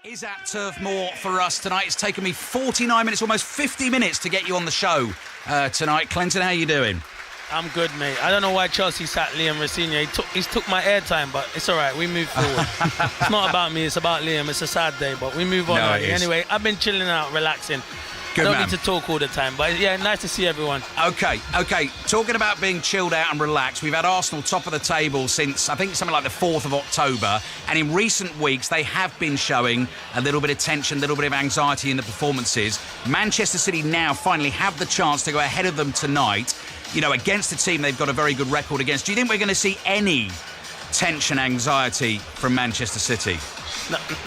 Is at Turf Moor for us tonight. It's taken me 49 minutes, almost 50 minutes to get you on the show tonight. Clinton, how you doing? I'm good, mate. I don't know why Chelsea sat Liam Rosenior. He's took my airtime, but it's all right. We move forward. It's not about me. It's about Liam. It's a sad day, but we move on. Anyway, I've been chilling out, relaxing. Good I don't man. need to talk all the time, but yeah, nice to see everyone. Okay. Talking about being chilled out and relaxed, we've had Arsenal top of the table since, I think, something like the 4th of October. And in recent weeks, they have been showing a little bit of tension, a little bit of anxiety in the performances. Manchester City now finally have the chance to go ahead of them tonight, you know, against a team they've got a very good record against. Do you think we're going to see any tension, anxiety from Manchester City?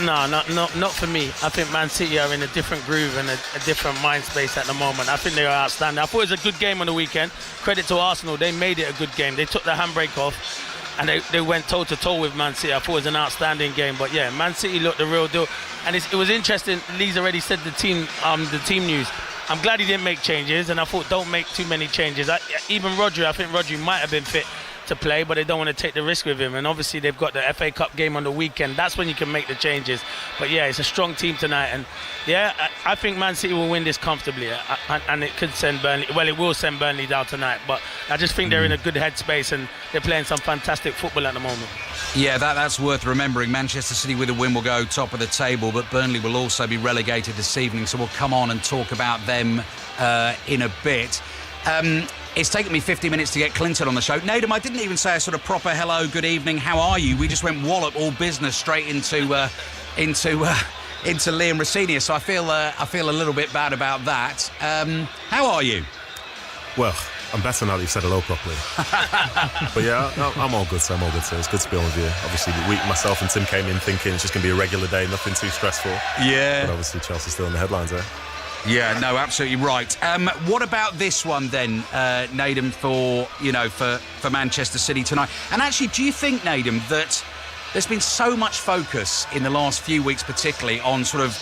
No, not for me. I think Man City are in a different groove and a different mind space at the moment. I think they are outstanding. I thought it was a good game on the weekend. Credit to Arsenal, they made it a good game. They took the handbrake off and they went toe-to-toe with Man City. I thought it was an outstanding game. But yeah, Man City looked the real deal. And it was interesting. Lee's already said the team news. I'm glad he didn't make changes, and I thought don't make too many changes. Even Rodri, I think Rodri might have been fit to play, but they don't want to take the risk with him. And obviously they've got the FA Cup game on the weekend. That's when you can make the changes. But yeah, it's a strong team tonight, and yeah, I think Man City will win this comfortably, and it could send Burnley. Well, it will send Burnley down tonight. But I just think they're in a good headspace, and they're playing some fantastic football at the moment. Yeah, that's worth remembering. Manchester City with a win will go top of the table, but Burnley will also be relegated this evening, so we'll come on and talk about them in a bit. It's taken me 50 minutes to get Clinton on the show. Nadem, I didn't even say a sort of proper hello, good evening, how are you? We just went wallop all business straight into Liam Rosenior, so I feel a little bit bad about that. How are you? Well, I'm better now that you've said hello properly. But yeah, I'm all good, sir. It's good to be on with you. Obviously, myself and Tim came in thinking it's just going to be a regular day, nothing too stressful. Yeah. But obviously, Chelsea's still in the headlines, eh? Yeah, no, absolutely right. What about this one then, Nadem, for Manchester City tonight? And actually, do you think, Nadem, that there's been so much focus in the last few weeks, particularly on sort of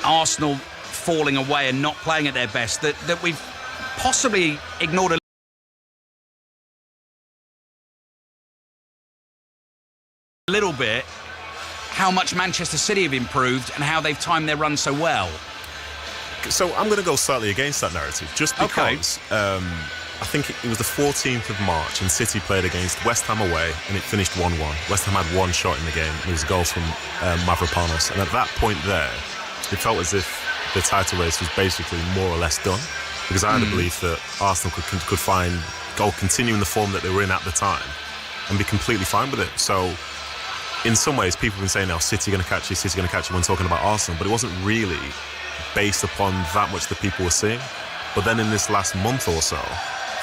Arsenal falling away and not playing at their best, that we've possibly ignored a little bit how much Manchester City have improved and how they've timed their run so well? So I'm going to go slightly against that narrative, just because I think it was the 14th of March and City played against West Ham away and it finished 1-1. West Ham had one shot in the game, and it was a goal from Mavropanos. And at that point there, it felt as if the title race was basically more or less done, because I had a belief that Arsenal could continue in the form that they were in at the time and be completely fine with it. So in some ways, people have been saying now, City going to catch you when talking about Arsenal, but it wasn't really based upon that much that people were seeing. But then in this last month or so,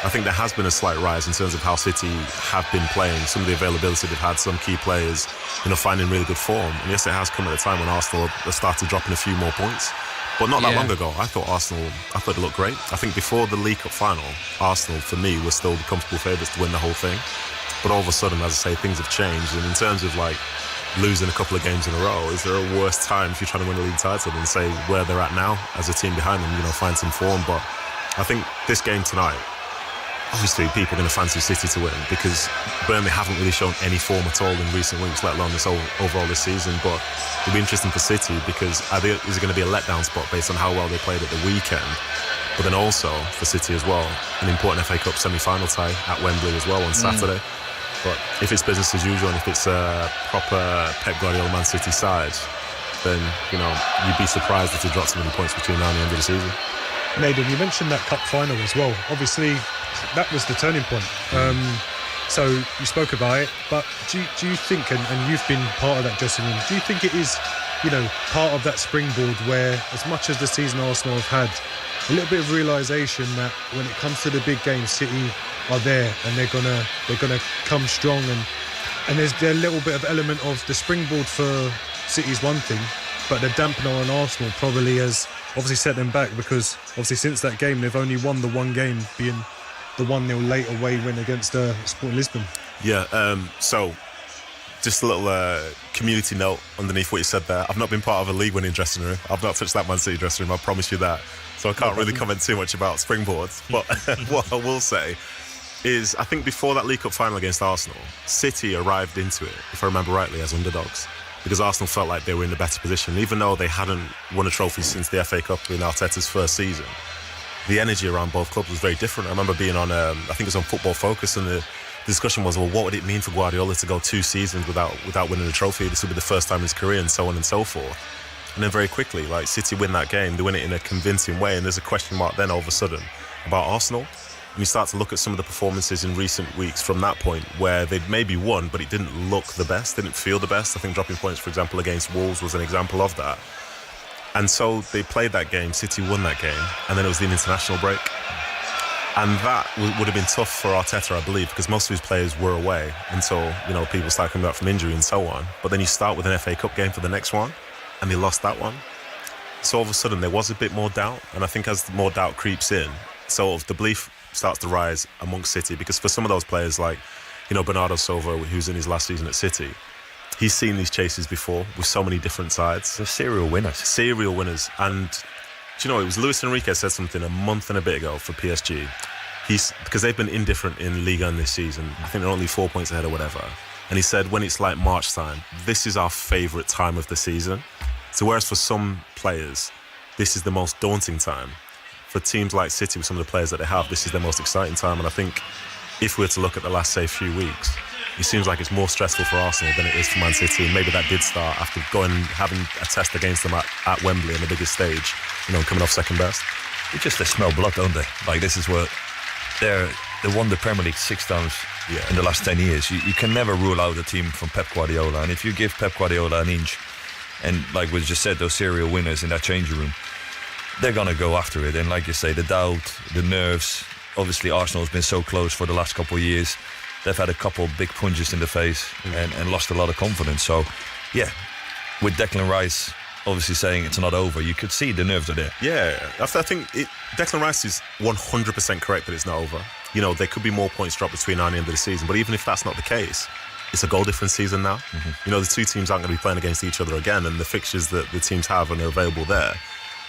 I think there has been a slight rise in terms of how City have been playing, some of the availability they've had, some key players, finding really good form. And yes, it has come at a time when Arsenal have started dropping a few more points. But not that long ago, I thought they looked great. I think before the League Cup final, Arsenal, for me, were still the comfortable favourites to win the whole thing. But all of a sudden, as I say, things have changed. And in terms of losing a couple of games in a row, is there a worse time if you're trying to win a league title than say where they're at now as a team behind them, find some form? But I think this game tonight, obviously people are going to fancy City to win because Burnley haven't really shown any form at all in recent weeks, let alone overall this season. But it'll be interesting for City because is it going to be a letdown spot based on how well they played at the weekend? But then also for City as well, an important FA Cup semi-final tie at Wembley as well on Saturday. But if it's business as usual and if it's a proper Pep Guardiola Man City side, then, you'd be surprised if they dropped so many points between now and the end of the season. Nadem, you mentioned that cup final as well. Obviously, that was the turning point. So you spoke about it, but do you think, and you've been part of that dressing room, do you think it is, part of that springboard where, as much as the season Arsenal have had, a little bit of realisation that when it comes to the big games, City are there and they're gonna come strong, and there's a little bit of element of the springboard for City's one thing, but the dampener on Arsenal probably has obviously set them back, because obviously since that game they've only won the one game, being the 1-0 late away win against Sporting Lisbon. Yeah, so just a little community note underneath what you said there. I've not been part of a league winning dressing room. I've not touched that Man City dressing room, I promise you that. So I can't really comment too much about springboards. But what I will say is, I think before that League Cup final against Arsenal, City arrived into it, if I remember rightly, as underdogs. because Arsenal felt like they were in a better position. Even though they hadn't won a trophy since the FA Cup in Arteta's first season, the energy around both clubs was very different. I remember being on, I think it was on Football Focus, and the discussion was, well, what would it mean for Guardiola to go 2 seasons without winning a trophy? This would be the first time in his career, and so on and so forth. And then very quickly, like, City win that game, they win it in a convincing way, and there's a question mark then all of a sudden about Arsenal. And you start to look at some of the performances in recent weeks from that point where they'd maybe won, but it didn't look the best, didn't feel the best. I think dropping points, for example, against Wolves was an example of that. And so they played that game, City won that game, and then it was the international break. And that would have been tough for Arteta, I believe, because most of his players were away until, people start coming back from injury and so on. But then you start with an FA Cup game for the next one, and they lost that one. So all of a sudden there was a bit more doubt, and I think as more doubt creeps in, sort of the belief starts to rise amongst City, because for some of those players like, Bernardo Silva, who's in his last season at City, he's seen these chases before with so many different sides. They're serial winners. And it was Luis Enrique said something a month and a bit ago for PSG. Because they've been indifferent in Liga in this season. I think they're only 4 points ahead or whatever. And he said, when it's like March time, this is our favourite time of the season. So whereas for some players, this is the most daunting time, for teams like City with some of the players that they have, this is their most exciting time. And I think if we were to look at the last, say, few weeks, it seems like it's more stressful for Arsenal than it is for Man City. And maybe that did start after going and having a test against them at Wembley on the biggest stage, coming off second best. They smell blood, don't they? Like, this is what they won the Premier League 6 times in the last 10 years. You can never rule out a team from Pep Guardiola. And if you give Pep Guardiola an inch, and like we just said, those serial winners in that changing room, they're going to go after it. And like you say, the doubt, the nerves. Obviously, Arsenal has been so close for the last couple of years. They've had a couple of big punches in the face and lost a lot of confidence. So, with Declan Rice obviously saying it's not over, you could see the nerves are there. Yeah, I think Declan Rice is 100% correct that it's not over. There could be more points dropped between now and the end of the season, but even if that's not the case, it's a goal difference season now. Mm-hmm. The two teams aren't going to be playing against each other again, and the fixtures that the teams have and are available there,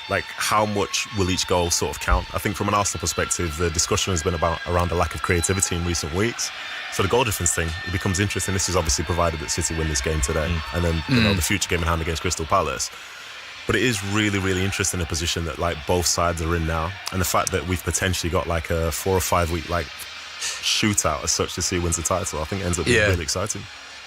like, how much will each goal sort of count? I think from an Arsenal perspective, the discussion has been around a lack of creativity in recent weeks. So the goal difference thing, it becomes interesting. This is obviously provided that City win this game today, and then the future game in hand against Crystal Palace. But it is really, really interesting, the position that, like, both sides are in now, and the fact that we've potentially got like a 4 or 5 week shootout as such to see who wins the title. I think it ends up being really exciting.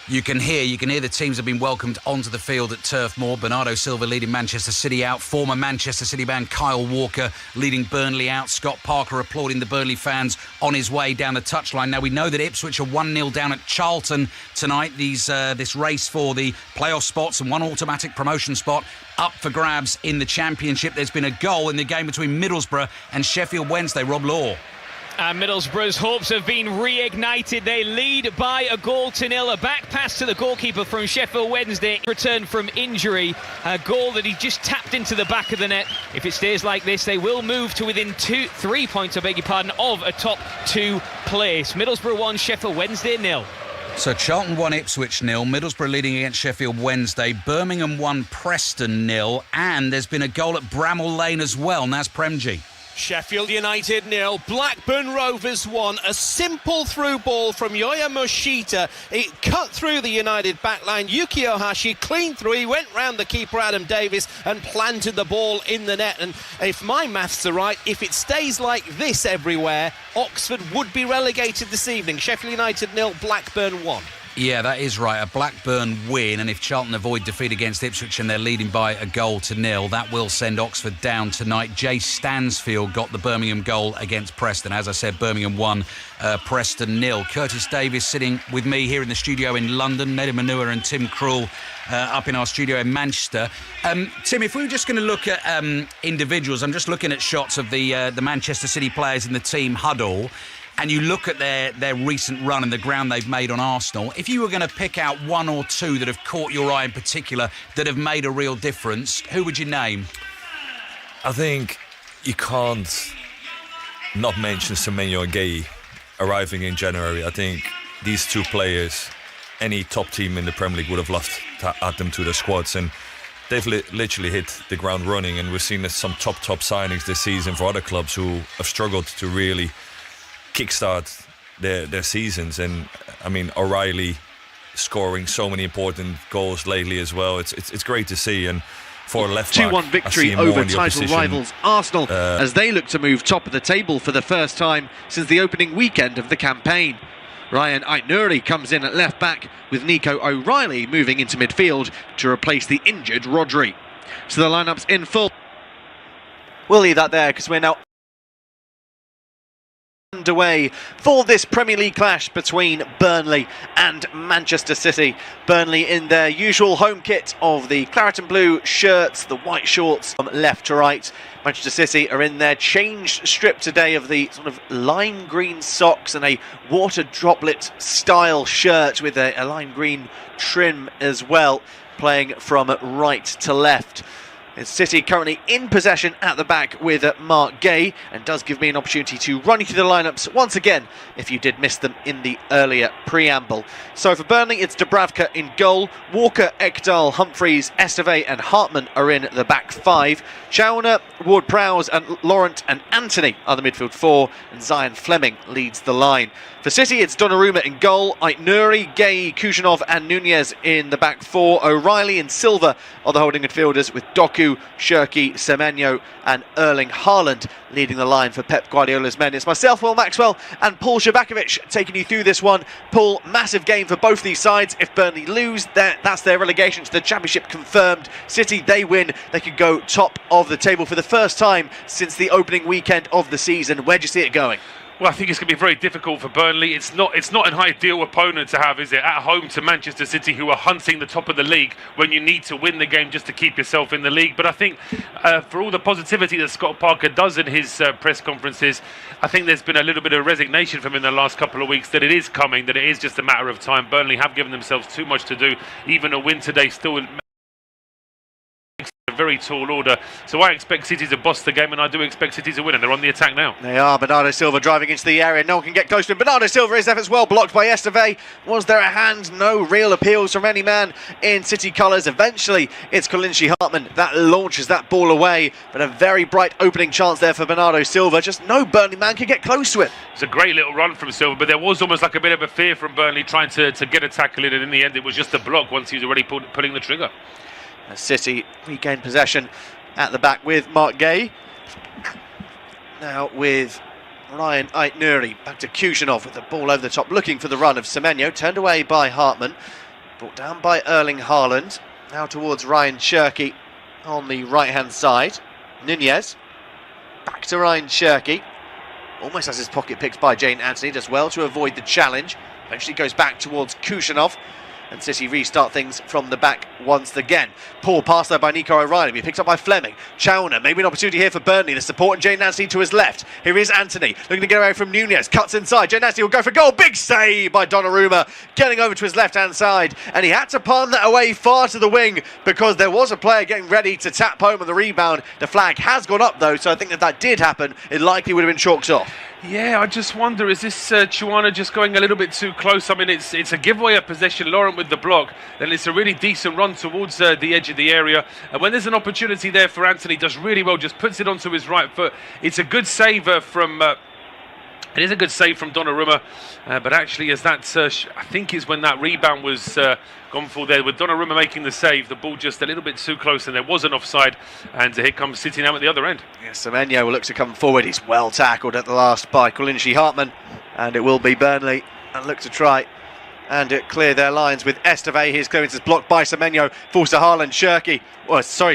You can hear the teams have been welcomed onto the field at Turf Moor. Bernardo Silva leading Manchester City out. Former Manchester City man Kyle Walker leading Burnley out. Scott Parker applauding the Burnley fans on his way down the touchline. Now, we know that Ipswich are 1-0 down at Charlton tonight. This race for the playoff spots and one automatic promotion spot up for grabs in the Championship. There's been a goal in the game between Middlesbrough and Sheffield Wednesday. Rob Law. And Middlesbrough's hopes have been reignited. They lead by a goal to nil. A back pass to the goalkeeper from Sheffield Wednesday. Returned from injury. A goal that he just tapped into the back of the net. If it stays like this, they will move to within 3 points, of a top 2 place. Middlesbrough 1, Sheffield Wednesday 0. So Charlton 1, Ipswich 0. Middlesbrough leading against Sheffield Wednesday. Birmingham 1, Preston 0. And there's been a goal at Bramall Lane as well. Naz Premji. Sheffield United 0, Blackburn Rovers 1. A simple through ball from Yoya Moshita. It cut through the United backline. Yuki Ohashi clean through. He went round the keeper Adam Davis and planted the ball in the net. And if my maths are right, if it stays like this everywhere, Oxford would be relegated this evening. Sheffield United 0, Blackburn 1. Yeah, that is right. A Blackburn win, and if Charlton avoid defeat against Ipswich and they're leading by a goal to nil, that will send Oxford down tonight. Jay Stansfield got the Birmingham goal against Preston. As I said, Birmingham 1, Preston 0. Curtis Davis sitting with me here in the studio in London. Neddy Manua and Tim Krul up in our studio in Manchester. Tim, if we were just going to look at individuals, I'm just looking at shots of the Manchester City players in the team huddle, and you look at their recent run and the ground they've made on Arsenal, if you were going to pick out one or two that have caught your eye in particular that have made a real difference, who would you name? I think you can't not mention Semenyo and Gueye arriving in January. I think these two players, any top team in the Premier League would have loved to add them to their squads, and they've literally hit the ground running, and we've seen some top signings this season for other clubs who have struggled to really kickstart their seasons. And I mean, O'Reilly scoring so many important goals lately as well. It's great to see. And for a left back, 2-1 victory over title rivals Arsenal as they look to move top of the table for the first time since the opening weekend of the campaign. Ryan Aït-Nouri comes in at left back with Nico O'Reilly moving into midfield to replace the injured Rodri. So the lineups in full. We'll leave that there because we're now underway for this Premier League clash between Burnley and Manchester City. Burnley in their usual home kit of the claret and blue shirts, the white shorts from left to right. Manchester City are in their changed strip today of the sort of lime green socks and a water droplet style shirt with a lime green trim as well, playing from right to left. It's City currently in possession at the back with Mark Gay, and does give me an opportunity to run you through the lineups once again if you did miss them in the earlier preamble. So for Burnley, it's Dubravka in goal. Walker, Ekdal, Humphreys, Esteve and Hartman are in the back five. Chauner, Ward-Prowse and Laurent and Anthony are the midfield four, and Zion Fleming leads the line. For City, it's Donnarumma in goal, Aït-Nouri, Gay, Kujanov and Nunez in the back four. O'Reilly and Silva are the holding midfielders, with Doku, Shirky, Semenyo and Erling Haaland leading the line for Pep Guardiola's men. It's myself, Will Maxwell, and Paul Shabakovic taking you through this one. Paul, massive game for both these sides. If Burnley lose, that's their relegation to the Championship confirmed. City, they win, they could go top of the table for the first time since the opening weekend of the season. Where do you see it going? Well, I think it's going to be very difficult for Burnley. It's not an ideal opponent to have, is it? At home to Manchester City, who are hunting the top of the league when you need to win the game just to keep yourself in the league. But I think for all the positivity that Scott Parker does in his press conferences, I think there's been a little bit of resignation from him in the last couple of weeks that it is coming, that it is just a matter of time. Burnley have given themselves too much to do. Even a win today still a very tall order, so I expect City to boss the game, and I do expect City to win, and they're on the attack now. They are. Bernardo Silva driving into the area, no one can get close to him. Bernardo Silva, his efforts well blocked by Esteve. Was there a hand? No real appeals from any man in City colours. Eventually it's Kolinshi Hartman that launches that ball away, but a very bright opening chance there for Bernardo Silva. Just no Burnley man could get close to it. It's a great little run from Silva, but there was almost like a bit of a fear from Burnley trying to get a tackle in, and in the end it was just a block once he was already pulling the trigger. City regain possession at the back with Mark Gay. Now with Ryan Aït-Nouri, back to Kujanov with the ball over the top, looking for the run of Semenyo, turned away by Hartman, brought down by Erling Haaland. Now towards Ryan Shirky on the right hand side. Nunez, back to Ryan Shirky, almost has his pocket picked by Jane Anthony, does well to avoid the challenge. Eventually goes back towards Kujanov, and City restart things from the back once again. Poor pass there by Nico O'Reilly, be picked up by Fleming. Chauner, maybe an opportunity here for Burnley. The support and Jane Nancy to his left. Here is Anthony, looking to get away from Nunez. Cuts inside, Jane Nancy will go for goal. Big save by Donnarumma, getting over to his left-hand side. And he had to palm that away far to the wing because there was a player getting ready to tap home on the rebound. The flag has gone up though, so I think that did happen. It likely would have been chalked off. Yeah, I just wonder, is this Chauner just going a little bit too close? I mean, it's a giveaway of possession, Laurent with the block, then it's a really decent run towards the edge of the area, and when there's an opportunity there for Anthony, does really well, just puts it onto his right foot. It's a good save from it is a good save from Donnarumma, but actually as that I think is when that rebound was gone for there, with Donnarumma making the save, the ball just a little bit too close, and there was an offside, and here comes City now at the other end. Yes, Semenyo will look to come forward. He's well tackled at the last by Kolinshi Hartman, and it will be Burnley and look to try and clear their lines with Esteve. His clearance is blocked by Semenyo, falls to Haaland. Shirky,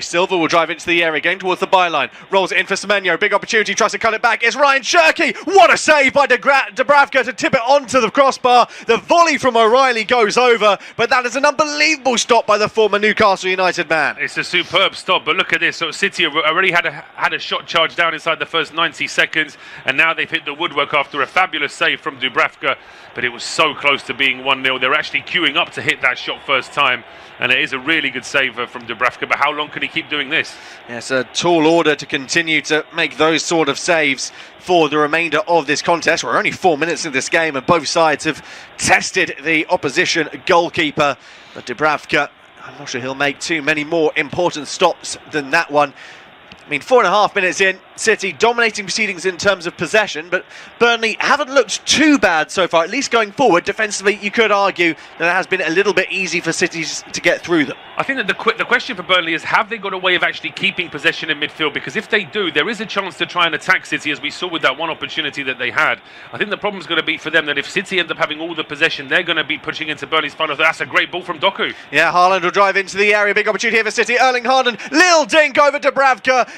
Silva will drive into the area, going towards the byline, rolls it in for Semenyo, big opportunity, tries to cut it back. It's Ryan Shirky. What a save by Dubravka to tip it onto the crossbar. The volley from O'Reilly goes over, but that is an unbelievable stop by the former Newcastle United man. It's a superb stop, but look at this. So City have already had a shot charged down inside the first 90 seconds, and now they've hit the woodwork after a fabulous save from Dubravka, but it was so close to being 1-0. They're actually queuing up to hit that shot first time, and it is a really good save from Dubravka, but how long can he keep doing this? Yes, a tall order to continue to make those sort of saves for the remainder of this contest. We're only 4 minutes in this game, and both sides have tested the opposition goalkeeper, but Dubravka, I'm not sure he'll make too many more important stops than that one. I mean, 4.5 minutes in, City dominating proceedings in terms of possession, but Burnley haven't looked too bad so far, at least going forward. Defensively, you could argue that it has been a little bit easy for City to get through them. I think that the question for Burnley is, have they got a way of actually keeping possession in midfield? Because if they do, there is a chance to try and attack City, as we saw with that one opportunity that they had. I think the problem's going to be for them that if City end up having all the possession, they're going to be pushing into Burnley's final. That's a great ball from Doku. Yeah, Haaland will drive into the area. Big opportunity here for City. Erling Haaland, Lil Dink over Dubravka.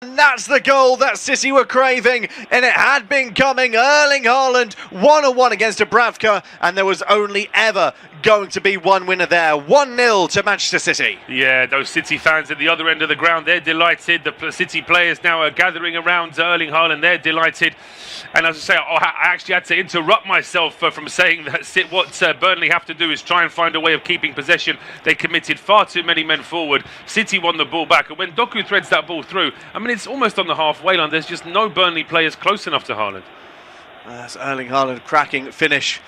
And that's the goal that City were craving, and it had been coming. Erling Haaland, 1-on-1 against Dubravka, and there was only ever going to be one winner there. 1-0 to Manchester City. Yeah, those City fans at the other end of the ground, they're delighted. The City players now are gathering around Erling Haaland, they're delighted. And as I say, I actually had to interrupt myself from saying that what Burnley have to do is try and find a way of keeping possession. They committed far too many men forward. City won the ball back, and when Doku threads that ball through, I mean, it's almost on the halfway line. There's just no Burnley players close enough to Haaland. That's Erling Haaland, cracking finish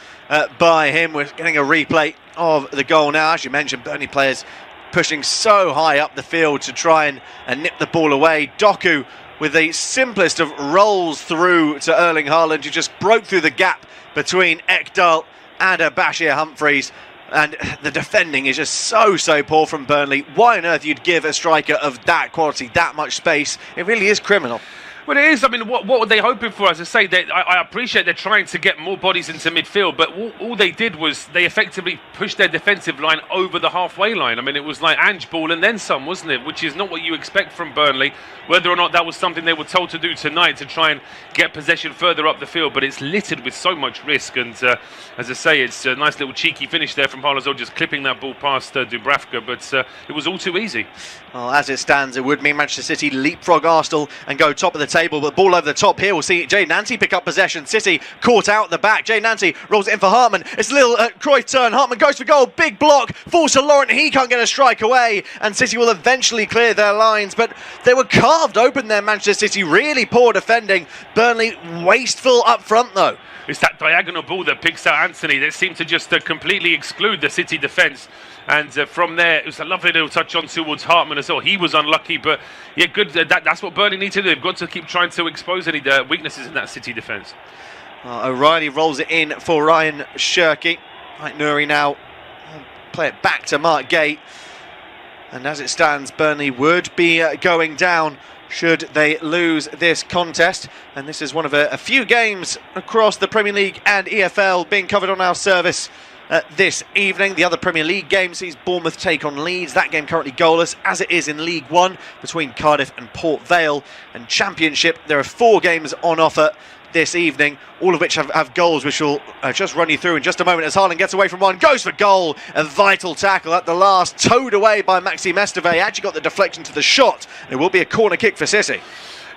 by him. We're getting a replay of the goal now. As you mentioned, Burnley players pushing so high up the field to try and nip the ball away. Doku with the simplest of rolls through to Erling Haaland, who just broke through the gap between Ekdal and Bashir Humphreys. And the defending is just so poor from Burnley. Why on earth you'd give a striker of that quality that much space? It really is criminal. Well, it is. I mean, what were they hoping for? As I say, I appreciate they're trying to get more bodies into midfield, but all they did was they effectively pushed their defensive line over the halfway line. I mean, it was like Ange ball and then some, wasn't it? Which is not what you expect from Burnley. Whether or not that was something they were told to do tonight to try and get possession further up the field, but it's littered with so much risk. And as I say, it's a nice little cheeky finish there from Haaland, just clipping that ball past Dubravka, but it was all too easy. Well, as it stands, it would mean Manchester City leapfrog Arsenal and go top of the table, but ball over the top here. We'll see Jay Nancy pick up possession. City caught out the back. Jay Nancy rolls it in for Hartman. It's a little Cruyff turn. Hartman goes for goal. Big block. Falls to Laurent. He can't get a strike away, and City will eventually clear their lines, but they were carved open there, Manchester City. Really poor defending. Burnley wasteful up front, though. It's that diagonal ball that picks out Anthony that seemed to just completely exclude the City defence. And from there, it was a lovely little touch on towards Hartman as well. He was unlucky, but yeah, good. That's what Burnley need to do. They've got to keep trying to expose any weaknesses in that City defence. O'Reilly rolls it in for Ryan Shirky. Right, Nuri now play it back to Mark Gate. And as it stands, Burnley would be going down should they lose this contest. And this is one of a few games across the Premier League and EFL being covered on our service this evening. The other Premier League game sees Bournemouth take on Leeds. That game currently goalless, as it is in League One between Cardiff and Port Vale. And Championship, there are 4 games on offer this evening, all of which have goals, which will just run you through in just a moment as Haaland gets away from one, goes for goal. A vital tackle at the last, towed away by Maxime Esteve. Actually got the deflection to the shot. It will be a corner kick for City.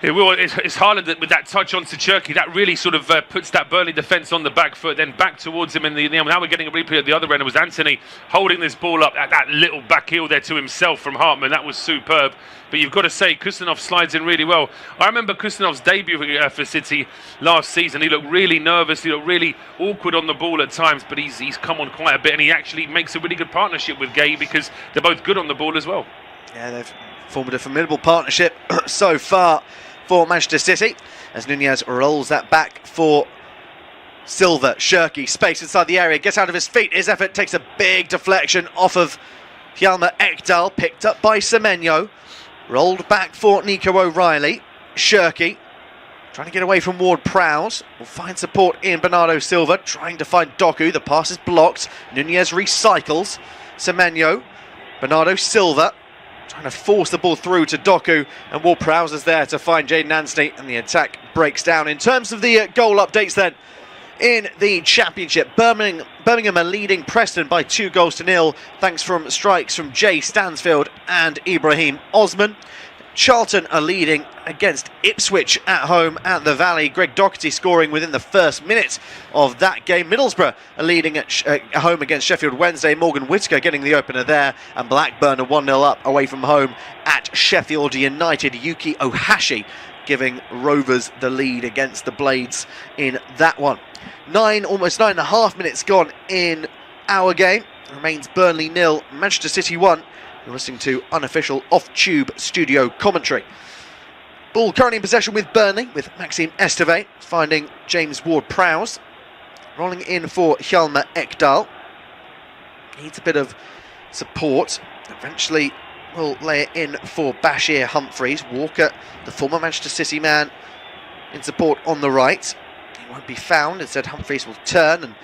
It will. It's Haaland that, with that touch onto Cherky, that really sort of puts that Burnley defence on the back foot, then back towards him. And now we're getting a replay at the other end. It was Anthony holding this ball up at that little back heel there to himself from Hartman. That was superb. But you've got to say, Kustanov slides in really well. I remember Kustanov's debut for City last season. He looked really nervous. He looked really awkward on the ball at times, but he's come on quite a bit, and he actually makes a really good partnership with Gay because they're both good on the ball as well. Yeah, they've formed a formidable partnership so far for Manchester City, as Nunez rolls that back for Silva. Shirky, space inside the area, gets out of his feet. His effort takes a big deflection off of Hjalmar Ekdal, picked up by Semenyo. Rolled back for Nico O'Reilly. Shirky trying to get away from Ward-Prowse. Will find support in Bernardo Silva, trying to find Doku. The pass is blocked. Nunez recycles. Semenyo, Bernardo Silva trying to force the ball through to Doku, and Ward-Prowse is there to find Jayden Anstey, and the attack breaks down. In terms of the goal updates then, in the Championship, Birmingham are leading Preston by 2-0, thanks from strikes from Jay Stansfield and Ibrahim Osman. Charlton are leading against Ipswich at home at the Valley. Greg Doherty scoring within the first minute of that game. Middlesbrough are leading at home against Sheffield Wednesday. Morgan Whittaker getting the opener there. And Blackburn are 1-0 up away from home at Sheffield United. Yuki Ohashi giving Rovers the lead against the Blades in that one. Almost 9.5 minutes gone in our game. Remains Burnley 0, Manchester City 1. You're listening to unofficial off-tube studio commentary. Ball currently in possession with Burnley, with Maxime Esteve finding James Ward-Prowse. Rolling in for Hjalmar Ekdal. Needs a bit of support. Eventually will lay it in for Bashir Humphreys. Walker, the former Manchester City man, in support on the right. He won't be found. Instead, Humphreys will turn and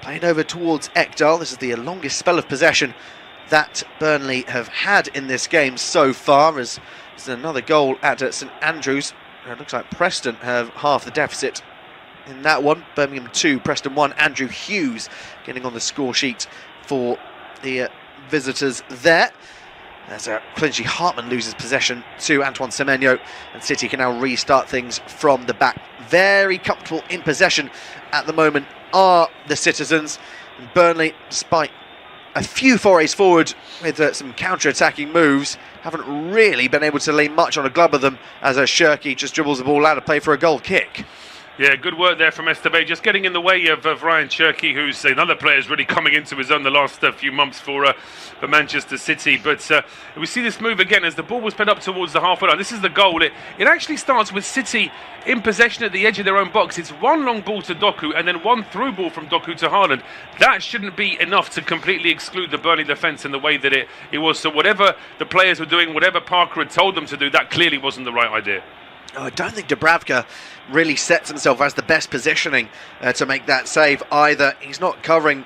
play it over towards Ekdal. This is the longest spell of possession that Burnley have had in this game so far, as there's another goal at St Andrews. It looks like Preston have half the deficit in that one. Birmingham 2, Preston 1. Andrew Hughes getting on the score sheet for the visitors there. As Clinchy Hartman loses possession to Antoine Semenyo, and City can now restart things from the back. Very comfortable in possession at the moment are the citizens. And Burnley, despite a few forays forward with some counter-attacking moves, haven't really been able to lay much on a glove of them, as Shirky just dribbles the ball out of play for a goal kick. Yeah, good work there from Esteve, just getting in the way of Ryan Cherky, who's another player who's really coming into his own the last few months for Manchester City. But we see this move again as the ball was put up towards the halfway line. This is the goal. It actually starts with City in possession at the edge of their own box. It's one long ball to Doku and then one through ball from Doku to Haaland. That shouldn't be enough to completely exclude the Burnley defence in the way that it was. So whatever the players were doing, whatever Parker had told them to do, that clearly wasn't the right idea. I don't think Dubravka really sets himself as the best positioning to make that save either. He's not covering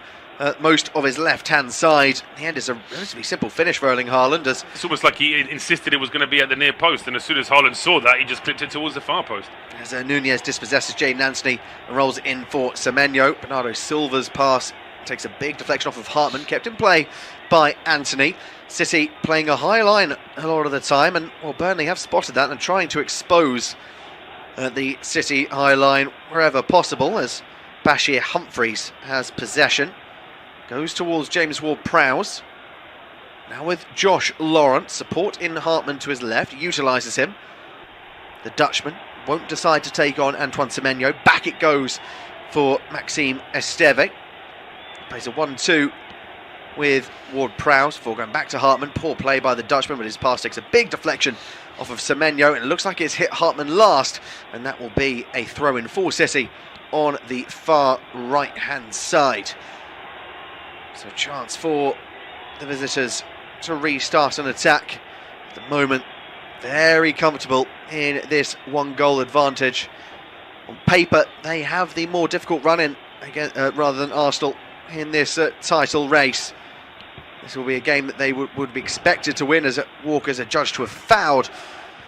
most of his left-hand side. In the end, it's a relatively simple finish for Erling Haaland. It's almost like he insisted it was going to be at the near post, and as soon as Haaland saw that, he just clipped it towards the far post. As Nunez dispossesses Jadon Anthony and rolls it in for Semenyo. Bernardo Silva's pass takes a big deflection off of Hartman, kept in play by Anthony. City playing a high line a lot of the time, and Burnley have spotted that and trying to expose the City high line wherever possible, as Bashir Humphreys has possession. Goes towards James Ward-Prowse. Now with Josh Lawrence, support in Hartman to his left, utilises him. The Dutchman won't decide to take on Antoine Semenyo. Back it goes for Maxime Esteve. Plays a 1-2 with Ward-Prowse before going back to Hartman. Poor play by the Dutchman, but his pass takes a big deflection off of Semenyo, and it looks like it's hit Hartman last, and that will be a throw-in for City on the far right-hand side. So a chance for the visitors to restart an attack. At the moment, very comfortable in this one-goal advantage. On paper, they have the more difficult run-in rather than Arsenal in this title race. This will be a game that they would be expected to win, as Walker's adjudged to have fouled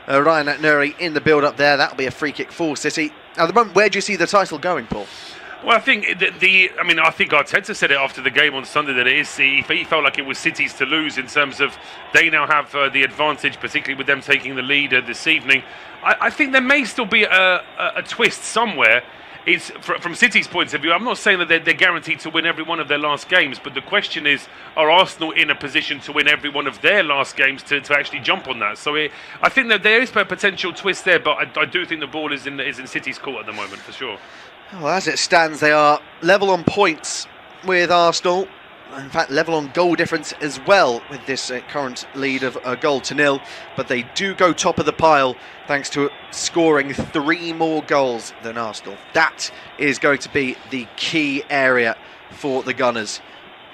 Ryan Nuri in the build-up there. That'll be a free kick for City. At the moment, where do you see the title going, Paul? Well, I think I think Arteta said it after the game on Sunday that he felt like it was City's to lose, in terms of they now have the advantage, particularly with them taking the lead this evening. I think there may still be a twist somewhere. It's from City's point of view. I'm not saying that they're guaranteed to win every one of their last games, but the question is, are Arsenal in a position to win every one of their last games to actually jump on that? So I think that there is a potential twist there, but I do think the ball is in City's court at the moment, for sure. Well, as it stands, they are level on points with Arsenal. In fact, level on goal difference as well, with this current lead of a goal to nil. But they do go top of the pile thanks to scoring 3 more goals than Arsenal. That is going to be the key area for the Gunners,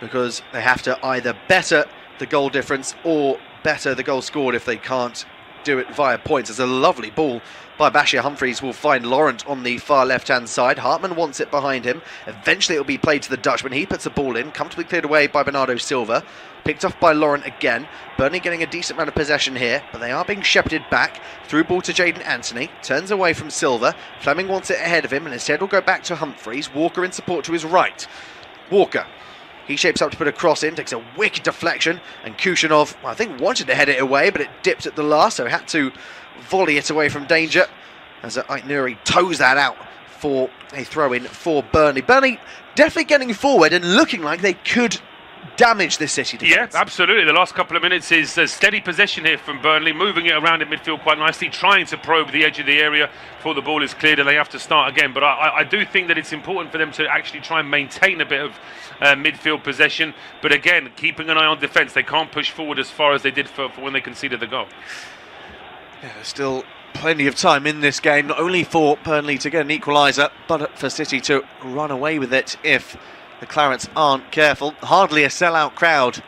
because they have to either better the goal difference or better the goal scored if they can't do it via points. It's a lovely ball by Bashir Humphreys, will find Laurent on the far left-hand side. Hartman wants it behind him. Eventually it will be played to the Dutchman. He puts the ball in, comfortably cleared away by Bernardo Silva. Picked off by Laurent again. Burnley getting a decent amount of possession here, but they are being shepherded back. Through ball to Jadon Anthony. Turns away from Silva. Fleming wants it ahead of him, and instead will go back to Humphreys. Walker in support to his right. Walker. He shapes up to put a cross in, takes a wicked deflection, and Kushanov, I think, wanted to head it away, but it dipped at the last, so had to volley it away from danger, as Nuri toes that out for a throw-in for Burnley. Burnley definitely getting forward and looking like they could damage this City defence. Yeah, absolutely. The last couple of minutes is steady possession here from Burnley, moving it around in midfield quite nicely, trying to probe the edge of the area before the ball is cleared and they have to start again. But I do think that it's important for them to actually try and maintain a bit of midfield possession. But again, keeping an eye on defence. They can't push forward as far as they did for when they conceded the goal. Yeah, there's still plenty of time in this game, not only for Burnley to get an equaliser, but for City to run away with it if the Clarets aren't careful. Hardly a sellout crowd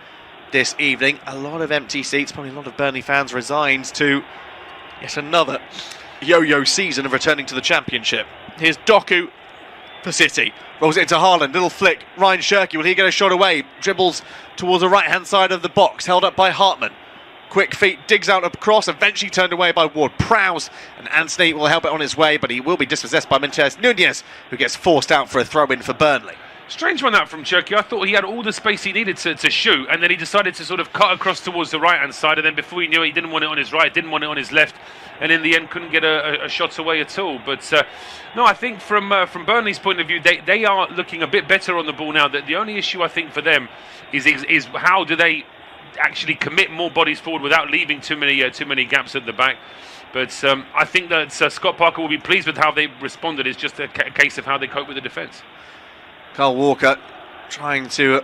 this evening. A lot of empty seats, probably a lot of Burnley fans resigned to yet another yo-yo season of returning to the Championship. Here's Doku for City. Rolls it into Haaland, little flick. Ryan Shirky, will he get a shot away? Dribbles towards the right-hand side of the box, held up by Hartman. Quick feet, digs out a cross, eventually turned away by Ward-Prowse, and Anthony will help it on his way, but he will be dispossessed by Montez Nunez, who gets forced out for a throw-in for Burnley. Strange one that from Cherki. I thought he had all the space he needed to shoot, and then he decided to sort of cut across towards the right-hand side, and then before he knew it, he didn't want it on his right, didn't want it on his left, and in the end couldn't get a shot away at all. But no, I think from Burnley's point of view, they are looking a bit better on the ball now. That the only issue I think for them is how do they actually commit more bodies forward without leaving too many gaps at the back. But I think that Scott Parker will be pleased with how they responded. It's just a case of how they cope with the defence. Carl Walker trying to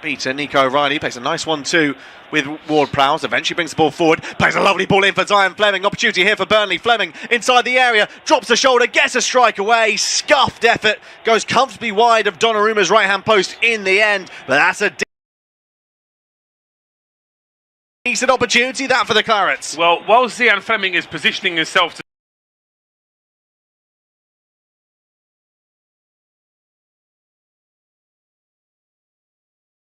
beat Nico O'Reilly. Plays a nice 1-2 with Ward-Prowse. Eventually brings the ball forward. Plays a lovely ball in for Zion Fleming. Opportunity here for Burnley. Fleming inside the area. Drops the shoulder. Gets a strike away. Scuffed effort. Goes comfortably wide of Donnarumma's right-hand post in the end. But that's a decent opportunity, that for the Clarets. Well, while Zion Fleming is positioning himself to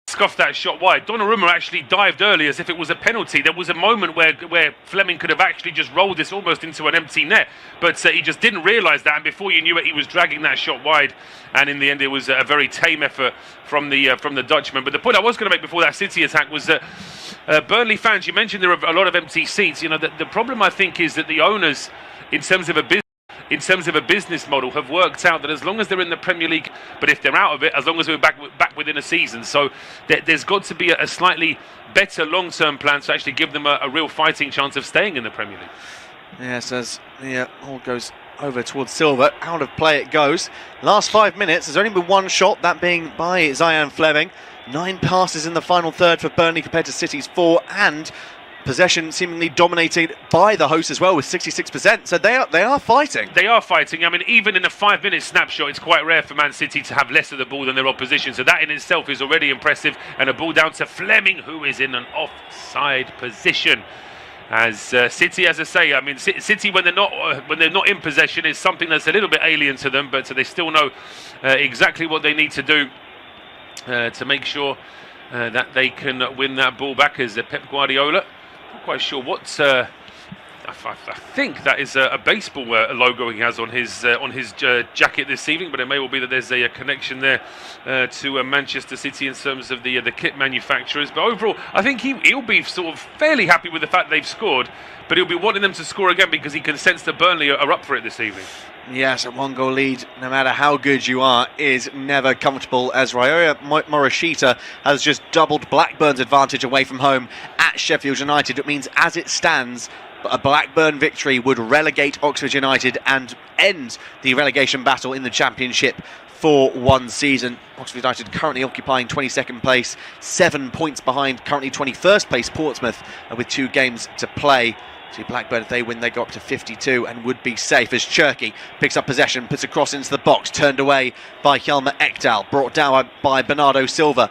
scuffed that shot wide, Donnarumma actually dived early as if it was a penalty. There was a moment where Fleming could have actually just rolled this almost into an empty net, but he just didn't realise that, and before you knew it, he was dragging that shot wide, and in the end it was a very tame effort from the Dutchman. But the point I was going to make before that City attack was that Burnley fans, you mentioned there are a lot of empty seats. You know, the problem I think is that the owners, in terms of a business model, have worked out that as long as they're in the Premier League, but if they're out of it, as long as we're back within a season. So there's got to be a slightly better long-term plan to actually give them a real fighting chance of staying in the Premier League. Yes, as the ball goes over towards Silva, out of play it goes. Last 5 minutes, there's only been one shot, that being by Zion Fleming. 9 passes in the final third for Burnley compared to City's 4, and possession seemingly dominated by the hosts as well with 66%. So they are fighting. They are fighting. I mean, even in a 5-minute snapshot, it's quite rare for Man City to have less of the ball than their opposition. So that in itself is already impressive. And a ball down to Fleming, who is in an offside position. As City, as I say, I mean, City when they're not in possession is something that's a little bit alien to them, but they still know exactly what they need to do to make sure that they can win that ball back. As Pep Guardiola, not quite sure what. I think that is a baseball logo he has on his jacket this evening, but it may well be that there's a connection there to Manchester City in terms of the kit manufacturers. But overall, I think he'll be sort of fairly happy with the fact they've scored, but he'll be wanting them to score again because he can sense that Burnley are up for it this evening. Yes, a 1-goal lead, no matter how good you are, is never comfortable, as Ryoya Morishita has just doubled Blackburn's advantage away from home at Sheffield United. It means, as it stands, a Blackburn victory would relegate Oxford United and end the relegation battle in the Championship for one season. Oxford United currently occupying 22nd place, 7 points behind currently 21st place Portsmouth, with 2 games to play. So Blackburn, if they win, they go up to 52 and would be safe, as Cherki picks up possession, puts a cross into the box, turned away by Hjalmar Ekdal, brought down by Bernardo Silva.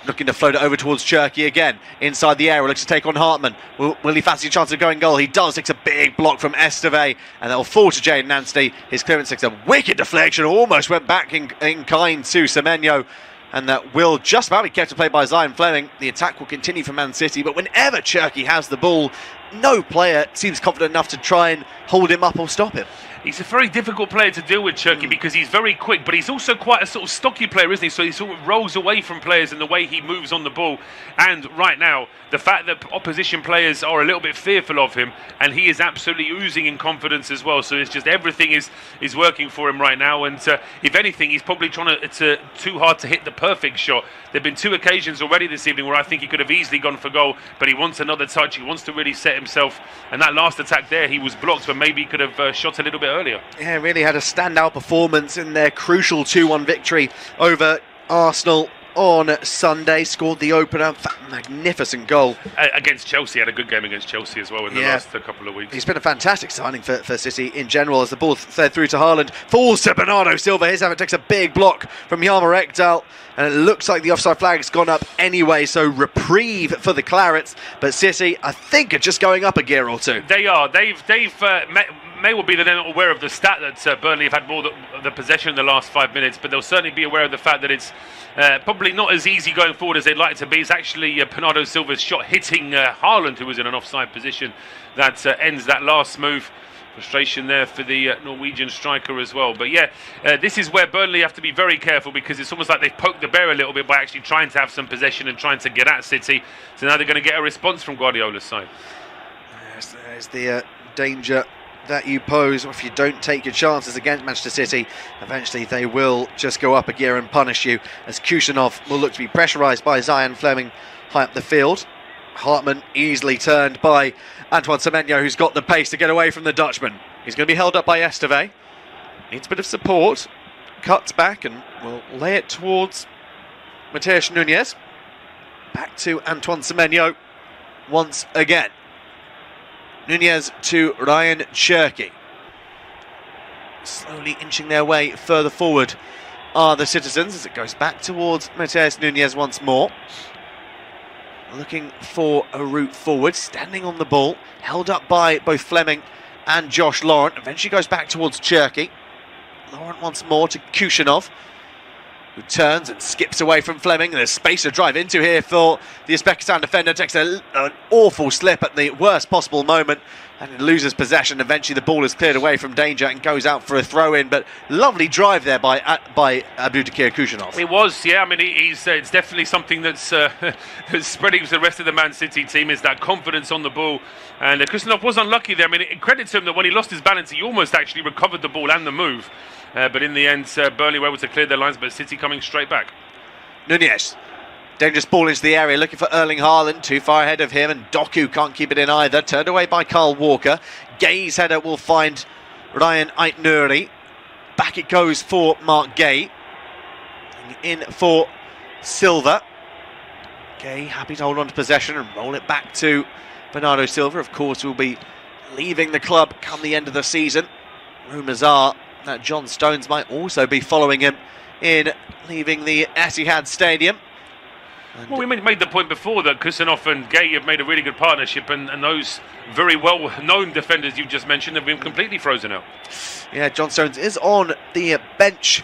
Looking to float it over towards Cherki again. Inside the area, looks to take on Hartman. Will he fancy a chance of going goal? He does. Takes a big block from Esteve, and that will fall to Jayden Anstey. His clearance takes a wicked deflection, almost went back in kind to Semenyo, and that will just about be kept to play by Zion Fleming. The attack will continue for Man City, but whenever Cherki has the ball, no player seems confident enough to try and hold him up or stop him. He's a very difficult player to deal with, Cherky, because he's very quick, but he's also quite a sort of stocky player, isn't he? So he sort of rolls away from players in the way he moves on the ball. And right now, the fact that opposition players are a little bit fearful of him, and he is absolutely oozing in confidence as well. So it's just everything is working for him right now. And if anything, he's probably trying to too hard to hit the perfect shot. There've been 2 occasions already this evening where I think he could have easily gone for goal, but he wants another touch. He wants to really set himself. And that last attack there, he was blocked, but maybe he could have shot a little bit earlier. Yeah, really had a standout performance in their crucial 2-1 victory over Arsenal on Sunday. Scored the opener, magnificent goal against Chelsea. Had a good game against Chelsea as well in the last couple of weeks. He's been a fantastic signing for City in general, as the ball fed through to Haaland, falls to Bernardo Silva. His effort takes a big block from Jarmo Ekdal, and it looks like the offside flag's gone up anyway, so reprieve for the Clarets. But City, I think, are just going up a gear or two. They are. They've may well be that they're not aware of the stat that Burnley have had more the possession in the last 5 minutes, but they'll certainly be aware of the fact that it's probably not as easy going forward as they'd like it to be. It's actually Bernardo Silva's shot hitting Haaland, who was in an offside position, that ends that last move. Frustration there for the Norwegian striker as well. But yeah, this is where Burnley have to be very careful, because it's almost like they've poked the bear a little bit by actually trying to have some possession and trying to get at City. So now they're going to get a response from Guardiola's side. Yes, there's the danger that you pose if you don't take your chances against Manchester City. Eventually they will just go up a gear and punish you, as Kusanov will look to be pressurised by Zion Fleming high up the field. Hartman easily turned by Antoine Semenyo, who's got the pace to get away from the Dutchman. He's going to be held up by Esteve. Needs a bit of support. Cuts back and will lay it towards Mateus Nunes. Back to Antoine Semenyo once again. Nunes to Ryan Cherky. Slowly inching their way further forward are the citizens, as it goes back towards Mateus Nunes once more. Looking for a route forward, standing on the ball, held up by both Fleming and Josh Laurent. Eventually goes back towards Cherky. Laurent once more to Kusanov, who turns and skips away from Fleming. There's space to drive into here for the Uzbekistan defender. Takes an awful slip at the worst possible moment and loses possession. Eventually the ball is cleared away from danger and goes out for a throw-in. But lovely drive there by Abdulkadir Kusanov. It was, yeah. I mean, it's definitely something that's spreading to the rest of the Man City team, is that confidence on the ball. And Kusanov was unlucky there. I mean, credit to him that when he lost his balance, he almost actually recovered the ball and the move. But in the end, Burnley were able to clear their lines, but City coming straight back. Nunes, dangerous ball into the area, looking for Erling Haaland, too far ahead of him, and Doku can't keep it in either. Turned away by Kyle Walker. Gay's header will find Ryan Ait-Nouri. Back it goes for Mark Gay. In for Silva. Gay happy to hold on to possession and roll it back to Bernardo Silva. Of course, will be leaving the club come the end of the season. Rumours are that John Stones might also be following him in leaving the Etihad Stadium. Well, we made the point before that Kusanov and Gay have made a really good partnership, and those very well-known defenders you've just mentioned have been completely frozen out. Yeah, John Stones is on the bench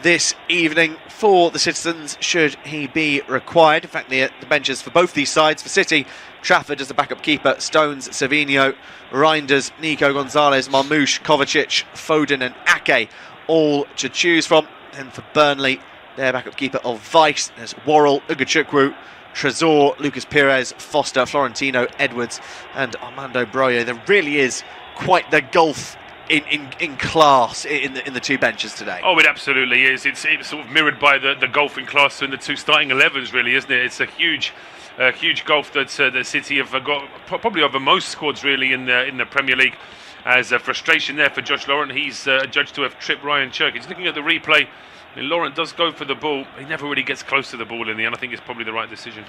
this evening for the Citizens, should he be required. In fact, the benches for both these sides. For City, Trafford as the backup keeper, Stones, Savinho, Reinders, Nico Gonzalez, Marmoush, Kovacic, Foden and Ake, all to choose from. And for Burnley, their backup keeper of Vice, there's Worrell, Ugachukwu, Trezor, Lucas Perez, Foster, Florentino, Edwards and Armando Broyo. There really is quite the gulf in class in the two benches today. Oh, it absolutely is. It's sort of mirrored by the gulf in class in the two starting 11s, really, isn't it? It's a huge gulf that the City have got, probably over most squads really in the Premier League. As a frustration there for Josh Laurent, he's judged to have tripped Ryan Cherky. He's looking at the replay. Laurent does go for the ball. He never really gets close to the ball in the end. I think it's probably the right decision.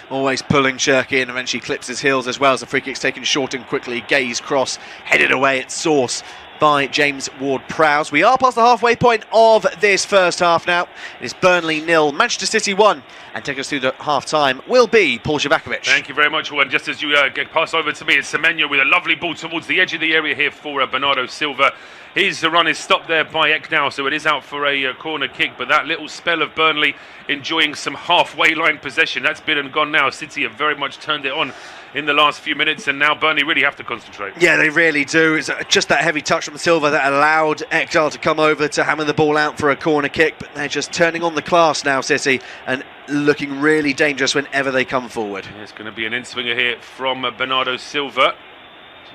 Always pulling Cherky and eventually clips his heels as well as the free kick's taken short and quickly. Gay's cross headed away at source by James Ward-Prowse. We are past the halfway point of this first half now. It is Burnley 0, Manchester City 1. And take us through the half-time will be Paul Shavakovic. Thank you very much, Owen. Just as you pass over to me, it's Semenyo with a lovely ball towards the edge of the area here for Bernardo Silva. His run is stopped there by Ekdal, so it is out for a corner kick. But that little spell of Burnley enjoying some halfway line possession, that's been and gone now. City have very much turned it on in the last few minutes, and now Burnley really have to concentrate. Yeah, they really do. It's just that heavy touch from Silva that allowed Ekdal to come over to hammer the ball out for a corner kick, but they're just turning on the class now, City, and looking really dangerous whenever they come forward. Yeah, it's going to be an in-swinger here from Bernardo Silva.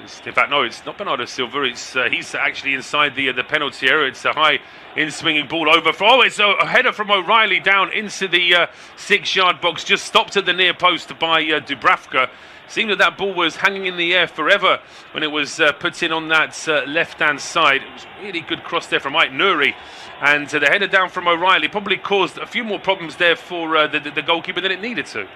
In fact, no, it's not Bernardo Silva. It's he's actually inside the penalty area. It's a high in-swinging ball over. It's a header from O'Reilly down into the 6-yard box, just stopped at the near post by Dubravka. Seemed that ball was hanging in the air forever when it was put in on that left-hand side. It was a really good cross there from Ait Nouri. And the header down from O'Reilly probably caused a few more problems there for the goalkeeper than it needed to.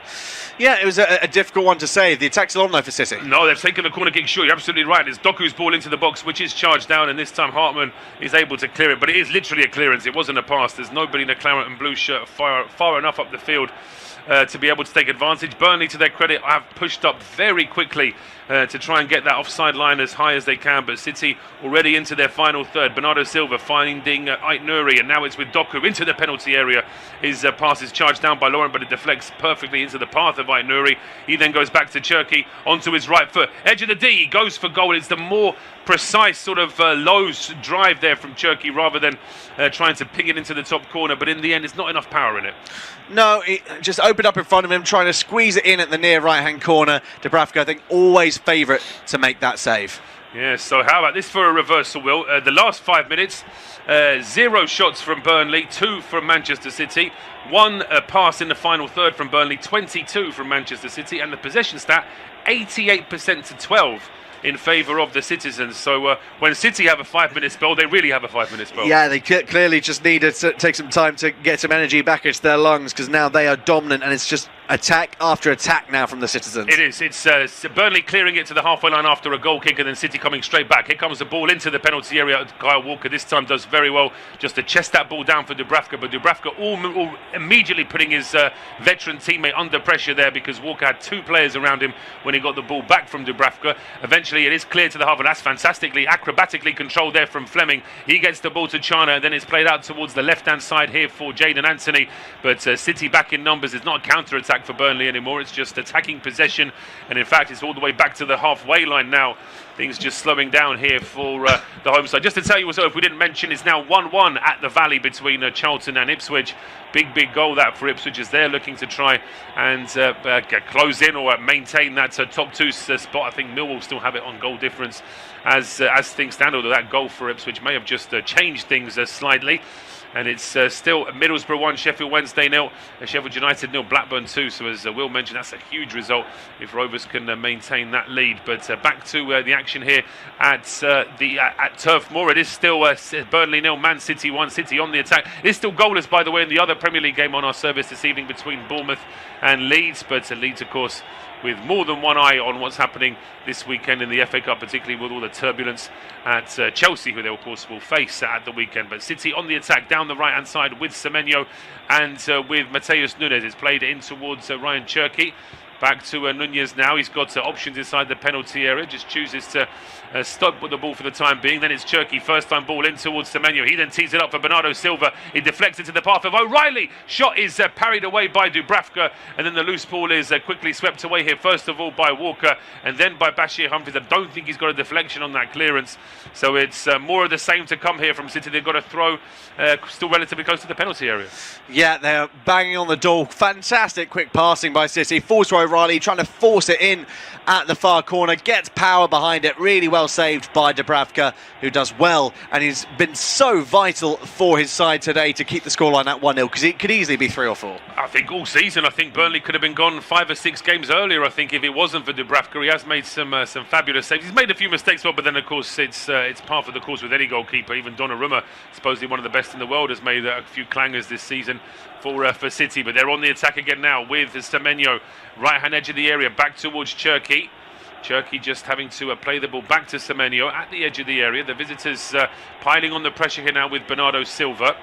Yeah, it was a difficult one to save. The attack's still on though for City. No, they've taken the corner kick. Sure, you're absolutely right. It's Doku's ball into the box, which is charged down, and this time Hartman is able to clear it. But it is literally a clearance. It wasn't a pass. There's nobody in a claret and blue shirt far enough up the field to be able to take advantage. Burnley, to their credit, have pushed up very quickly to try and get that offside line as high as they can, but City already into their final third. Bernardo Silva finding Ait Nouri, and now it's with Doku into the penalty area. His pass is charged down by Laurent, but it deflects perfectly into the path of Ait Nouri. He then goes back to Cherki onto his right foot, edge of the D, he goes for goal. It's the more precise sort of low drive there from Cherki rather than trying to ping it into the top corner, but in the end, it's not enough power in it. No, it just opened up in front of him, trying to squeeze it in at the near right-hand corner. Dubravka, I think, always favourite to make that save. Yeah, so how about this for a reversal, Will? The last 5 minutes, 0 shots from Burnley, 2 from Manchester City, 1 pass in the final third from Burnley, 22 from Manchester City, and the possession stat, 88% to 12 in favour of the citizens. So when City have a 5-minute spell, they really have a 5-minute spell. Yeah, they clearly just needed to take some time to get some energy back into their lungs, because now they are dominant, and it's just attack after attack now from the citizens. It is. It's Burnley clearing it to the halfway line after a goal kick, and then City coming straight back. Here comes the ball into the penalty area. Kyle Walker this time does very well just to chest that ball down for Dubravka, but Dubravka all immediately putting his veteran teammate under pressure there, because Walker had 2 players around him when he got the ball back from Dubravka. Eventually it is cleared to the half, and that's fantastically acrobatically controlled there from Fleming. He gets the ball to Chana, and then it's played out towards the left-hand side here for Jadon Anthony, but City back in numbers. It's not a counter-attack for Burnley anymore, it's just attacking possession, and in fact it's all the way back to the halfway line now. Things just slowing down here for the home side. Just to tell you as well, if we didn't mention, it's now 1-1 at the Valley between Charlton and Ipswich. Big goal that for Ipswich, as they're looking to try and close in or maintain that top 2 spot. I think Millwall still have it on goal difference as things stand, although that goal for Ipswich may have just changed things slightly. And it's still Middlesbrough 1, Sheffield Wednesday 0, Sheffield United 0, Blackburn 2. So as Will mentioned, that's a huge result if Rovers can maintain that lead. But back to the action here at Turf Moor. It is still Burnley 0, Man City 1, City on the attack. It's still goalless, by the way, in the other Premier League game on our service this evening between Bournemouth and Leeds. But Leeds, of course, with more than one eye on what's happening this weekend in the FA Cup, particularly with all the turbulence at Chelsea, who they of course will face at the weekend. But City on the attack down the right hand side with Semenyo and with Mateus Nunes. It's played in towards Ryan Cherki. Back to Nunez now. He's got options inside the penalty area. Just chooses to stop with the ball for the time being. Then it's Cherki. First time ball in towards Semenyo. He then tees it up for Bernardo Silva. He deflects it to the path of O'Reilly. Shot is parried away by Dubravka. And then the loose ball is quickly swept away here. First of all by Walker and then by Bashir Humphries. I don't think he's got a deflection on that clearance. So it's more of the same to come here from City. They've got to throw still relatively close to the penalty area. Yeah, they're banging on the door. Fantastic quick passing by City. Falls to O'Reilly, trying to force it in at the far corner. Gets power behind it. Really well saved by Dubravka, who does well. And he's been so vital for his side today to keep the scoreline at 1-0, because it could easily be 3 or 4. I think all season, I think Burnley could have been gone 5 or 6 games earlier, I think, if it wasn't for Dubravka. He has made some fabulous saves. He's made a few mistakes, but then, of course, it's par for the course with any goalkeeper. Even Donnarumma, supposedly one of the best in the world, has made a few clangers this season for City. But they're on the attack again now with Semenyo, right-hand edge of the area, back towards Cherki. Cherki just having to play the ball back to Semenyo at the edge of the area. The visitors piling on the pressure here now with Bernardo Silva.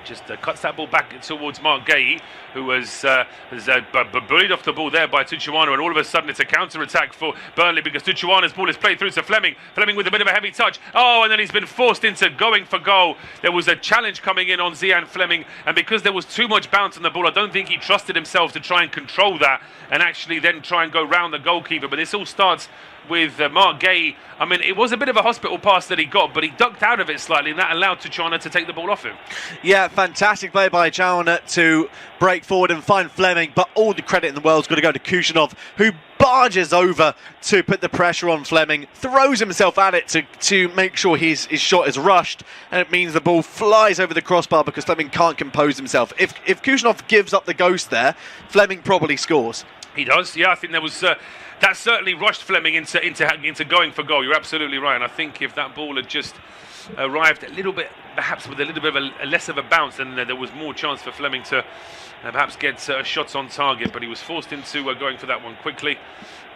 Just cuts that ball back towards Mark Gay, who was bullied off the ball there by Tuchuana, and all of a sudden it's a counter-attack for Burnley because Tuchuana's ball is played through to Fleming. Fleming with a bit of a heavy touch. Oh, and then he's been forced into going for goal. There was a challenge coming in on Zian Fleming, and because there was too much bounce on the ball, I don't think he trusted himself to try and control that and actually then try and go round the goalkeeper. But this all starts with Mark Gay. I mean, it was a bit of a hospital pass that he got, but he ducked out of it slightly, and that allowed Tuchana to take the ball off him. Yeah, fantastic play by Tuchana to break forward and find Fleming, but all the credit in the world's got to go to Kushnerov, who barges over to put the pressure on Fleming, throws himself at it to make sure his shot is rushed, and it means the ball flies over the crossbar because Fleming can't compose himself. If Kushnerov gives up the ghost there, Fleming probably scores. He does, yeah. I think there was that certainly rushed Fleming into going for goal. You're absolutely right, and I think if that ball had just arrived a little bit, perhaps with a little bit of a less of a bounce, then there was more chance for Fleming to perhaps get shots on target, but he was forced into going for that one quickly.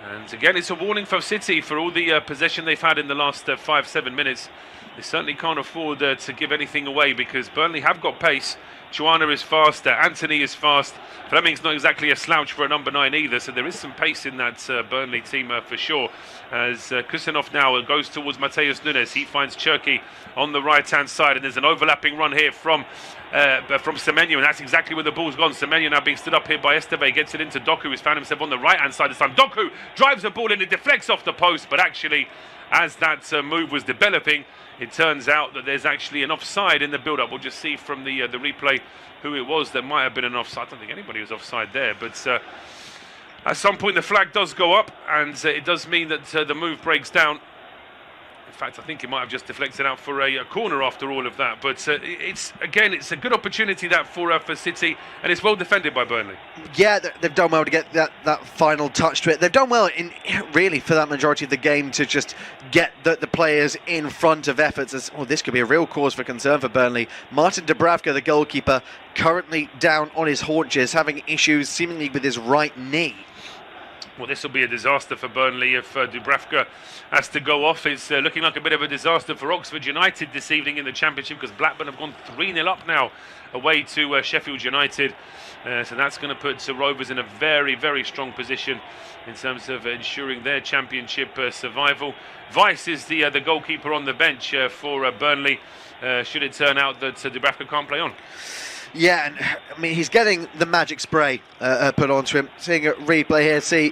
And again, it's a warning for City for all the possession they've had in the last 5-7 minutes. They certainly can't afford to give anything away because Burnley have got pace. Chuana is fast, Anthony is fast. Fleming's not exactly a slouch for a number 9 either, so there is some pace in that Burnley team for sure. As Kusanov now goes towards Mateus Nunes, he finds Cherki on the right-hand side, and there's an overlapping run here from Semenyo, and that's exactly where the ball's gone. Semenyo now being stood up here by Esteve, gets it into Doku, who's found himself on the right-hand side this time. Doku drives the ball in, it deflects off the post, but actually, as that move was developing, it turns out that there's actually an offside in the build-up. We'll just see from the replay who it was that might have been an offside. I don't think anybody was offside there, but at some point the flag does go up, and it does mean that the move breaks down. In fact, I think it might have just deflected out for a corner after all of that. But it's a good opportunity that for City, and it's well defended by Burnley. Yeah, they've done well to get that final touch to it. They've done well really for that majority of the game to just get the players in front of efforts. This could be a real cause for concern for Burnley. Martin Dubravka, the goalkeeper, currently down on his haunches, having issues seemingly with his right knee. Well, this will be a disaster for Burnley if Dubravka has to go off. It's looking like a bit of a disaster for Oxford United this evening in the Championship because Blackburn have gone 3-0 up now away to Sheffield United. So that's going to put Rovers in a very, very strong position in terms of ensuring their Championship survival. Weiss is the goalkeeper on the bench for Burnley, should it turn out that Dubravka can't play on. Yeah, and I mean, he's getting the magic spray put onto him. Seeing a replay here, see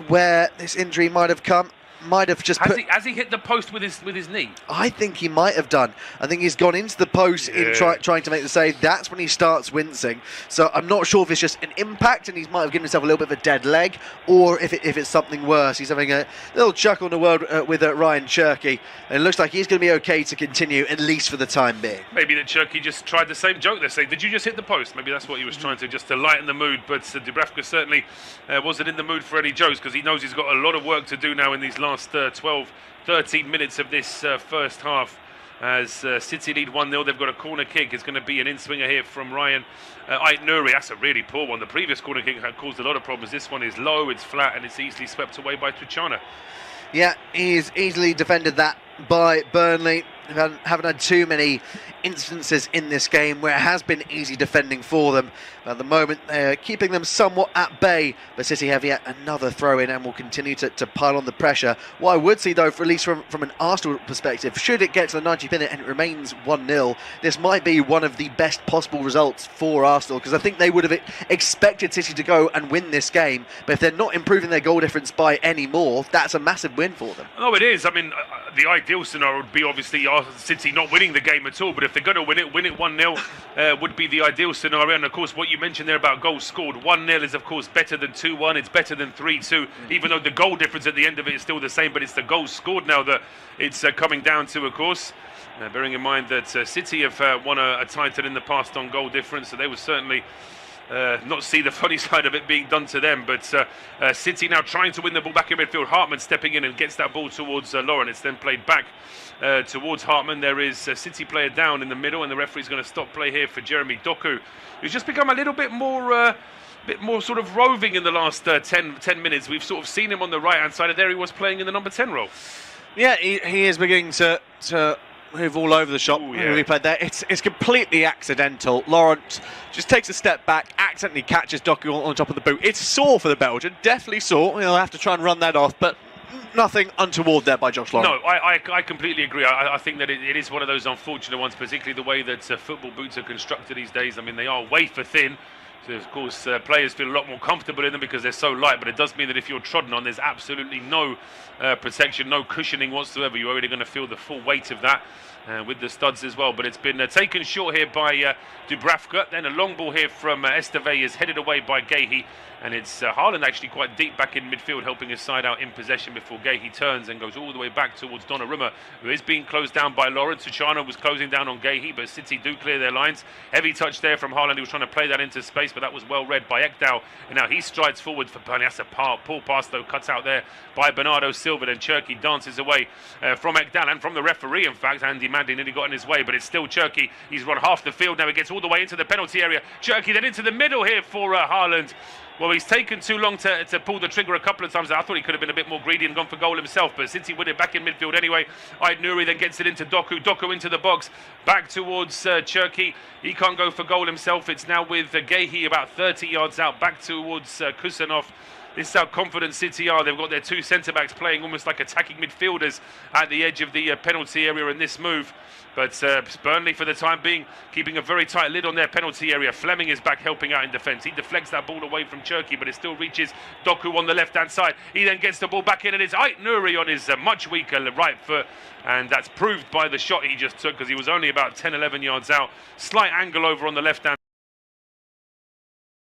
where this injury might have come. Might have just has he hit the post with his knee? I think he might have done. I think he's gone into the post in trying to make the save. That's when he starts wincing. So I'm not sure if it's just an impact and he might have given himself a little bit of a dead leg, or if it's something worse. He's having a little chuckle in the world with Ryan Cherki, and it looks like he's going to be okay to continue at least for the time being. Maybe that Cherki just tried the same joke. They're saying, "Did you just hit the post?" Maybe that's what he was trying to, just to lighten the mood. But Dubravka certainly wasn't in the mood for any jokes because he knows he's got a lot of work to do now in these last 12-13 minutes of this first half as City lead 1-0. They've got a corner kick. It's going to be an in-swinger here from Ryan Ait-Nouri. That's a really poor one. The previous corner kick had caused a lot of problems. This one is low, it's flat, and it's easily swept away by Tuchana. Yeah, he's easily defended that by Burnley. Haven't had too many instances in this game where it has been easy defending for them. But at the moment, they're keeping them somewhat at bay. But City have yet another throw in and will continue to pile on the pressure. What I would see, though, at least from an Arsenal perspective, should it get to the 90th minute and it remains 1-0, this might be one of the best possible results for Arsenal, because I think they would have expected City to go and win this game. But if they're not improving their goal difference by any more, that's a massive win for them. Oh, it is. I mean, the ideal scenario would be obviously City not winning the game at all, but if they're going to win it 1-0 would be the ideal scenario. And of course, what you mentioned there about goals scored, 1-0 is of course better than 2-1. It's better than 3-2, even though the goal difference at the end of it is still the same, but it's the goals scored now that it's coming down to, of course. Bearing in mind that City have won a title in the past on goal difference, so they would certainly not see the funny side of it being done to them. But City now trying to win the ball back in midfield. Hartman stepping in and gets that ball towards Lauren. It's then played back towards Hartman. There is a City player down in the middle, and the referee's going to stop play here for Jeremy Doku, who's just become a little bit more sort of roving in the last 10 minutes. We've sort of seen him on the right hand side, and there he was playing in the number 10 role. Yeah, he is beginning to move all over the shop. Ooh, Really played there. It's completely accidental. Lawrence just takes a step back, accidentally catches Doku on top of the boot. It's sore for the Belgian, definitely sore. He'll have to try and run that off, but nothing untoward there by Josh Lawrence. No, I completely agree. I think that it is one of those unfortunate ones, particularly the way that football boots are constructed these days. I mean, they are wafer thin, So of course, players feel a lot more comfortable in them because they're so light, but it does mean that if you're trodden on, there's absolutely no protection, no cushioning whatsoever. You're already going to feel the full weight of that with the studs as well. But it's been taken short here by Dubravka. Then a long ball here from Esteve is headed away by Gahey. And it's Haaland actually quite deep back in midfield, helping his side out in possession before Gahey turns and goes all the way back towards Donnarumma, who is being closed down by Lawrence. Suchana was closing down on Gahey, but City do clear their lines. Heavy touch there from Haaland. He was trying to play that into space, but that was well read by Ekdal. And now he strides forward for Burnley. That's a poor pass, though, cut out there by Bernardo Silva. Then Cherki dances away from Ekdal and from the referee, in fact. Andy Mandy nearly got in his way, but it's still Cherki. He's run half the field now. He gets all the way into the penalty area. Cherki then into the middle here for Haaland. Well, he's taken too long to pull the trigger a couple of times. I thought he could have been a bit more greedy and gone for goal himself, but City with it back in midfield anyway. Ait Nouri then gets it into Doku. Doku into the box, back towards Cherki. He can't go for goal himself. It's now with Gahey about 30 yards out, back towards Kusanov. This is how confident City are. They've got their two centre-backs playing almost like attacking midfielders at the edge of the penalty area in this move. But Burnley, for the time being, keeping a very tight lid on their penalty area. Fleming is back helping out in defence. He deflects that ball away from Cherki, but it still reaches Doku on the left-hand side. He then gets the ball back in, and it's Ait Nouri on his much weaker right foot. And that's proved by the shot he just took, because he was only about 10, 11 yards out. Slight angle over on the left-hand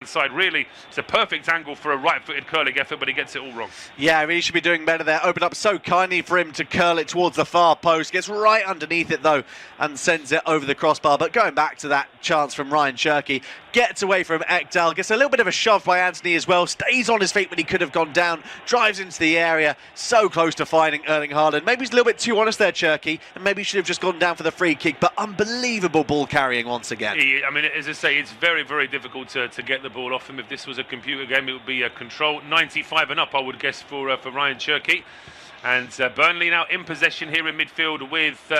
side. Really, it's a perfect angle for a right-footed curling effort, but he gets it all wrong. Yeah, he should be doing better there. Opened up so kindly for him to curl it towards the far post. Gets right underneath it, though, and sends it over the crossbar. But going back to that chance from Ryan Cherki, gets away from Ekdal, gets a little bit of a shove by Anthony as well, stays on his feet when he could have gone down, drives into the area, so close to finding Erling Haaland. Maybe he's a little bit too honest there, Cherki, and maybe he should have just gone down for the free kick, but unbelievable ball carrying once again. I mean, as I say, it's very, very difficult to get the ball off him. If this was a computer game, it would be a control 95 and up, I would guess, for Ryan Cherki. And Burnley now in possession here in midfield with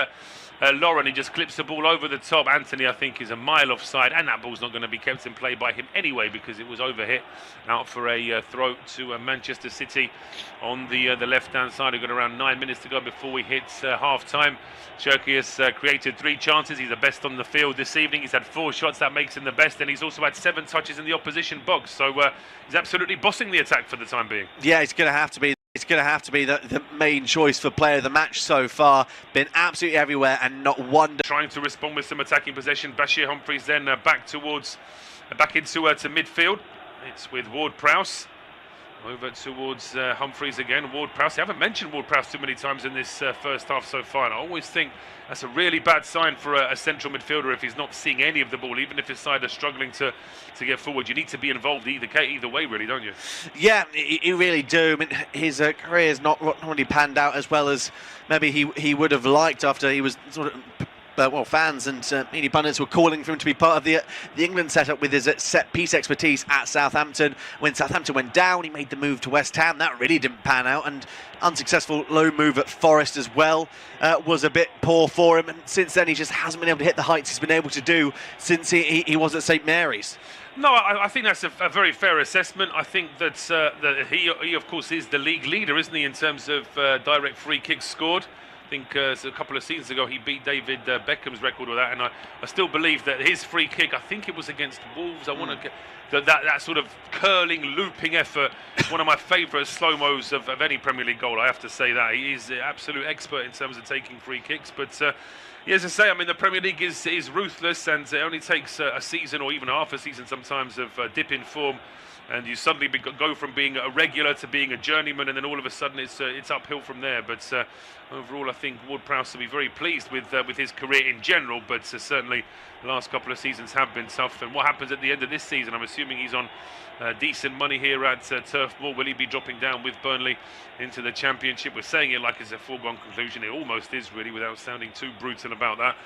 Lauren. He just clips the ball over the top. Anthony, I think, is a mile offside, and that ball's not going to be kept in play by him anyway, because it was overhit out for a throw to Manchester City on the left-hand side. We've got around 9 minutes to go before we hit half-time. Cherki has created 3 chances. He's the best on the field this evening. He's had 4 shots. That makes him the best, and he's also had 7 touches in the opposition box. So he's absolutely bossing the attack for the time being. Yeah, it's going to have to be. It's going to have to be the main choice for player of the match so far. Been absolutely everywhere and not one. Trying to respond with some attacking possession. Bashir Humphreys then back into to midfield. It's with Ward-Prowse. Over towards Humphreys again. Ward-Prowse. I haven't mentioned Ward-Prowse too many times in this first half so far. And I always think that's a really bad sign for a central midfielder if he's not seeing any of the ball, even if his side are struggling to get forward. You need to be involved either way, really, don't you? Yeah, you really do. I mean, his career has not really panned out as well as maybe he would have liked after he was sort of. Fans and media pundits were calling for him to be part of the England setup with his set-piece expertise at Southampton. When Southampton went down, he made the move to West Ham. That really didn't pan out, and unsuccessful low move at Forest as well was a bit poor for him. And since then, he just hasn't been able to hit the heights he's been able to do since he was at St Mary's. No, I think that's a very fair assessment. I think that he, of course, is the league leader, isn't he, in terms of direct free kicks scored. I think a couple of seasons ago he beat David Beckham's record with that, and I still believe that his free kick, I think it was against Wolves, I want to get that sort of curling, looping effort, one of my favourite slow-mos of any Premier League goal, I have to say that. He is an absolute expert in terms of taking free kicks, but as I say, I mean, the Premier League is ruthless, and it only takes a season or even half a season sometimes of dip in form, and you suddenly go from being a regular to being a journeyman, and then all of a sudden it's uphill from there. But overall, I think Ward-Prowse will be very pleased with his career in general, but certainly the last couple of seasons have been tough. And what happens at the end of this season? I'm assuming he's on decent money here at Turf Moor. Will he be dropping down with Burnley into the Championship? We're saying it like it's a foregone conclusion. It almost is, really, without sounding too brutal about that.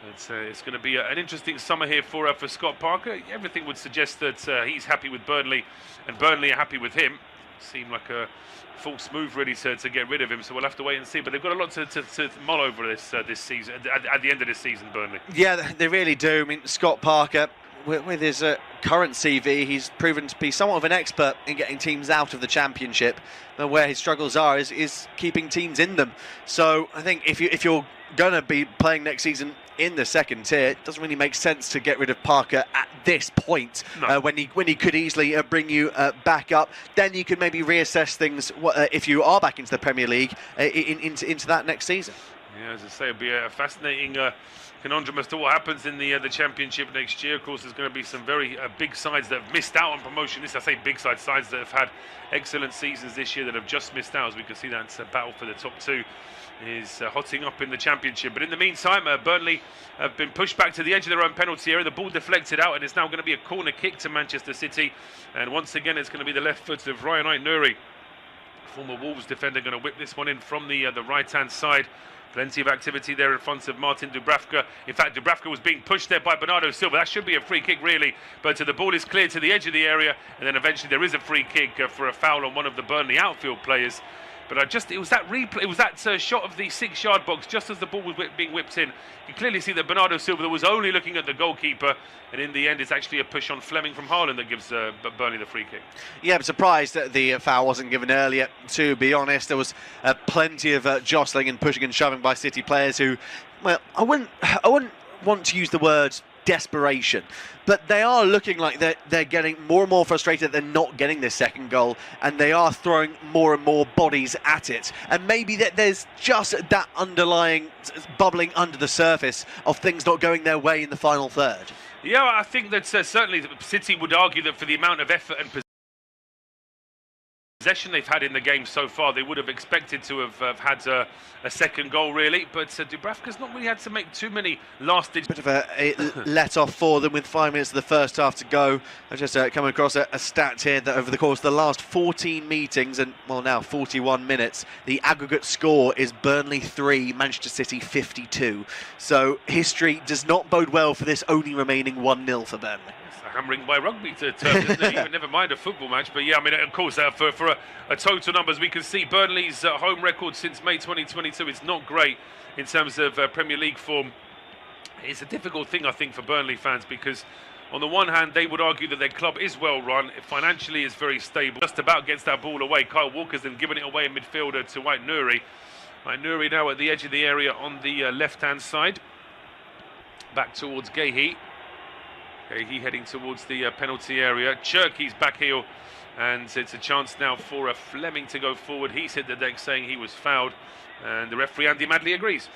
It's going to be an interesting summer here for Scott Parker. Everything would suggest that he's happy with Burnley, and Burnley are happy with him. Seemed like a false move, really, to get rid of him. So we'll have to wait and see. But they've got a lot to mull over this season. At the end of this season, Burnley. Yeah, they really do. I mean, Scott Parker, with his current CV, he's proven to be somewhat of an expert in getting teams out of the Championship. But where his struggles are is keeping teams in them. So I think if you're going to be playing next season in the second tier. It doesn't really make sense to get rid of Parker at this point, when he could easily bring you back up. Then you could maybe reassess things if you are back into the Premier League into that next season. Yeah, as I say, it'll be a fascinating conundrum as to what happens in the Championship next year. Of course, there's going to be some very big sides that have missed out on promotion. I say big sides that have had excellent seasons this year that have just missed out. As we can see, that's a battle for the top two is hotting up in the Championship. But in the meantime, Burnley have been pushed back to the edge of their own penalty area. The ball deflected out, and it's now going to be a corner kick to Manchester City. And once again, it's going to be the left foot of Ryan Aït-Nouri, former Wolves defender, going to whip this one in from the right-hand side. Plenty of activity there in front of Martin Dubravka. In fact, Dubravka was being pushed there by Bernardo Silva. That should be a free kick, really. But the ball is cleared to the edge of the area, and then eventually there is a free kick for a foul on one of the Burnley outfield players. But it was that replay, it was that shot of the 6-yard box just as the ball was being whipped in. You clearly see that Bernardo Silva was only looking at the goalkeeper, and in the end it's actually a push on Fleming from Haaland that gives Burnley the free kick. Yeah, I'm surprised that the foul wasn't given earlier, to be honest. There was plenty of jostling and pushing and shoving by City players who, well, I wouldn't want to use the word desperation, but they are looking like they're getting more and more frustrated they're not getting this second goal, and they are throwing more and more bodies at it. And maybe that there's just that underlying bubbling under the surface of things not going their way in the final third. Yeah, I think that certainly City would argue that for the amount of effort and possession they've had in the game so far, they would have expected to have had a second goal, really. But Dubravka's not really had to make too many last-ditch. Bit of a let-off for them with 5 minutes of the first half to go. I've just come across a stat here that over the course of the last 14 meetings, and well now 41 minutes, the aggregate score is Burnley 3, Manchester City 52. So history does not bode well for this only remaining 1-0 for Burnley. Hammering by rugby terms, isn't it? Never mind a football match. But yeah, I mean, of course, for a total numbers, we can see Burnley's home record since May 2022 is not great in terms of Premier League form. It's a difficult thing, I think, for Burnley fans, because on the one hand, they would argue that their club is well run, financially is very stable, just about gets that ball away. Kyle Walker's then given it away in midfielder to Aït-Nouri. Aït-Nouri now at the edge of the area on the left-hand side, back towards Guéhi. He heading towards the penalty area. Cherki's back heel, and it's a chance now for Fleming to go forward. He's hit the deck saying he was fouled, and the referee Andy Madley agrees.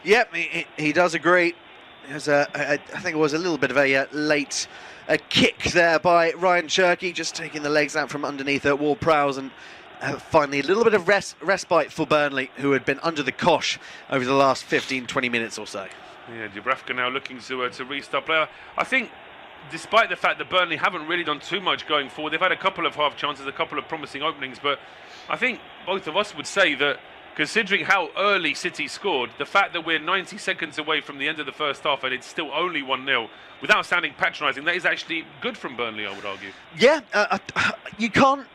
Yep, he does agree. I think it was a little bit of a late kick there by Ryan Cherki, just taking the legs out from underneath Ward-Prowse, and finally a little bit of respite for Burnley, who had been under the cosh over the last 15-20 minutes or so. Yeah, Dubravka now looking to restart play. I think, despite the fact that Burnley haven't really done too much going forward, they've had a couple of half chances, a couple of promising openings, but I think both of us would say that, considering how early City scored, the fact that we're 90 seconds away from the end of the first half and it's still only 1-0, without sounding patronising, that is actually good from Burnley, I would argue. Yeah, you can't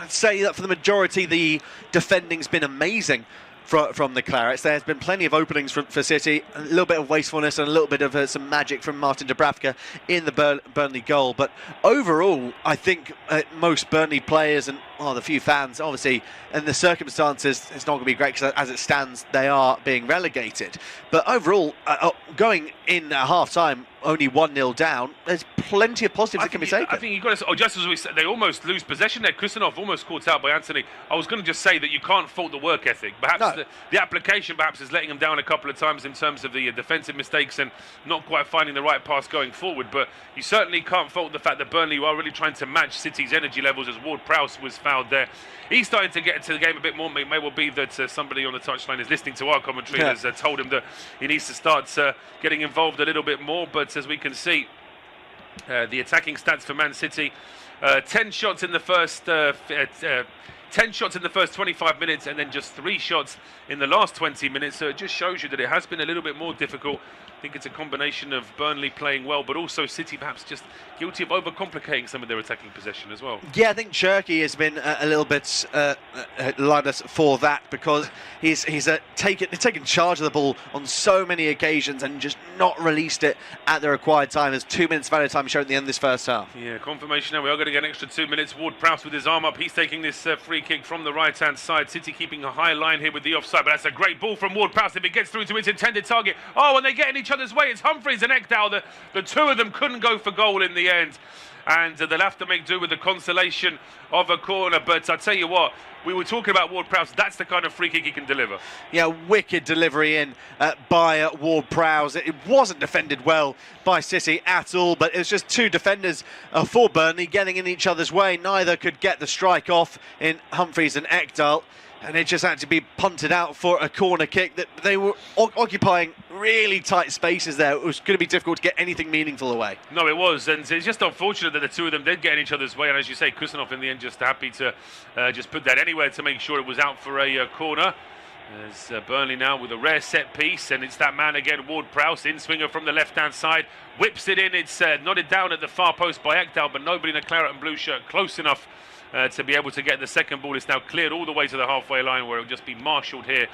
say that for the majority the defending's been amazing from the Clarets. There's been plenty of openings for City, a little bit of wastefulness and a little bit of some magic from Martin Dubravka in the Burnley goal. But overall, I think most Burnley players and the few fans, obviously, in the circumstances, it's not going to be great because as it stands, they are being relegated. But overall, going in at half-time, only 1-0 down, there's plenty of positives that can be taken. I think you've got to... just as we said, they almost lose possession there. Kusanov almost caught out by Anthony. I was going to just say that you can't fault the work ethic. Perhaps the application perhaps is letting them down a couple of times in terms of the defensive mistakes and not quite finding the right pass going forward. But you certainly can't fault the fact that Burnley are really trying to match City's energy levels, as Ward-Prowse was fouled there. He's starting to get into the game a bit more. It may well be that somebody on the touchline is listening to our commentary and has told him that he needs to start getting involved a little bit more. But as we can see, the attacking stats for Man City, 10 shots in the first 10 shots in the first 25 minutes and then just 3 shots in the last 20 minutes. So it just shows you that it has been a little bit more difficult. I think it's a combination of Burnley playing well, but also City perhaps just guilty of overcomplicating some of their attacking possession as well. Yeah, I think Cherki has been a little bit ludus for that, because he's taken charge of the ball on so many occasions and just not released it at the required time. There's 2 minutes of added time shown at the end of this first half. Yeah, confirmation now. We are going to get an extra 2 minutes. Ward-Prowse with his arm up. He's taking this free free kick from the right-hand side. City keeping a high line here with the offside, but that's a great ball from Ward-Prowse if it gets through to its intended target. Oh, and they get in each other's way. It's Humphreys and Ekdal. The two of them couldn't go for goal in the end. And they'll have to make do with the consolation of a corner. But I tell you what, we were talking about Ward-Prowse. That's the kind of free kick he can deliver. Yeah, wicked delivery in by Ward-Prowse. It wasn't defended well by City at all, but it was just two defenders for Burnley getting in each other's way. Neither could get the strike off in Humphreys and Ekdal. And it just had to be punted out for a corner kick. That they were occupying really tight spaces there. It was going to be difficult to get anything meaningful away. No, it was, and it's just unfortunate that the two of them did get in each other's way. And as you say, Kusanov in the end just happy to just put that anywhere to make sure it was out for a corner. There's Burnley now with a rare set piece, and it's that man again, Ward-Prowse, in-swinger from the left-hand side, whips it in. It's nodded down at the far post by Ekdal, but nobody in a claret and blue shirt close enough to be able to get the second ball. It's now cleared all the way to the halfway line, where it will just be marshalled here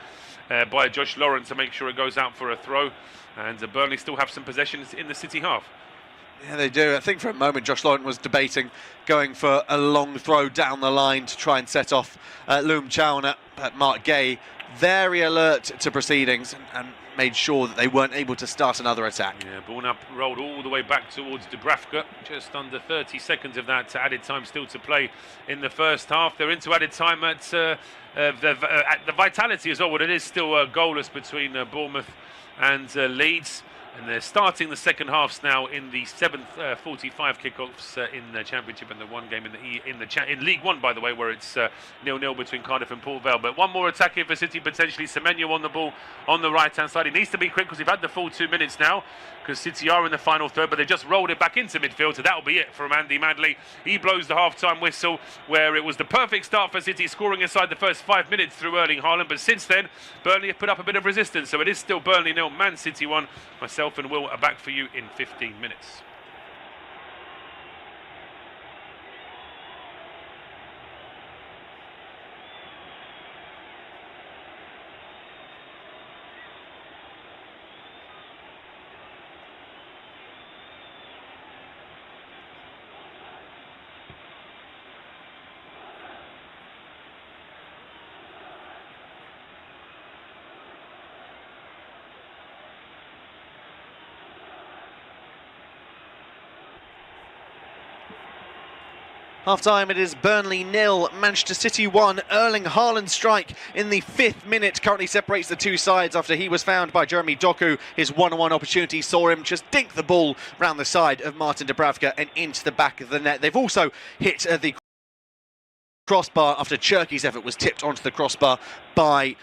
by Josh Lawrence to make sure it goes out for a throw. And Burnley still have some possessions in the City half. Yeah, they do. I think for a moment Josh Lawrence was debating going for a long throw down the line to try and set off Loom Chowner, but Mark Gay very alert to proceedings and made sure that they weren't able to start another attack. Yeah, ball up, rolled all the way back towards Dubravka. Just under 30 seconds of that added time still to play in the first half. They're into added time at the Vitality as well. But it is still goalless between Bournemouth and Leeds. And they're starting the second halves now in the 7:45 kickoffs in the Championship and the one game in League One, by the way, where it's 0-0 between Cardiff and Port Vale. But one more attack here for City potentially. Semenyo on the ball on the right-hand side. He needs to be quick because we've had the full 2 minutes now, because City are in the final third, but they just rolled it back into midfield, so that'll be it from Andy Madley. He blows the half-time whistle, where it was the perfect start for City, scoring inside the first 5 minutes through Erling Haaland. But since then, Burnley have put up a bit of resistance, so it is still Burnley 0, Man City 1. Myself and Will are back for you in 15 minutes. Half-time, it is Burnley 0, Manchester City 1. Erling Haaland's strike in the 5th minute currently separates the two sides after he was found by Jeremy Doku. His one-on-one opportunity saw him just dink the ball round the side of Martin Dubravka and into the back of the net. They've also hit the crossbar after Cherky's effort was tipped onto the crossbar by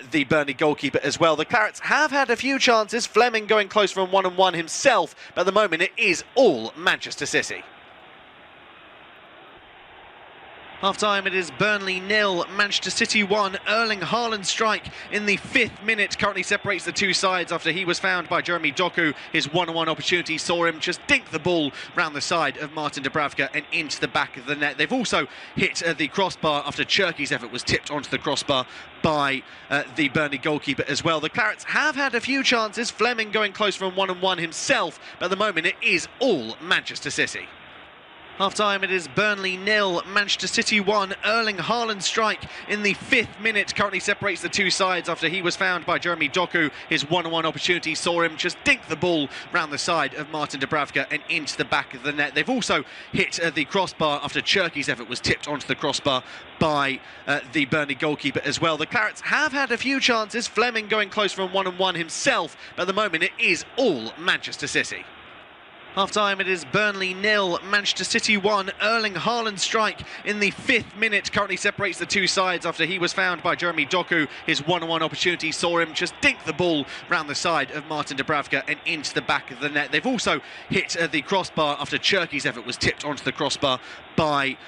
the Burnley goalkeeper as well. The Clarets have had a few chances, Fleming going close from one-on-one himself, but at the moment it is all Manchester City. Half-time, it is Burnley 0, Manchester City 1. Erling Haaland's strike in the 5th minute currently separates the two sides after he was found by Jeremy Doku. His one-on-one opportunity saw him just dink the ball round the side of Martin Dubravka and into the back of the net. They've also hit the crossbar after Cherky's effort was tipped onto the crossbar by the Burnley goalkeeper as well. The Clarets have had a few chances, Fleming going close from one-on-one himself, but at the moment it is all Manchester City. Half-time, it is Burnley 0, Manchester City 1. Erling Haaland's strike in the 5th minute currently separates the two sides after he was found by Jeremy Doku. His one-on-one opportunity saw him just dink the ball round the side of Martin Dubravka and into the back of the net. They've also hit the crossbar after Cherky's effort was tipped onto the crossbar by the Burnley goalkeeper as well. The Clarets have had a few chances, Fleming going close from one-on-one himself, but at the moment it is all Manchester City. Half-time, it is Burnley 0, Manchester City 1. Erling Haaland's strike in the 5th minute currently separates the two sides after he was found by Jeremy Doku. His one-on-one opportunity saw him just dink the ball round the side of Martin Dubravka and into the back of the net. They've also hit the crossbar after Cherky's effort was tipped onto the crossbar by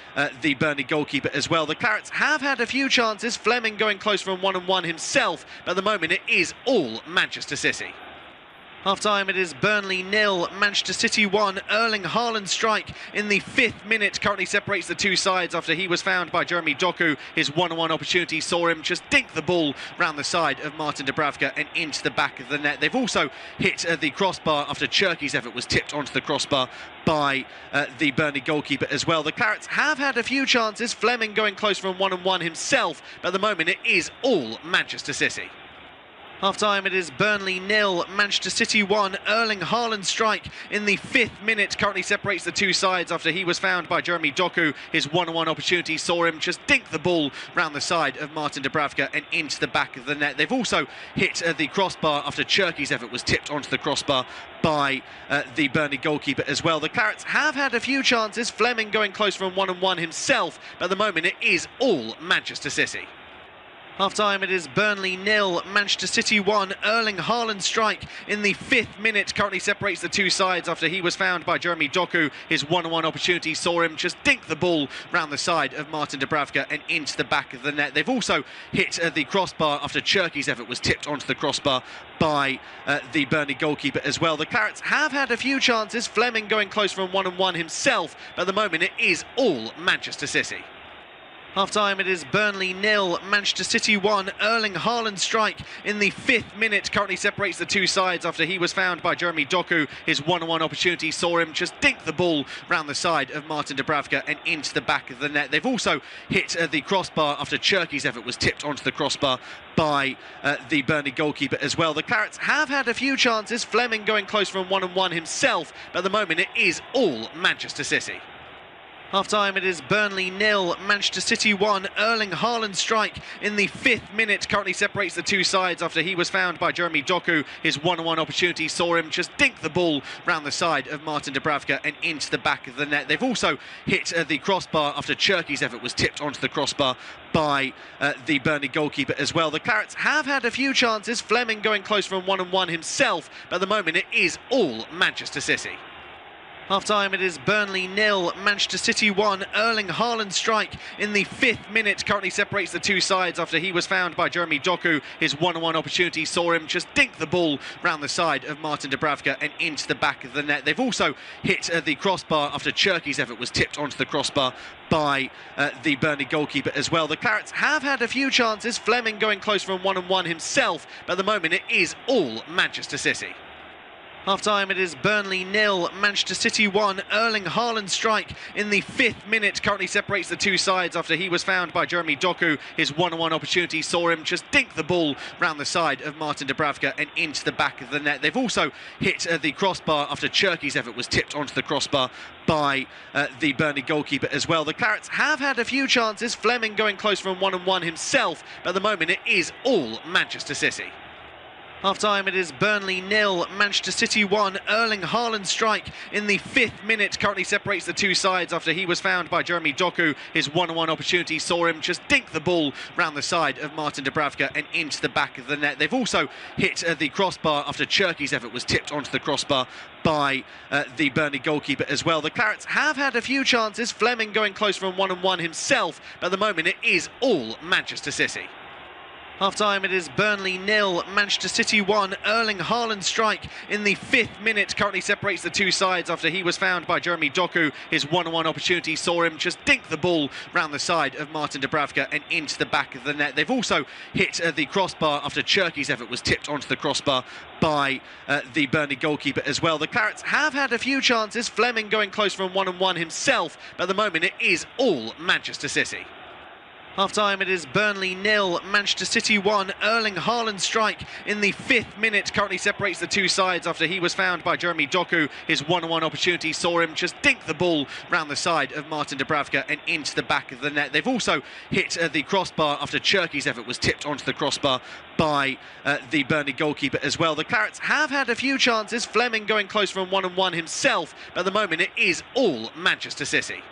the Burnley goalkeeper as well. The Clarets have had a few chances, Fleming going close from one-on-one himself, but at the moment it is all Manchester City. Half-time, it is Burnley 0, Manchester City 1. Erling Haaland's strike in the 5th minute currently separates the two sides after he was found by Jeremy Doku. His one-on-one opportunity saw him just dink the ball round the side of Martin Dubravka and into the back of the net. They've also hit the crossbar after Cherki's effort was tipped onto the crossbar by the Burnley goalkeeper as well. The Clarets have had a few chances, Fleming going close from one-on-one himself, but at the moment it is all Manchester City. Half-time, it is Burnley 0, Manchester City 1. Erling Haaland's strike in the 5th minute currently separates the two sides after he was found by Jeremy Doku. His one-on-one opportunity saw him just dink the ball round the side of Martin Dubravka and into the back of the net. They've also hit the crossbar after Cherki's effort was tipped onto the crossbar by the Burnley goalkeeper as well. The Clarets have had a few chances, Fleming going close from one-on-one himself, but at the moment it is all Manchester City. Half-time, it is Burnley 0, Manchester City 1. Erling Haaland's strike in the 5th minute currently separates the two sides after he was found by Jeremy Doku. His one-on-one opportunity saw him just dink the ball round the side of Martin Dubravka and into the back of the net. They've also hit the crossbar after Cherki's effort was tipped onto the crossbar by the Burnley goalkeeper as well. The Clarets have had a few chances, Fleming going close from one-on-one himself, but at the moment it is all Manchester City. Half-time, it is Burnley 0, Manchester City 1. Erling Haaland's strike in the 5th minute currently separates the two sides after he was found by Jeremy Doku. His one-on-one opportunity saw him just dink the ball round the side of Martin Dubravka and into the back of the net. They've also hit the crossbar after Cherki's effort was tipped onto the crossbar by the Burnley goalkeeper as well. The Clarets have had a few chances, Fleming going close from one-on-one himself, but at the moment it is all Manchester City. Half-time, it is Burnley 0, Manchester City 1. Erling Haaland's strike in the 5th minute currently separates the two sides after he was found by Jeremy Doku. His one-on-one opportunity saw him just dink the ball round the side of Martin Dubravka and into the back of the net. They've also hit the crossbar after Cherki's effort was tipped onto the crossbar by the Burnley goalkeeper as well. The Clarets have had a few chances, Fleming going close from one-on-one himself, but at the moment it is all Manchester City. Half-time, it is Burnley 0, Manchester City 1. Erling Haaland's strike in the 5th minute currently separates the two sides after he was found by Jeremy Doku. His one-on-one opportunity saw him just dink the ball round the side of Martin Dubravka and into the back of the net. They've also hit the crossbar after Cherki's effort was tipped onto the crossbar by the Burnley goalkeeper as well. The Clarets have had a few chances, Fleming going close from one-on-one himself, but at the moment it is all Manchester City. Half-time, it is Burnley 0, Manchester City 1. Erling Haaland's strike in the 5th minute currently separates the two sides after he was found by Jeremy Doku. His one-on-one opportunity saw him just dink the ball round the side of Martin Dubravka and into the back of the net. They've also hit the crossbar after Cherki's effort was tipped onto the crossbar by the Burnley goalkeeper as well. The Clarets have had a few chances, Fleming going close from one-on-one himself, but at the moment it is all Manchester City. Half-time, it is Burnley 0, Manchester City 1. Erling Haaland's strike in the 5th minute currently separates the two sides after he was found by Jeremy Doku. His one-on-one opportunity saw him just dink the ball round the side of Martin Dubravka and into the back of the net. They've also hit the crossbar after Cherki's effort was tipped onto the crossbar by the Burnley goalkeeper as well. The Clarets have had a few chances, Fleming going close from one-on-one himself, but at the moment it is all Manchester City. Half-time, it is Burnley 0, Manchester City 1. Erling Haaland's strike in the 5th minute currently separates the two sides after he was found by Jeremy Doku. His one-on-one opportunity saw him just dink the ball round the side of Martin Dubravka and into the back of the net. They've also hit the crossbar after Cherki's effort was tipped onto the crossbar by the Burnley goalkeeper as well. The Clarets have had a few chances, Fleming going close from one-on-one himself, but at the moment it is all Manchester City. Half-time, it is Burnley 0, Manchester City 1. Erling Haaland's strike in the 5th minute currently separates the two sides after he was found by Jeremy Doku. His one-on-one opportunity saw him just dink the ball round the side of Martin Dubravka and into the back of the net. They've also hit the crossbar after Cherki's effort was tipped onto the crossbar by the Burnley goalkeeper as well. The Clarets have had a few chances, Fleming going close from one-on-one himself, but at the moment it is all Manchester City.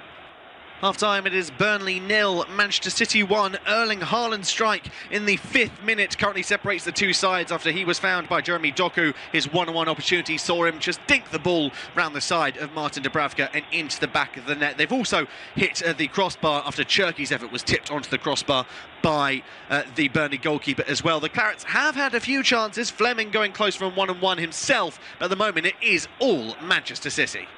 Half-time, it is Burnley 0, Manchester City 1. Erling Haaland's strike in the 5th minute currently separates the two sides after he was found by Jeremy Doku. His one-on-one opportunity saw him just dink the ball round the side of Martin Dubravka and into the back of the net. They've also hit the crossbar after Cherki's effort was tipped onto the crossbar by the Burnley goalkeeper as well. The Clarets have had a few chances, Fleming going close from one-on-one himself, but at the moment it is all Manchester City.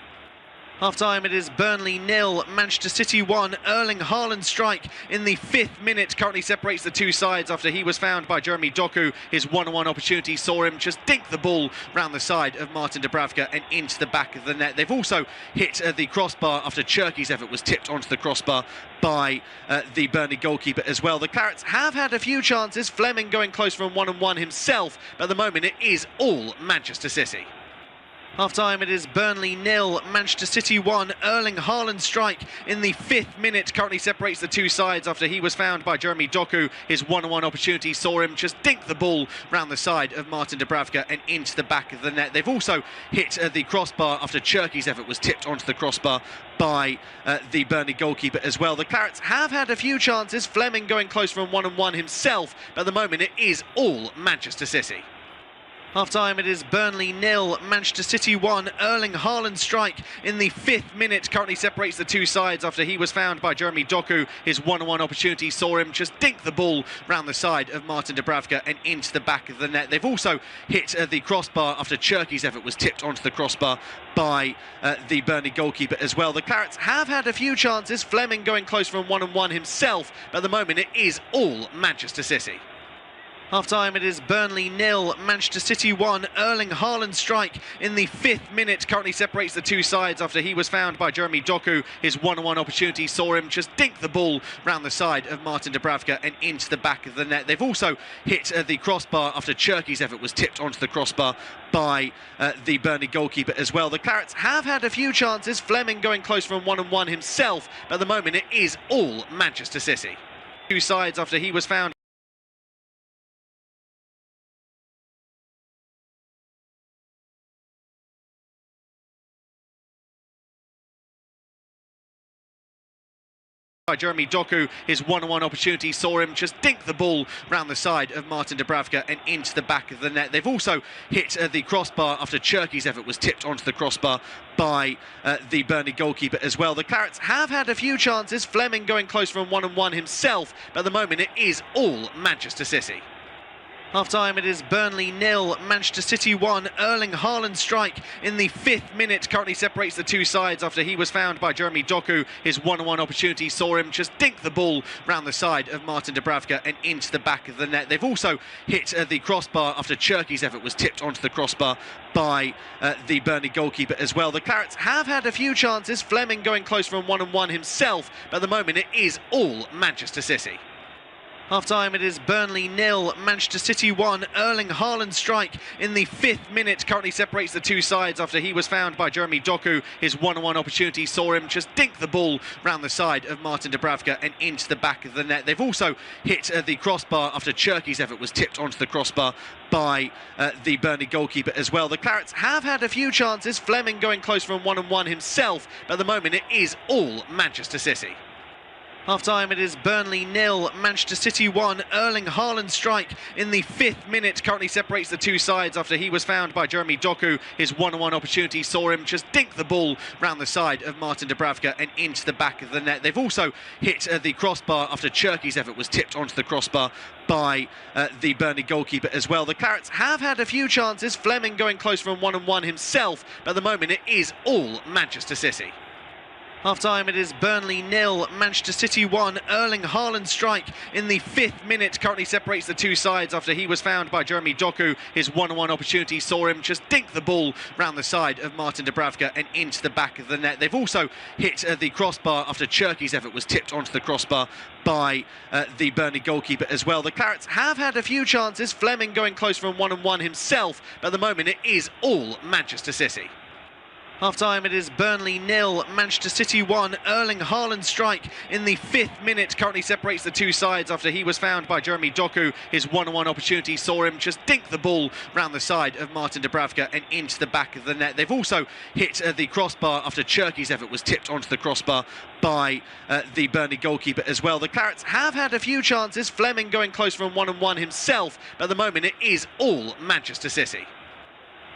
Half-time, it is Burnley 0, Manchester City 1. Erling Haaland's strike in the 5th minute currently separates the two sides after he was found by Jeremy Doku. His one-on-one opportunity saw him just dink the ball round the side of Martin Dubravka and into the back of the net. They've also hit the crossbar after Cherki's effort was tipped onto the crossbar by the Burnley goalkeeper as well. The Clarets have had a few chances, Fleming going close from one-on-one himself, but at the moment it is all Manchester City. Half-time, it is Burnley 0, Manchester City 1. Erling Haaland's strike in the 5th minute currently separates the two sides after he was found by Jeremy Doku. His one-on-one opportunity saw him just dink the ball round the side of Martin Dubravka and into the back of the net. They've also hit the crossbar after Cherki's effort was tipped onto the crossbar by the Burnley goalkeeper as well. The Clarets have had a few chances, Fleming going close from one-on-one himself, but at the moment it is all Manchester City. Half-time, it is Burnley 0, Manchester City 1. Erling Haaland's strike in the 5th minute currently separates the two sides after he was found by Jeremy Doku. His one-on-one opportunity saw him just dink the ball round the side of Martin Dubravka and into the back of the net. They've also hit the crossbar after Cherki's effort was tipped onto the crossbar by the Burnley goalkeeper as well. The Clarets have had a few chances, Fleming going close from one-on-one himself, but at the moment it is all Manchester City. Half-time, it is Burnley 0, Manchester City 1. Erling Haaland's strike in the 5th minute currently separates the two sides after he was found by Jeremy Doku. His one-on-one opportunity saw him just dink the ball round the side of Martin Dubravka and into the back of the net. They've also hit the crossbar after Cherki's effort was tipped onto the crossbar by the Burnley goalkeeper as well. The Clarets have had a few chances, Fleming going close from one-on-one himself, but at the moment it is all Manchester City. Two sides after he was found by Jeremy Doku. His one-on-one opportunity saw him just dink the ball round the side of Martin Dubravka and into the back of the net. They've also hit the crossbar after Cherki's effort was tipped onto the crossbar by the Burnley goalkeeper as well. The Clarets have had a few chances, Fleming going close from one-on-one himself, but at the moment it is all Manchester City. Half-time, it is Burnley 0, Manchester City 1. Erling Haaland's strike in the 5th minute currently separates the two sides after he was found by Jeremy Doku. His one-on-one opportunity saw him just dink the ball round the side of Martin Dubravka and into the back of the net. They've also hit the crossbar after Cherki's effort was tipped onto the crossbar by the Burnley goalkeeper as well. The Clarets have had a few chances, Fleming going close from one-on-one himself, but at the moment it is all Manchester City. Half-time, it is Burnley 0, Manchester City 1. Erling Haaland's strike in the 5th minute currently separates the two sides after he was found by Jeremy Doku. His one-on-one opportunity saw him just dink the ball round the side of Martin Dubravka and into the back of the net. They've also hit the crossbar after Cherki's effort was tipped onto the crossbar by the Burnley goalkeeper as well. The Clarets have had a few chances, Fleming going close from one-on-one himself, but at the moment it is all Manchester City. Half-time, it is Burnley 0, Manchester City 1. Erling Haaland's strike in the 5th minute currently separates the two sides after he was found by Jeremy Doku. His one-on-one opportunity saw him just dink the ball round the side of Martin Dubravka and into the back of the net. They've also hit the crossbar after Cherki's effort was tipped onto the crossbar by the Burnley goalkeeper as well. The Clarets have had a few chances, Fleming going close from one-on-one himself, but at the moment it is all Manchester City. Half-time, it is Burnley 0, Manchester City 1. Erling Haaland's strike in the 5th minute currently separates the two sides after he was found by Jeremy Doku. His one-on-one opportunity saw him just dink the ball round the side of Martin Dubravka and into the back of the net. They've also hit the crossbar after Cherki's effort was tipped onto the crossbar by the Burnley goalkeeper as well. The Clarets have had a few chances, Fleming going close from one-on-one himself, but at the moment it is all Manchester City. Half-time, it is Burnley 0, Manchester City 1. Erling Haaland's strike in the 5th minute currently separates the two sides after he was found by Jeremy Doku. His one-on-one opportunity saw him just dink the ball round the side of Martin Dubravka and into the back of the net. They've also hit the crossbar after Cherki's effort was tipped onto the crossbar by the Burnley goalkeeper as well. The Clarets have had a few chances, Fleming going close from one-on-one himself, but at the moment it is all Manchester City.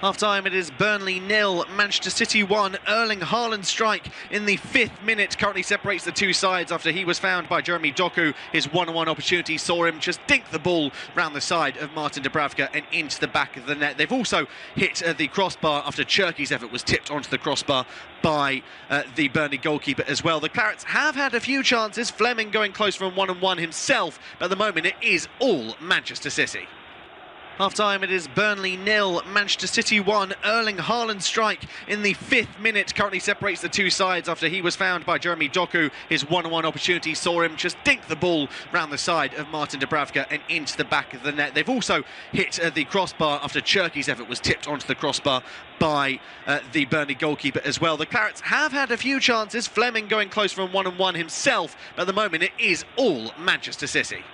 Half-time, it is Burnley 0, Manchester City 1. Erling Haaland's strike in the 5th minute currently separates the two sides after he was found by Jeremy Doku. His one-on-one opportunity saw him just dink the ball round the side of Martin Dubravka and into the back of the net. They've also hit the crossbar after Cherki's effort was tipped onto the crossbar by the Burnley goalkeeper as well. The Clarets have had a few chances, Fleming going close from one-on-one himself, but at the moment it is all Manchester City. Half-time, it is Burnley 0, Manchester City 1. Erling Haaland's strike in the 5th minute currently separates the two sides after he was found by Jeremy Doku. His one-on-one opportunity saw him just dink the ball round the side of Martin Dubravka and into the back of the net. They've also hit the crossbar after Cherki's effort was tipped onto the crossbar by the Burnley goalkeeper as well. The Clarets have had a few chances, Fleming going close from one-on-one himself, but at the moment it is all Manchester City.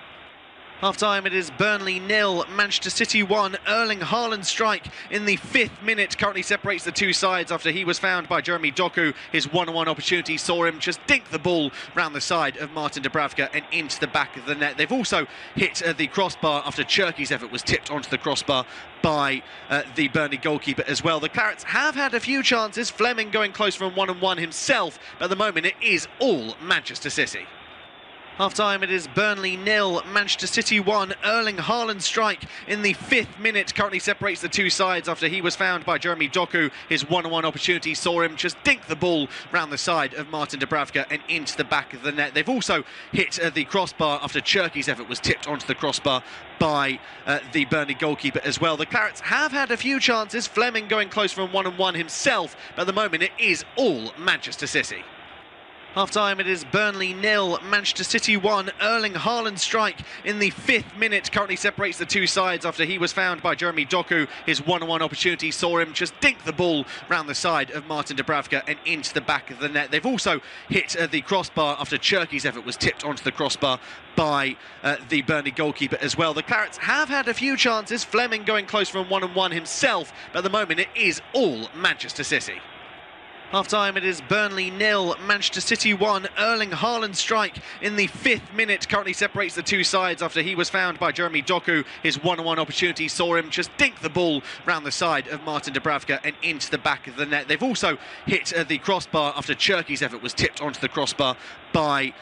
Half-time, it is Burnley 0, Manchester City 1. Erling Haaland's strike in the 5th minute currently separates the two sides after he was found by Jeremy Doku. His one-on-one opportunity saw him just dink the ball round the side of Martin Dubravka and into the back of the net. They've also hit the crossbar after Cherki's effort was tipped onto the crossbar by the Burnley goalkeeper as well. The Clarets have had a few chances, Fleming going close from one-on-one himself, but at the moment it is all Manchester City. Half-time, it is Burnley 0, Manchester City 1. Erling Haaland's strike in the 5th minute currently separates the two sides after he was found by Jeremy Doku. His one-on-one opportunity saw him just dink the ball round the side of Martin Dubravka and into the back of the net. They've also hit the crossbar after Cherki's effort was tipped onto the crossbar by the Burnley goalkeeper as well. The Clarets have had a few chances, Fleming going close from one-on-one himself, but at the moment it is all Manchester City. Half-time, it is Burnley 0, Manchester City 1. Erling Haaland's strike in the 5th minute currently separates the two sides after he was found by Jeremy Doku. His one-on-one opportunity saw him just dink the ball round the side of Martin Dubravka and into the back of the net. They've also hit the crossbar after Cherki's effort was tipped onto the crossbar by the Burnley goalkeeper as well. The Clarets have had a few chances, Fleming going close from one-on-one himself, but at the moment it is all Manchester City. Half-time, it is Burnley 0, Manchester City 1. Erling Haaland's strike in the 5th minute currently separates the two sides after he was found by Jeremy Doku. His one-on-one opportunity saw him just dink the ball round the side of Martin Dubravka and into the back of the net. They've also hit the crossbar after Cherki's effort was tipped onto the crossbar by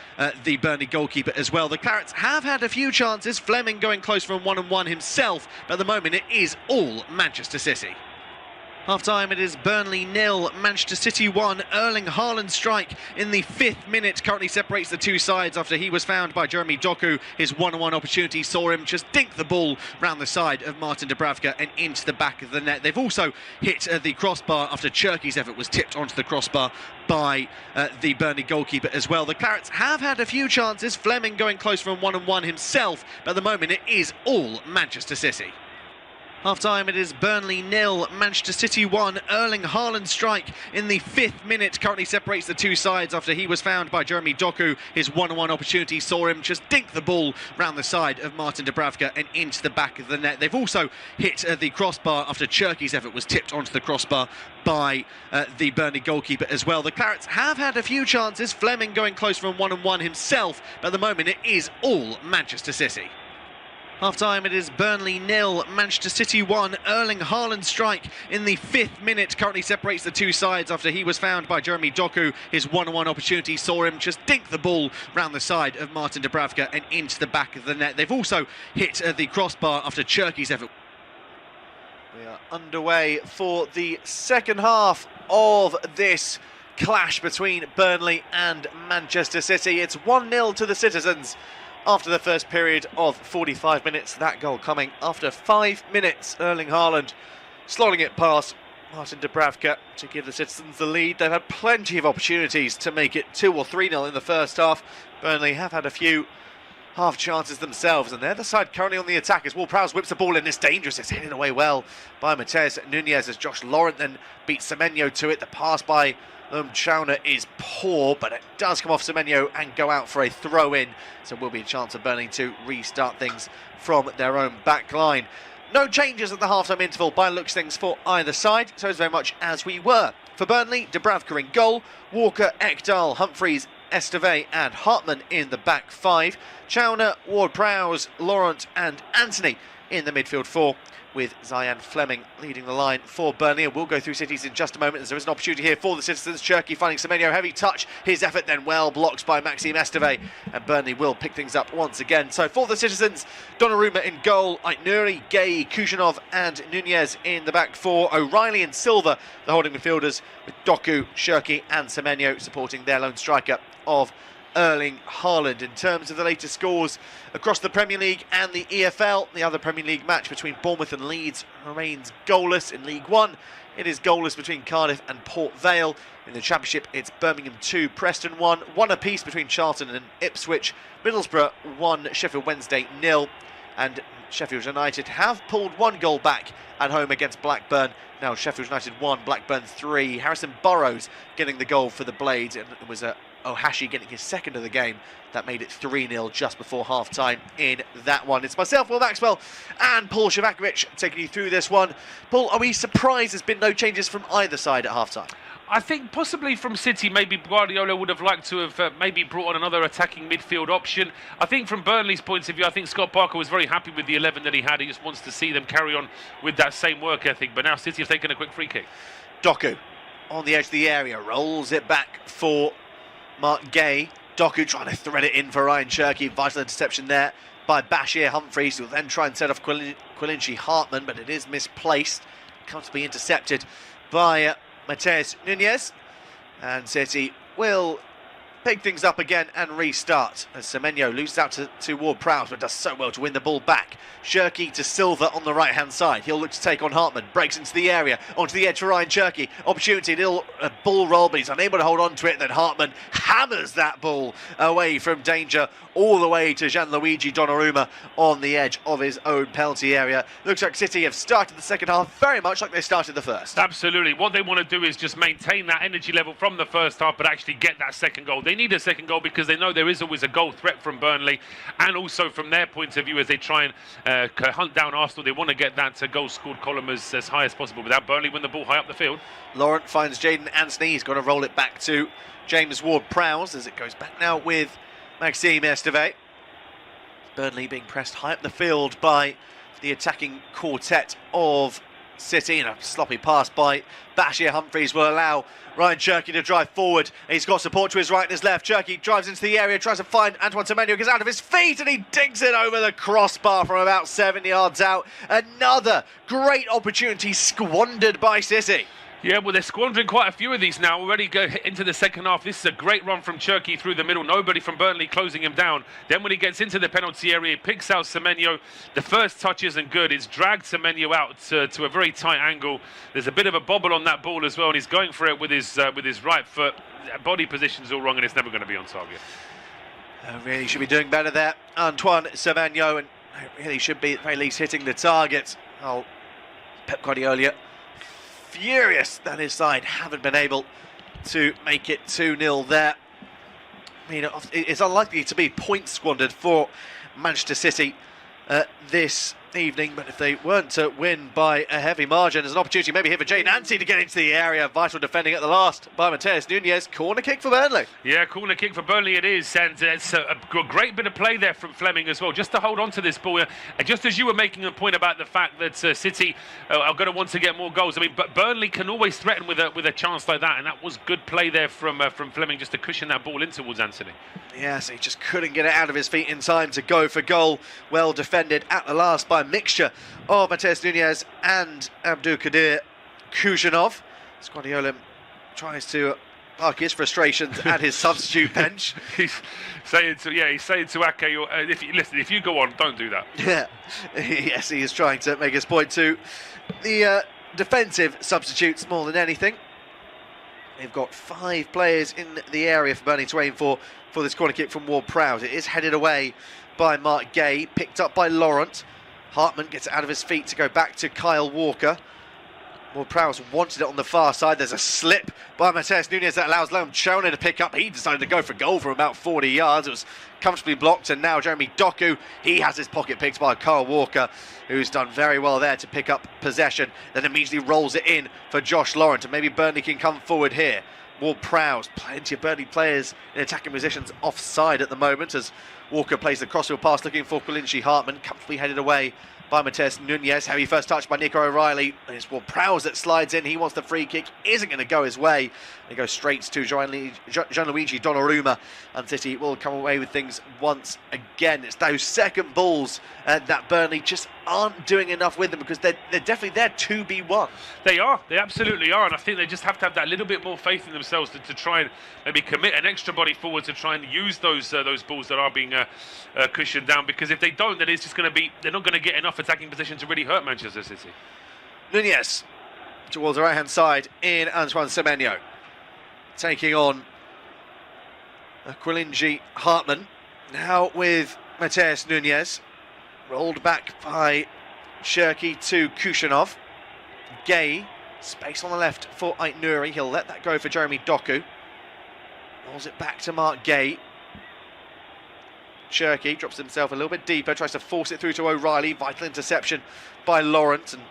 the Burnley goalkeeper as well. The Clarets have had a few chances, Fleming going close from one-on-one himself, but at the moment it is all Manchester City. Half-time, it is Burnley 0, Manchester City 1. Erling Haaland's strike in the 5th minute currently separates the two sides after he was found by Jeremy Doku. His one-on-one opportunity saw him just dink the ball round the side of Martin Dubravka and into the back of the net. They've also hit the crossbar after Cherki's effort was tipped onto the crossbar by the Burnley goalkeeper as well. The Clarets have had a few chances, Fleming going close from one-on-one himself, but at the moment it is all Manchester City. Half-time, it is Burnley 0, Manchester City 1. Erling Haaland's strike in the 5th minute currently separates the two sides after he was found by Jeremy Doku. His one-on-one opportunity saw him just dink the ball round the side of Martin Dubravka and into the back of the net. They've also hit the crossbar after Cherki's effort was tipped onto the crossbar by the Burnley goalkeeper as well. The Clarets have had a few chances, Fleming going close from one-on-one himself, but at the moment it is all Manchester City. Half-time, it is Burnley 0, Manchester City 1. Erling Haaland's strike in the 5th minute currently separates the two sides after he was found by Jeremy Doku. His one-on-one opportunity saw him just dink the ball round the side of Martin Dubravka and into the back of the net. They've also hit the crossbar after Cherki's effort. We are underway for the second half of this clash between Burnley and Manchester City. It's 1-0 to the Citizens after the first period of 45 minutes. That goal coming after 5 minutes. Erling Haaland slotting it past Martin Dubravka to give the Citizens the lead. They've had plenty of opportunities to make it 2 or 3-0 in the first half. Burnley have had a few half chances themselves, and they're the side currently on the attack as Ward-Prowse whips the ball in. It's dangerous. It's hidden away well by Mateus Nunez as Josh Laurent then beats Semenyo to it. The pass by Chauner is poor, but it does come off Semenyo and go out for a throw-in. So will be a chance for Burnley to restart things from their own back line. No changes at the half-time interval by looks things for either side, so it's very much as we were. For Burnley, Dubravka in goal, Walker, Ekdal, Humphreys, Esteve and Hartman in the back five. Chauner, Ward-Prowse, Laurent and Anthony in the midfield four, with Zayan Fleming leading the line for Burnley. And we'll go through City's in just a moment as there is an opportunity here for the citizens. Cherki finding Semenyo, heavy touch, his effort then well blocked by Maxime Esteve, and Burnley will pick things up once again. So for the citizens, Donnarumma in goal, Aitnouri, Gay, Kujanov and Nunez in the back four. O'Reilly and Silva, the holding midfielders, with Doku, Cherki and Semenyo supporting their lone striker of Erling Haaland. In terms of the latest scores across the Premier League and the EFL, the other Premier League match between Bournemouth and Leeds remains goalless. In League One, it is goalless between Cardiff and Port Vale. In the Championship, it's Birmingham 2, Preston 1, 1 apiece between Charlton and Ipswich. Middlesbrough 1, Sheffield Wednesday 0, and Sheffield United have pulled 1 goal back at home against Blackburn. Now Sheffield United 1, Blackburn 3. Harrison Burrows getting the goal for the Blades, and it was Ohashi getting his second of the game. That made it 3-0 just before half-time in that one. It's myself, Will Maxwell, and Paul Shavakovich taking you through this one. Paul, are we surprised there's been no changes from either side at half-time? I think possibly from City, maybe Guardiola would have liked to have maybe brought on another attacking midfield option. I think from Burnley's point of view, I think Scott Parker was very happy with the 11 that he had. He just wants to see them carry on with that same work ethic. But now City have taken a quick free kick. Doku on the edge of the area, rolls it back for Mark Gay. Doku trying to thread it in for Ryan Cherki. Vital interception there by Bashir Humphreys, who will then try and set off Quilinci Hartman, but it is misplaced. Comfortably intercepted by Mateus Nunez. And City will pick things up again and restart as Semenyo loses out to Ward-Prowse, but does so well to win the ball back. Cherki to Silva on the right hand side. He'll look to take on Hartman, breaks into the area, onto the edge for Ryan Cherki. Opportunity, little ball roll, but he's unable to hold on to it. Then Hartman hammers that ball away from danger all the way to Gianluigi Donnarumma on the edge of his own penalty area. Looks like City have started the second half very much like they started the first. Absolutely. What they want to do is just maintain that energy level from the first half, but actually get that second goal. They need a second goal because they know there is always a goal threat from Burnley, and also from their point of view as they try and hunt down Arsenal, they want to get that goal scored column as high as possible without Burnley win the ball high up the field. Laurent finds Jaden Anthony. He's got to roll it back to James Ward-Prowse as it goes back now with Maxime Esteve. Burnley being pressed high up the field by the attacking quartet of City, and a sloppy pass by Bashir Humphreys will allow Ryan Cherki to drive forward. He's got support to his right and his left. Cherki drives into the area, tries to find Antoine Semenyo, gets out of his feet, and he digs it over the crossbar from about 7 yards out. Another great opportunity squandered by City. Yeah, well, they're squandering quite a few of these now. Already go into the second half. This is a great run from Cherki through the middle. Nobody from Burnley closing him down. Then when he gets into the penalty area, he picks out Semenyo. The first touch isn't good. It's dragged Semenyo out to a very tight angle. There's a bit of a bobble on that ball as well, and he's going for it with his right foot. Body position's all wrong, and it's never going to be on target. Really should be doing better there, Antoine Semenyo, and really should be at the very least hitting the target. Oh, Pep Guardiola furious that his side haven't been able to make it 2-0 there. I mean, it's unlikely to be points squandered for Manchester City this evening, but if they weren't to win by a heavy margin, there's an opportunity maybe here for Jane Anstey to get into the area. Vital defending at the last by Mateus Nunez. Corner kick for Burnley. Yeah, corner kick for Burnley it is, and it's a great bit of play there from Fleming as well, just to hold on to this ball. And just as you were making a point about the fact that City are going to want to get more goals, I mean, but Burnley can always threaten with a chance like that, and that was good play there from Fleming just to cushion that ball in towards Anthony. Yes, he just couldn't get it out of his feet in time to go for goal. Well defended at the last by a mixture of Mateus Nunez and Abdulkadir Kujanov. Guardiola tries to park his frustrations at his substitute bench. He's saying to Ake, if you go on, don't do that. Yeah, yes, he is trying to make his point to the defensive substitutes more than anything. They've got 5 players in the area for Burnley to aim for this corner kick from Ward-Prowse. It is headed away by Mark Gay, picked up by Laurent. Hartman gets it out of his feet to go back to Kyle Walker. Ward-Prowse wanted it on the far side. There's a slip by Mateus Nunes that allows Loam Chona to pick up. He decided to go for goal from about 40 yards. It was comfortably blocked, and now Jeremy Doku, he has his pocket picked by Kyle Walker, who's done very well there to pick up possession, then immediately rolls it in for Josh Laurent, and maybe Burnley can come forward here. Ward-Prowse, plenty of Burnley players in attacking positions offside at the moment as Walker plays the crossfield pass looking for Quillinshi Hartman, comfortably headed away by Mateus Nunes. Heavy first touch by Nico O'Reilly, and it's Ward-Prowse that slides in. He wants the free kick, isn't going to go his way. He goes straight to Gianluigi Donnarumma, and City will come away with things once again. It's those second balls that Burnley just aren't doing enough with them, because they're definitely there to be won. They absolutely are, and I think they just have to have that little bit more faith in themselves to try and maybe commit an extra body forward to try and use those balls that are being cushioned down, because if they don't, then it's just going to be, they're not going to get enough attacking position to really hurt Manchester City. Nunez towards the right hand side in Antoine Semenyo, taking on Quillinshi Hartman, now with Mateus Nunes, rolled back by Shirky to Kushanov. Gay, space on the left for Ait Nouri, he'll let that go for Jeremy Doku, rolls it back to Mark Gay. Shirky drops himself a little bit deeper, tries to force it through to O'Reilly, vital interception by Laurent, and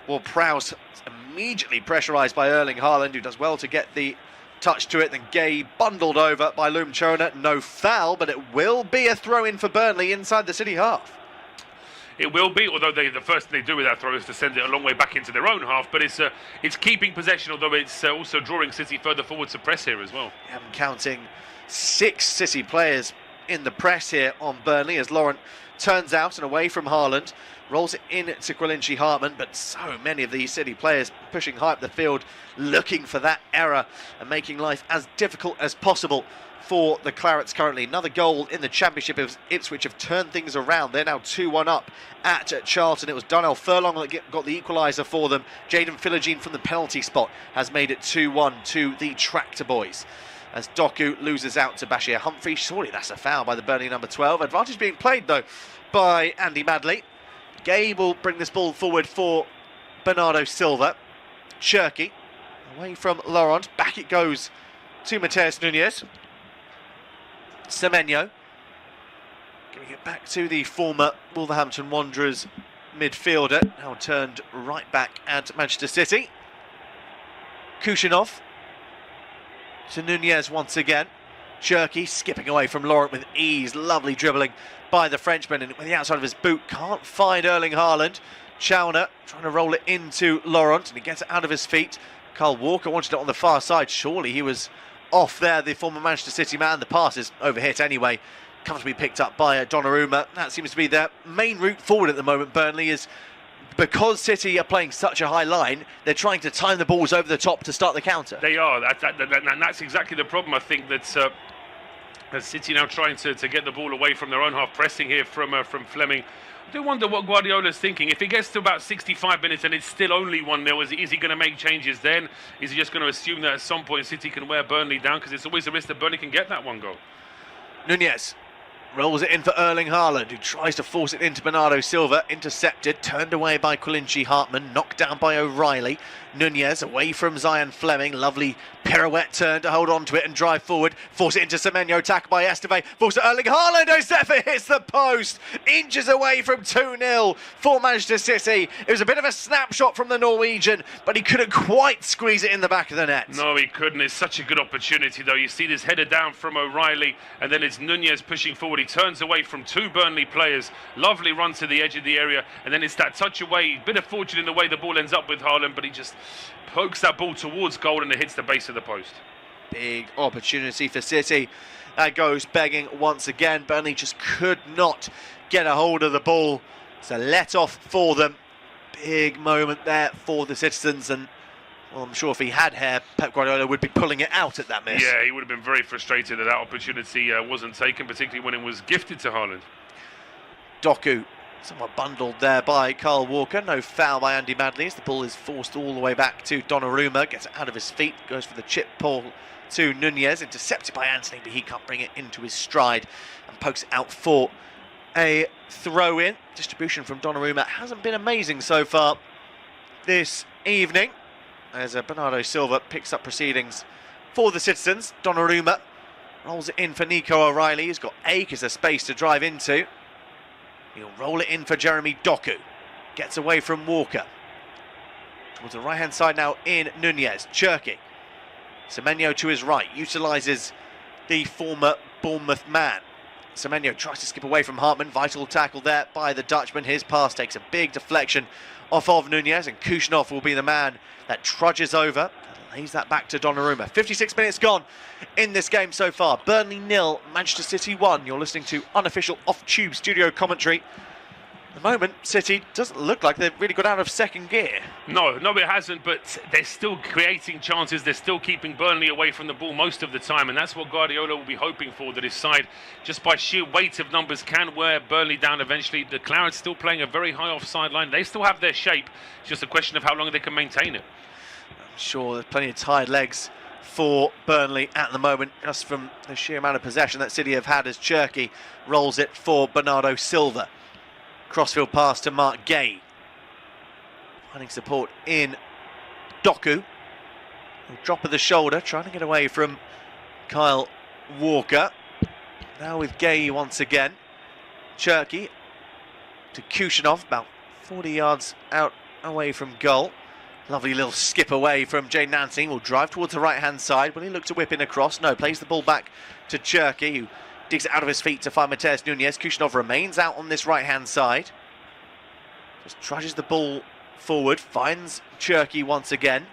Ward-Prowse immediately pressurised by Erling Haaland, who does well to get the touch to it. Then Gay bundled over by Loam Chona, no foul, but it will be a throw-in for Burnley inside the City half. It will be, although the first thing they do with that throw is to send it a long way back into their own half, but it's keeping possession, although it's also drawing City further forward to press here as well. I'm counting 6 City players in the press here on Burnley as Laurent turns out and away from Haaland, rolls it in to Quillinshi Hartman, but so many of these City players pushing high up the field, looking for that error and making life as difficult as possible for the Clarets currently. Another goal in the Championship of Ipswich have turned things around. They're now 2-1 up at Charlton. It was Donnell Furlong that got the equaliser for them. Jayden Philogene from the penalty spot has made it 2-1 to the Tractor Boys, as Doku loses out to Bashir Humphrey. Surely that's a foul by the Burnley number 12. Advantage being played, though, by Andy Madley. Gay will bring this ball forward for Bernardo Silva. Shirky, away from Laurent. Back it goes to Mateus Nunes. Semenyo, giving it back to the former Wolverhampton Wanderers midfielder, now turned right back at Manchester City. Kushanov to Nunez once again. Shirky skipping away from Laurent with ease. Lovely dribbling by the Frenchman, and with the outside of his boot can't find Erling Haaland. Chauner trying to roll it into Laurent, and he gets it out of his feet. Kyle Walker wanted it on the far side. Surely he was off there, the former Manchester City man. The pass is overhit anyway. Comfortably picked up by Donnarumma. That seems to be their main route forward at the moment. Burnley is, because City are playing such a high line, they're trying to time the balls over the top to start the counter. They are. That's exactly the problem. I think that City now trying to get the ball away from their own half, pressing here from Fleming. I do wonder what Guardiola's thinking. If it gets to about 65 minutes and it's still only 1-0, is he going to make changes then? Is he just going to assume that at some point City can wear Burnley down? Because it's always a risk that Burnley can get that one goal. Nunez rolls it in for Erling Haaland, who tries to force it into Bernardo Silva. Intercepted, turned away by Quillinshi Hartman, knocked down by O'Reilly. Nunez away from Zion Fleming. Lovely pirouette turn to hold on to it and drive forward. Force it into Semenyo, attack by Esteve. Force it Erling Haaland. Osefa hits the post. Inches away from 2-0 for Manchester City. It was a bit of a snapshot from the Norwegian, but he couldn't quite squeeze it in the back of the net. No, he couldn't. It's such a good opportunity, though. You see this header down from O'Reilly, and then it's Nunez pushing forward. He turns away from 2 Burnley players. Lovely run to the edge of the area, and then it's that touch away. Bit of fortune in the way the ball ends up with Haaland, but he just pokes that ball towards goal and it hits the base of the post. Big opportunity for City. That goes begging once again. Burnley just could not get a hold of the ball. It's a let-off for them. Big moment there for the citizens, and well, I'm sure if he had hair, Pep Guardiola would be pulling it out at that miss. Yeah, he would have been very frustrated that opportunity wasn't taken, particularly when it was gifted to Haaland. Doku Somewhat bundled there by Kyle Walker. No foul by Andy Madley as the ball is forced all the way back to Donnarumma. Gets it out of his feet, goes for the chip ball to Nunez. Intercepted by Anthony, but he can't bring it into his stride and pokes it out for a throw-in. Distribution from Donnarumma hasn't been amazing so far this evening, as Bernardo Silva picks up proceedings for the citizens. Donnarumma rolls it in for Nico O'Reilly. He's got acres of space to drive into. He'll roll it in for Jeremy Doku. Gets away from Walker. Towards the right-hand side now in Nunez. Cherky. Semenyo to his right. Utilises the former Bournemouth man. Semenyo tries to skip away from Hartman. Vital tackle there by the Dutchman. His pass takes a big deflection off of Nunez, and Kushnov will be the man that trudges over. Lays that back to Donnarumma. 56 minutes gone in this game so far. Burnley 0, Manchester City 1. You're listening to unofficial off-tube studio commentary. At the moment, City doesn't look like they've really got out of second gear. No, it hasn't, but they're still creating chances. They're still keeping Burnley away from the ball most of the time, and that's what Guardiola will be hoping for, that his side, just by sheer weight of numbers, can wear Burnley down eventually. The Clarets still playing a very high offside line. They still have their shape. It's just a question of how long they can maintain it. Sure, there's plenty of tired legs for Burnley at the moment, just from the sheer amount of possession that City have had, as Cherky rolls it for Bernardo Silva. Crossfield pass to Mark Gay. Finding support in Doku. Drop of the shoulder, trying to get away from Kyle Walker. Now with Gay once again. Cherky to Kushanov, about 40 yards out away from goal. Lovely little skip away from Jay Nansing. Will drive towards the right-hand side. Will he look to whip in across? No, plays the ball back to Cherky, who digs it out of his feet to find Mateus Nunez. Kushnov remains out on this right-hand side. Just trudges the ball forward. Finds Cherky once again.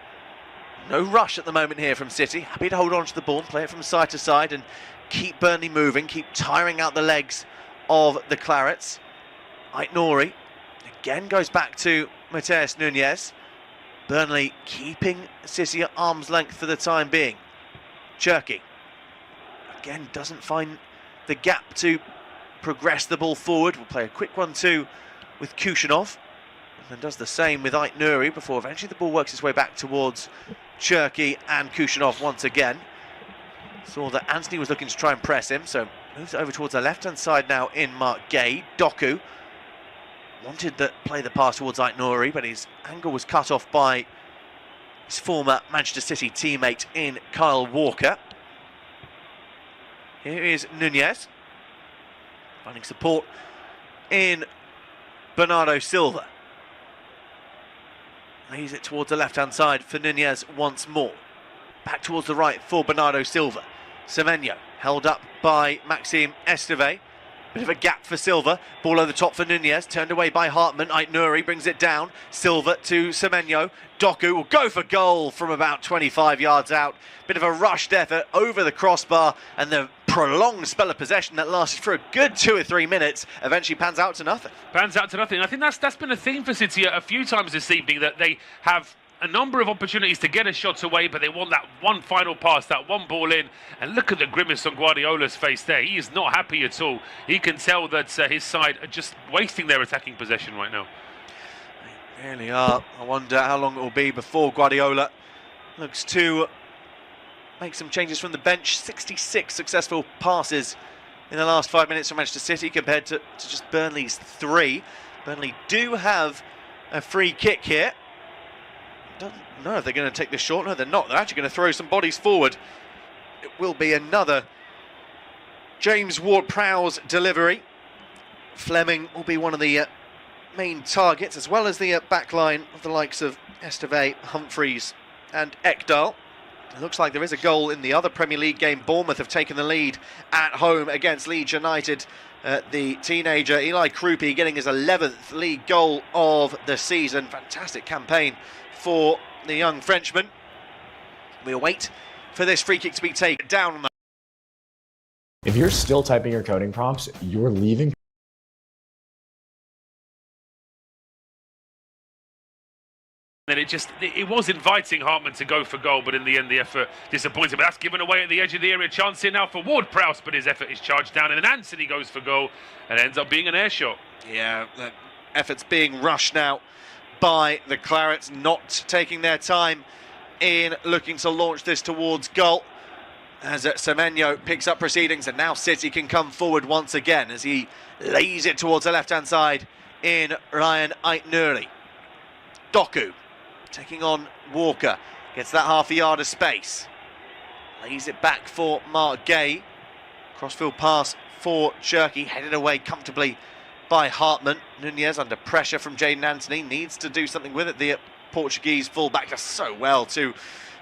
No rush at the moment here from City. Happy to hold on to the ball, play it from side to side and keep Burnley moving, keep tiring out the legs of the Clarets. Aït-Nouri again goes back to Mateus Nunez. Burnley keeping City at arm's length for the time being. Cherky again doesn't find the gap to progress the ball forward. We'll play a quick 1-2 with Kushanov, and then does the same with Aït-Nouri before eventually the ball works its way back towards Cherky and Kushanov once again. Saw that Anthony was looking to try and press him, so moves over towards the left-hand side now in Mark Gay. Doku wanted to play the pass towards Aït-Nouri, but his angle was cut off by his former Manchester City teammate in Kyle Walker. Here is Nunez, finding support in Bernardo Silva. Lays it towards the left-hand side for Nunez once more. Back towards the right for Bernardo Silva. Semenyo held up by Maxime Esteve. Bit of a gap for Silva. Ball over the top for Nunez. Turned away by Hartman. Aït-Nouri brings it down. Silva to Semenyo. Doku will go for goal from about 25 yards out. Bit of a rushed effort over the crossbar, and the prolonged spell of possession that lasted for a good 2 or 3 minutes eventually pans out to nothing. Pans out to nothing. I think that's been a theme for City a few times this evening, that they have a number of opportunities to get a shot away, but they want that one final pass, that one ball in. And look at the grimace on Guardiola's face there. He is not happy at all. He can tell that his side are just wasting their attacking possession right now. They really are. I wonder how long it will be before Guardiola looks to make some changes from the bench. 66 successful passes in the last 5 minutes from Manchester City compared to just Burnley's 3. Burnley do have a free kick here. Don't know if they're going to take this short. No, they're not. They're actually going to throw some bodies forward. It will be another James Ward-Prowse delivery. Fleming will be one of the main targets, as well as the back line of the likes of Esteve, Humphreys and Ekdal. It looks like there is a goal in the other Premier League game. Bournemouth have taken the lead at home against Leeds United. The teenager Eli Krupi getting his 11th league goal of the season. Fantastic campaign for the young Frenchman. We'll wait for this free kick to be taken down on the... If you're still typing your coding prompts, you're leaving Then it was inviting Hartman to go for goal, but in the end the effort disappointed. But that's given away at the edge of the area. Chance here now for Ward-Prowse, but his effort is charged down, and then Anthony goes for goal and ends up being an air shot. Yeah, the effort's being rushed now by the Clarets, not taking their time in looking to launch this towards goal. As Semenyo picks up proceedings, and now City can come forward once again as he lays it towards the left-hand side in Ryan Ait-Nouri. Doku taking on Walker, gets that half a yard of space, lays it back for Mark Gay. Crossfield pass for Cherky, headed away comfortably by Hartman. Nunez under pressure from Jaden Anthony, needs to do something with it. The Portuguese fullback does so well to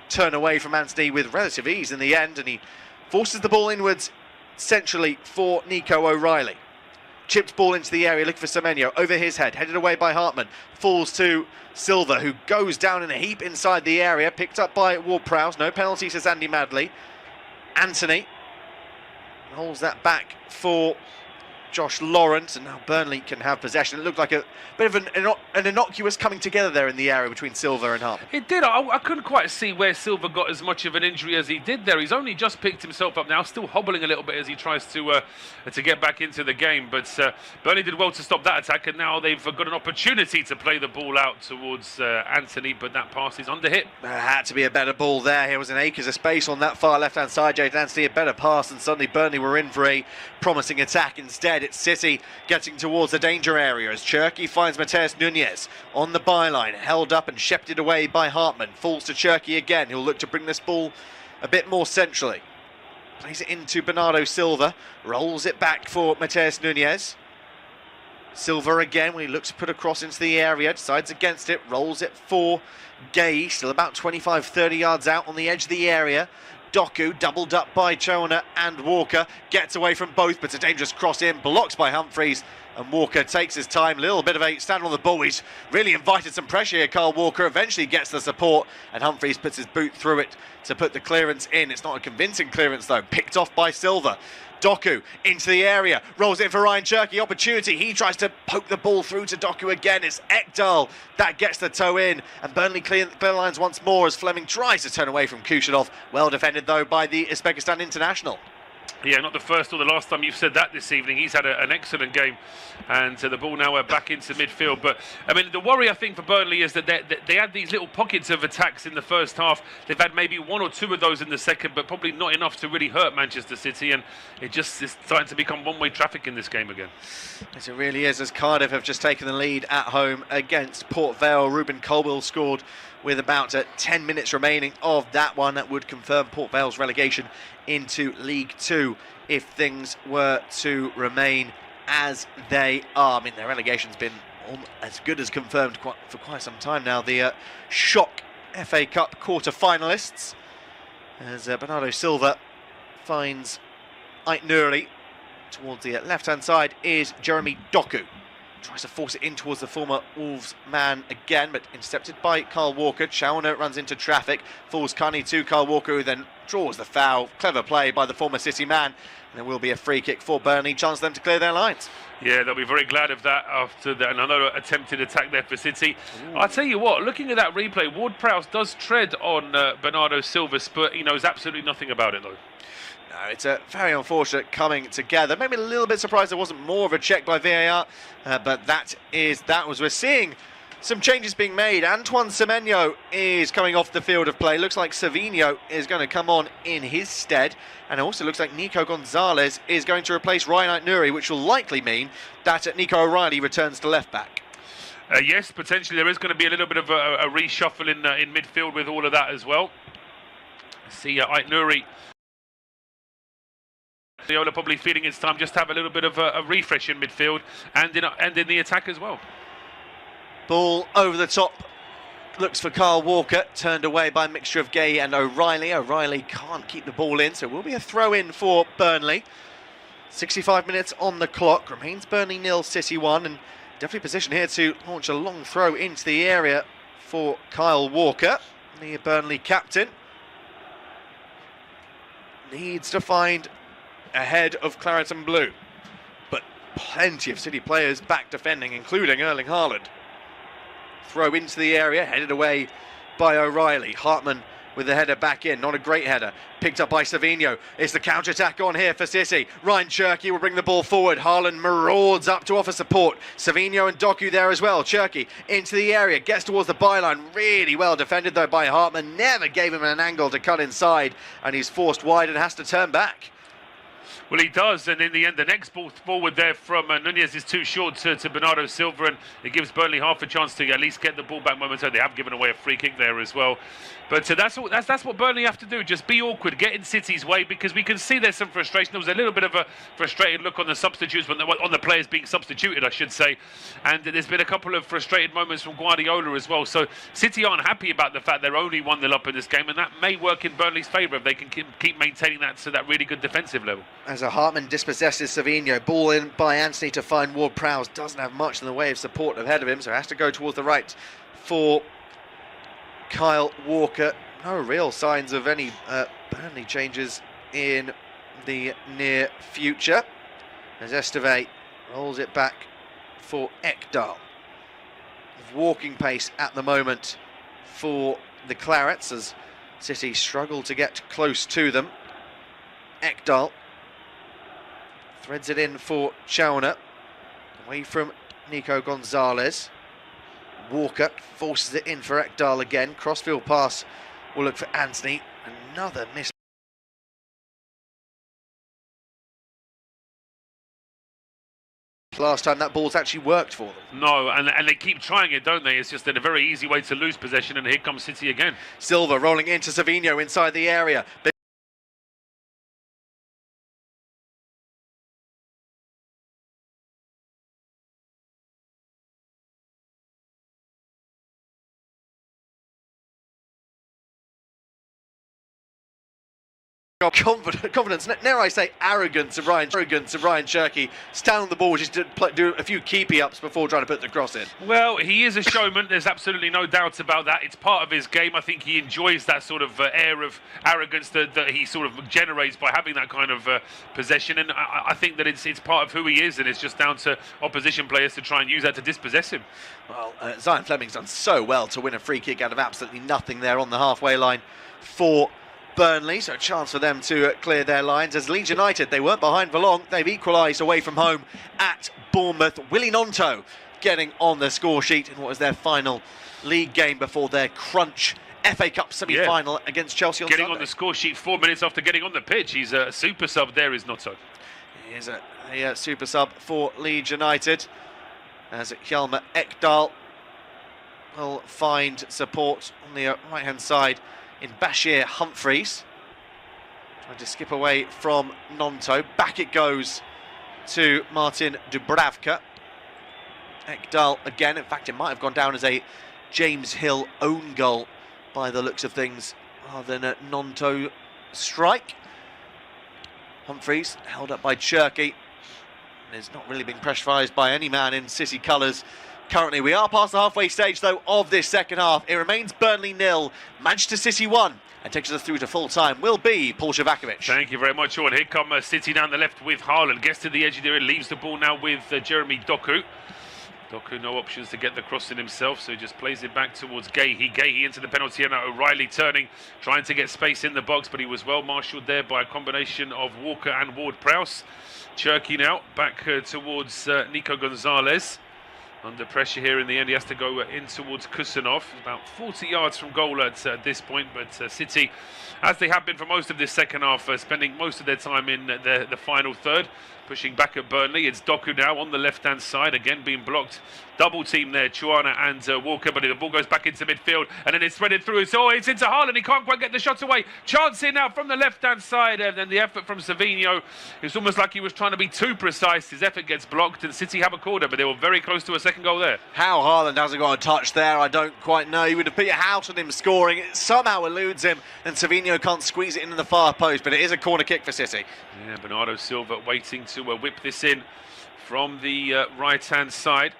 turn away from Anthony with relative ease in the end, and he forces the ball inwards centrally for Nico O'Reilly. Chipped ball into the area, looking for Semenyo, over his head, headed away by Hartman, falls to Silva, who goes down in a heap inside the area, picked up by Ward-Prowse. No penalty, says Andy Madley. Anthony holds that back for Josh Lawrence, and now Burnley can have possession. It looked like a bit of an innocuous coming together there in the area between Silva and Hartman. It did. I couldn't quite see where Silva got as much of an injury as he did there. He's only just picked himself up now, still hobbling a little bit as he tries to get back into the game. But Burnley did well to stop that attack, and now they've got an opportunity to play the ball out towards Anthony, but that pass is under hit. There had to be a better ball there. Here was an acres of space on that far left-hand side. Jaden Anthony a better pass, and suddenly Burnley were in for a promising attack. Instead, it's City getting towards the danger area as Cherky finds Mateus Nunez on the byline, held up and shepherded away by Hartman. Falls to Cherky again, who'll look to bring this ball a bit more centrally. Plays it into Bernardo Silva, rolls it back for Mateus Nunez. Silva again when he looks to put a cross into the area, decides against it, rolls it for Gay, still about 25-30 yards out on the edge of the area. Doku, doubled up by Chona and Walker, gets away from both, but it's a dangerous cross in, blocks by Humphreys, and Walker takes his time. Little bit of a stand on the ball. He's really invited some pressure here, Carl Walker. Eventually gets the support, and Humphreys puts his boot through it to put the clearance in. It's not a convincing clearance, though. Picked off by Silva. Doku into the area, rolls it for Ryan Cherky, opportunity, he tries to poke the ball through to Doku again. It's Ekdal that gets the toe in, and Burnley clear lines once more as Fleming tries to turn away from Kushadov. Well defended though by the Uzbekistan international. Yeah, not the first or the last time you've said that this evening. He's had an excellent game, and the ball now back into midfield. But I mean, the worry I think for Burnley is that they had these little pockets of attacks in the first half. They've had maybe one or two of those in the second, but probably not enough to really hurt Manchester City. And it just is starting to become one-way traffic in this game again. Yes, it really is, as Cardiff have just taken the lead at home against Port Vale. Ruben Colwill scored with about 10 minutes remaining of that one. That would confirm Port Vale's relegation into League Two if things were to remain as they are. I mean, their relegation's been as good as confirmed for quite some time now. The shock FA Cup quarter-finalists, as Bernardo Silva finds Ait-Nouri. Towards the left-hand side is Jeremy Doku. Tries to force it in towards the former Wolves man again, but intercepted by Carl Walker. Chauner runs into traffic, falls Carney to Carl Walker, who then draws the foul. Clever play by the former City man. And there will be a free kick for Burnley. Chance for them to clear their lines. Yeah, they'll be very glad of that after that. And another attempted attack there for City. I'll tell you what, looking at that replay, Ward-Prowse does tread on Bernardo Silva's, but he knows absolutely nothing about it, though. No, it's a very unfortunate coming together. Maybe a little bit surprised there wasn't more of a check by VAR, but we're seeing some changes being made. Antoine Semenyo is coming off the field of play. Looks like Savinho is going to come on in his stead, and it also looks like Nico Gonzalez is going to replace Ryan Ait-Nouri, which will likely mean that Nico O'Reilly returns to left back. Yes, potentially there is going to be a little bit of a reshuffle in midfield with all of that as well. See Ait-Nouri. Viola probably feeling it's time just to have a little bit of a refresh in midfield and in the attack as well. Ball over the top, looks for Carl Walker, turned away by a mixture of Gay and O'Reilly. O'Reilly can't keep the ball in, so it will be a throw-in for Burnley. 65 minutes on the clock, remains Burnley 0, City 1, and definitely positioned here to launch a long throw into the area for Kyle Walker, the Burnley captain. Needs to find ahead of Claret and Blue, but plenty of City players back defending, including Erling Haaland. Throw into the area, headed away by O'Reilly. Hartman with the header back in, not a great header. Picked up by Savinho. It's the counter-attack on here for City. Ryan Cherky will bring the ball forward. Haaland marauds up to offer support. Savinho and Doku there as well. Cherky into the area, gets towards the byline. Really well defended though by Hartman. Never gave him an angle to cut inside, and he's forced wide and has to turn back. Well, he does, and in the end, the next ball forward there from Nunez is too short to Bernardo Silva, and it gives Burnley half a chance to at least get the ball back momentarily. They have given away a free kick there as well. But that's what Burnley have to do, just be awkward, get in City's way, because we can see there's some frustration. There was a little bit of a frustrated look on the substitutes, on the players being substituted, I should say. And there's been a couple of frustrated moments from Guardiola as well. So City aren't happy about the fact they're only 1-0 up in this game, and that may work in Burnley's favour if they can keep maintaining that to that really good defensive level. As Hartman dispossesses Savinho, ball in by Anthony to find Ward-Prowse. Doesn't have much in the way of support ahead of him, so has to go towards the right for Kyle Walker. No real signs of any Burnley changes in the near future, as Esteve rolls it back for Ekdal. Walking pace at the moment for the Clarets as City struggle to get close to them. Ekdal threads it in for Chauner, away from Nico Gonzalez. Walker forces it in for Ekdal again. Crossfield pass will look for Anthony. Another miss. Last time that ball's actually worked for them. No, and they keep trying it, don't they? It's just a very easy way to lose possession, and here comes City again. Silva rolling into Savinho inside the area. Confidence, dare I say arrogance of Ryan Cherky, stand on the ball just to do a few keepy ups before trying to put the cross in. Well, he is a showman, there's absolutely no doubt about that. It's part of his game. I think he enjoys that sort of air of arrogance that he sort of generates by having that kind of possession, and I think that it's part of who he is, and it's just down to opposition players to try and use that to dispossess him. Well, Zion Fleming's done so well to win a free kick out of absolutely nothing there on the halfway line for Burnley, so a chance for them to clear their lines. As Leeds United, they weren't behind for long. They've equalised away from home at Bournemouth. Willy Gnonto getting on the score sheet in what was their final league game before their crunch FA Cup semi-final against Chelsea on Sunday. Sunday. On the score sheet 4 minutes after getting on the pitch. He's a super sub there, is Gnonto. He is a super sub for Leeds United, as Hjalmar Ekdal will find support on the right-hand side in Bashir Humphreys. Trying to skip away from Gnonto. Back it goes to Martin Dubravka. Ekdal again. In fact, it might have gone down as a James Hill own goal by the looks of things, rather than a Gnonto strike. Humphreys held up by Cherky. And is not really being pressurised by any man in City colours. Currently, we are past the halfway stage, though, of this second half. It remains Burnley 0, Manchester City 1. And takes us through to full time will be Paul Shavakovic. Thank you very much, Sean. Here come City down the left with Haaland. Gets to the edge of the area, leaves the ball now with Jeremy Doku. Doku, no options to get the cross in himself, so he just plays it back towards Gahey. Gahey into the penalty area. O'Reilly turning, trying to get space in the box, but he was well marshalled there by a combination of Walker and Ward-Prowse. Cherky now back towards Nico Gonzalez. Under pressure here in the end, he has to go in towards Kusanov, about 40 yards from goal at this point, but City, as they have been for most of this second half, spending most of their time in the final third, pushing back at Burnley. It's Doku now on the left-hand side, again being blocked. Double team there, Chuana and Walker, but the ball goes back into midfield, and then it's threaded through. So it's into Haaland, he can't quite get the shot away. Chance here now from the left-hand side, and then the effort from Savinho. It's almost like he was trying to be too precise. His effort gets blocked, and City have a corner, but they were very close to a second goal there. How Haaland hasn't got a touch there, I don't quite know. You would have put your house on him scoring. It somehow eludes him, and Savinho can't squeeze it into the far post, but it is a corner kick for City. Yeah, Bernardo Silva waiting to whip this in from the right-hand side.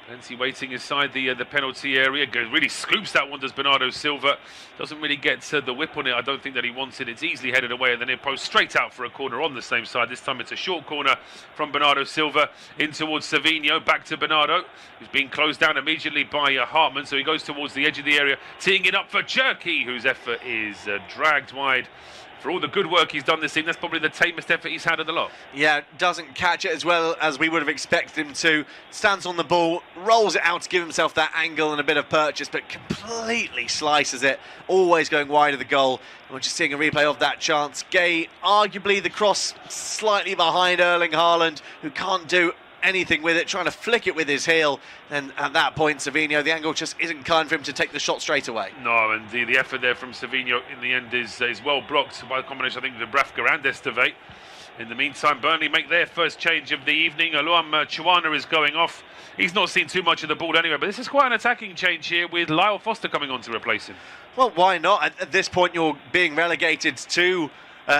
Plenty waiting inside the penalty area. Really scoops that one, does Bernardo Silva. Doesn't really get the whip on it. I don't think that he wants it. It's easily headed away at the near post, straight out for a corner on the same side. This time it's a short corner from Bernardo Silva in towards Savinho. Back to Bernardo, who's being closed down immediately by Hartman. So he goes towards the edge of the area, teeing it up for Cherki, whose effort is dragged wide. For all the good work he's done this season, that's probably the tamest effort he's had of the lot. Yeah, doesn't catch it as well as we would have expected him to. Stands on the ball, rolls it out to give himself that angle and a bit of purchase, but completely slices it, always going wide of the goal. And we're just seeing a replay of that chance. Gay, arguably the cross slightly behind Erling Haaland, who can't do anything with it, trying to flick it with his heel. And at that point, Savinho, the angle just isn't kind for him to take the shot straight away. No, and the effort there from Savinho in the end is well blocked by a combination, I think, of Dubravka and Estevez. In the meantime, Burnley make their first change of the evening. Oluam Chuana is going off. He's not seen too much of the ball anyway, but this is quite an attacking change here with Lyle Foster coming on to replace him. Well, why not? At this point, you're being relegated to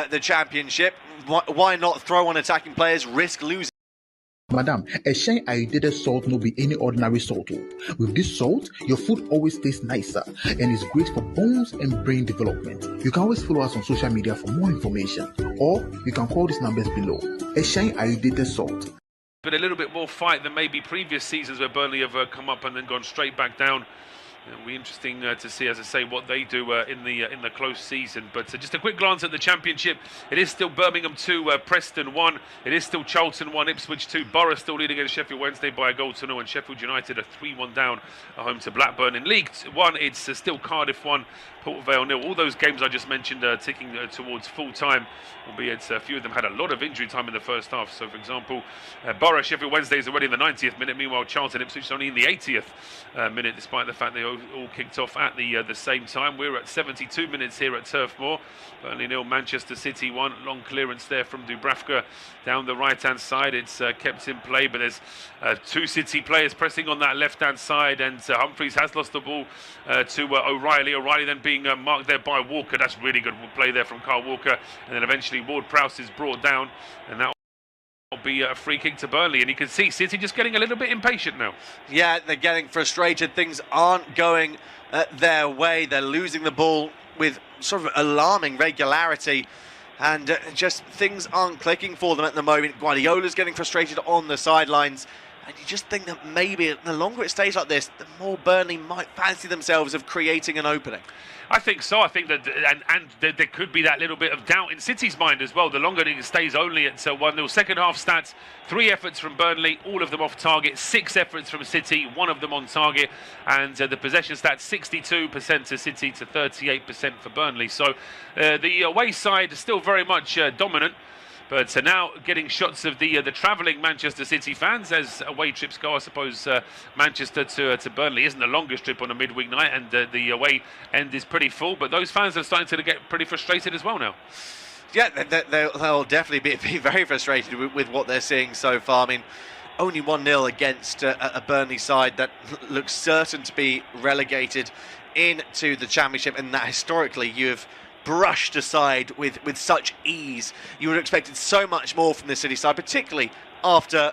the Championship. Why not throw on attacking players, risk losing? Madam, a shine iodinated salt no be any ordinary salt. With this salt, your food always tastes nicer and is great for bones and brain development. You can always follow us on social media for more information, or you can call these numbers below. A shine iodinated salt. But a little bit more fight than maybe previous seasons where Burnley have come up and then gone straight back down. It'll be interesting to see, as I say, what they do in the close season. But just a quick glance at the Championship. It is still Birmingham 2, Preston 1. It is still Charlton 1, Ipswich 2. Borough still leading against Sheffield Wednesday by a goal to 0. And Sheffield United are 3-1 down at home to Blackburn. In League 1, it's still Cardiff 1, Port Vale 0. All those games I just mentioned ticking towards full time, albeit a few of them had a lot of injury time in the first half. So, for example, Borough Sheffield Wednesday is already in the 90th minute. Meanwhile, Charlton Ipswich only in the 80th minute, despite the fact they all kicked off at the same time. We're at 72 minutes here at Turf Moor. Burnley 0, Manchester City 1. Long clearance there from Dubravka down the right-hand side. It's kept in play, but there's two City players pressing on that left-hand side, and Humphreys has lost the ball to O'Reilly. O'Reilly then being marked there by Walker. That's really good play there from Carl Walker. And then eventually Ward-Prowse is brought down, and that will be a free kick to Burnley. And you can see City just getting a little bit impatient now. Yeah, they're getting frustrated. Things aren't going their way. They're losing the ball with sort of alarming regularity, and just things aren't clicking for them at the moment. Guardiola's getting frustrated on the sidelines, and you just think that maybe the longer it stays like this, the more Burnley might fancy themselves of creating an opening. I think so. I think that, and there could be that little bit of doubt in City's mind as well. The longer it stays only at 1-0. Second half stats: 3 efforts from Burnley, all of them off target. 6 efforts from City, 1 of them on target. And the possession stats: 62% to City to 38% for Burnley. So the away side is still very much dominant. But now getting shots of the travelling Manchester City fans as away trips go. I suppose Manchester to Burnley isn't the longest trip on a midweek night, and the away end is pretty full. But those fans are starting to get pretty frustrated as well now. Yeah, they'll definitely be very frustrated with what they're seeing so far. I mean, only 1-0 against a Burnley side that looks certain to be relegated into the Championship, and that historically you've brushed aside with such ease. You would have expected so much more from the City side, particularly after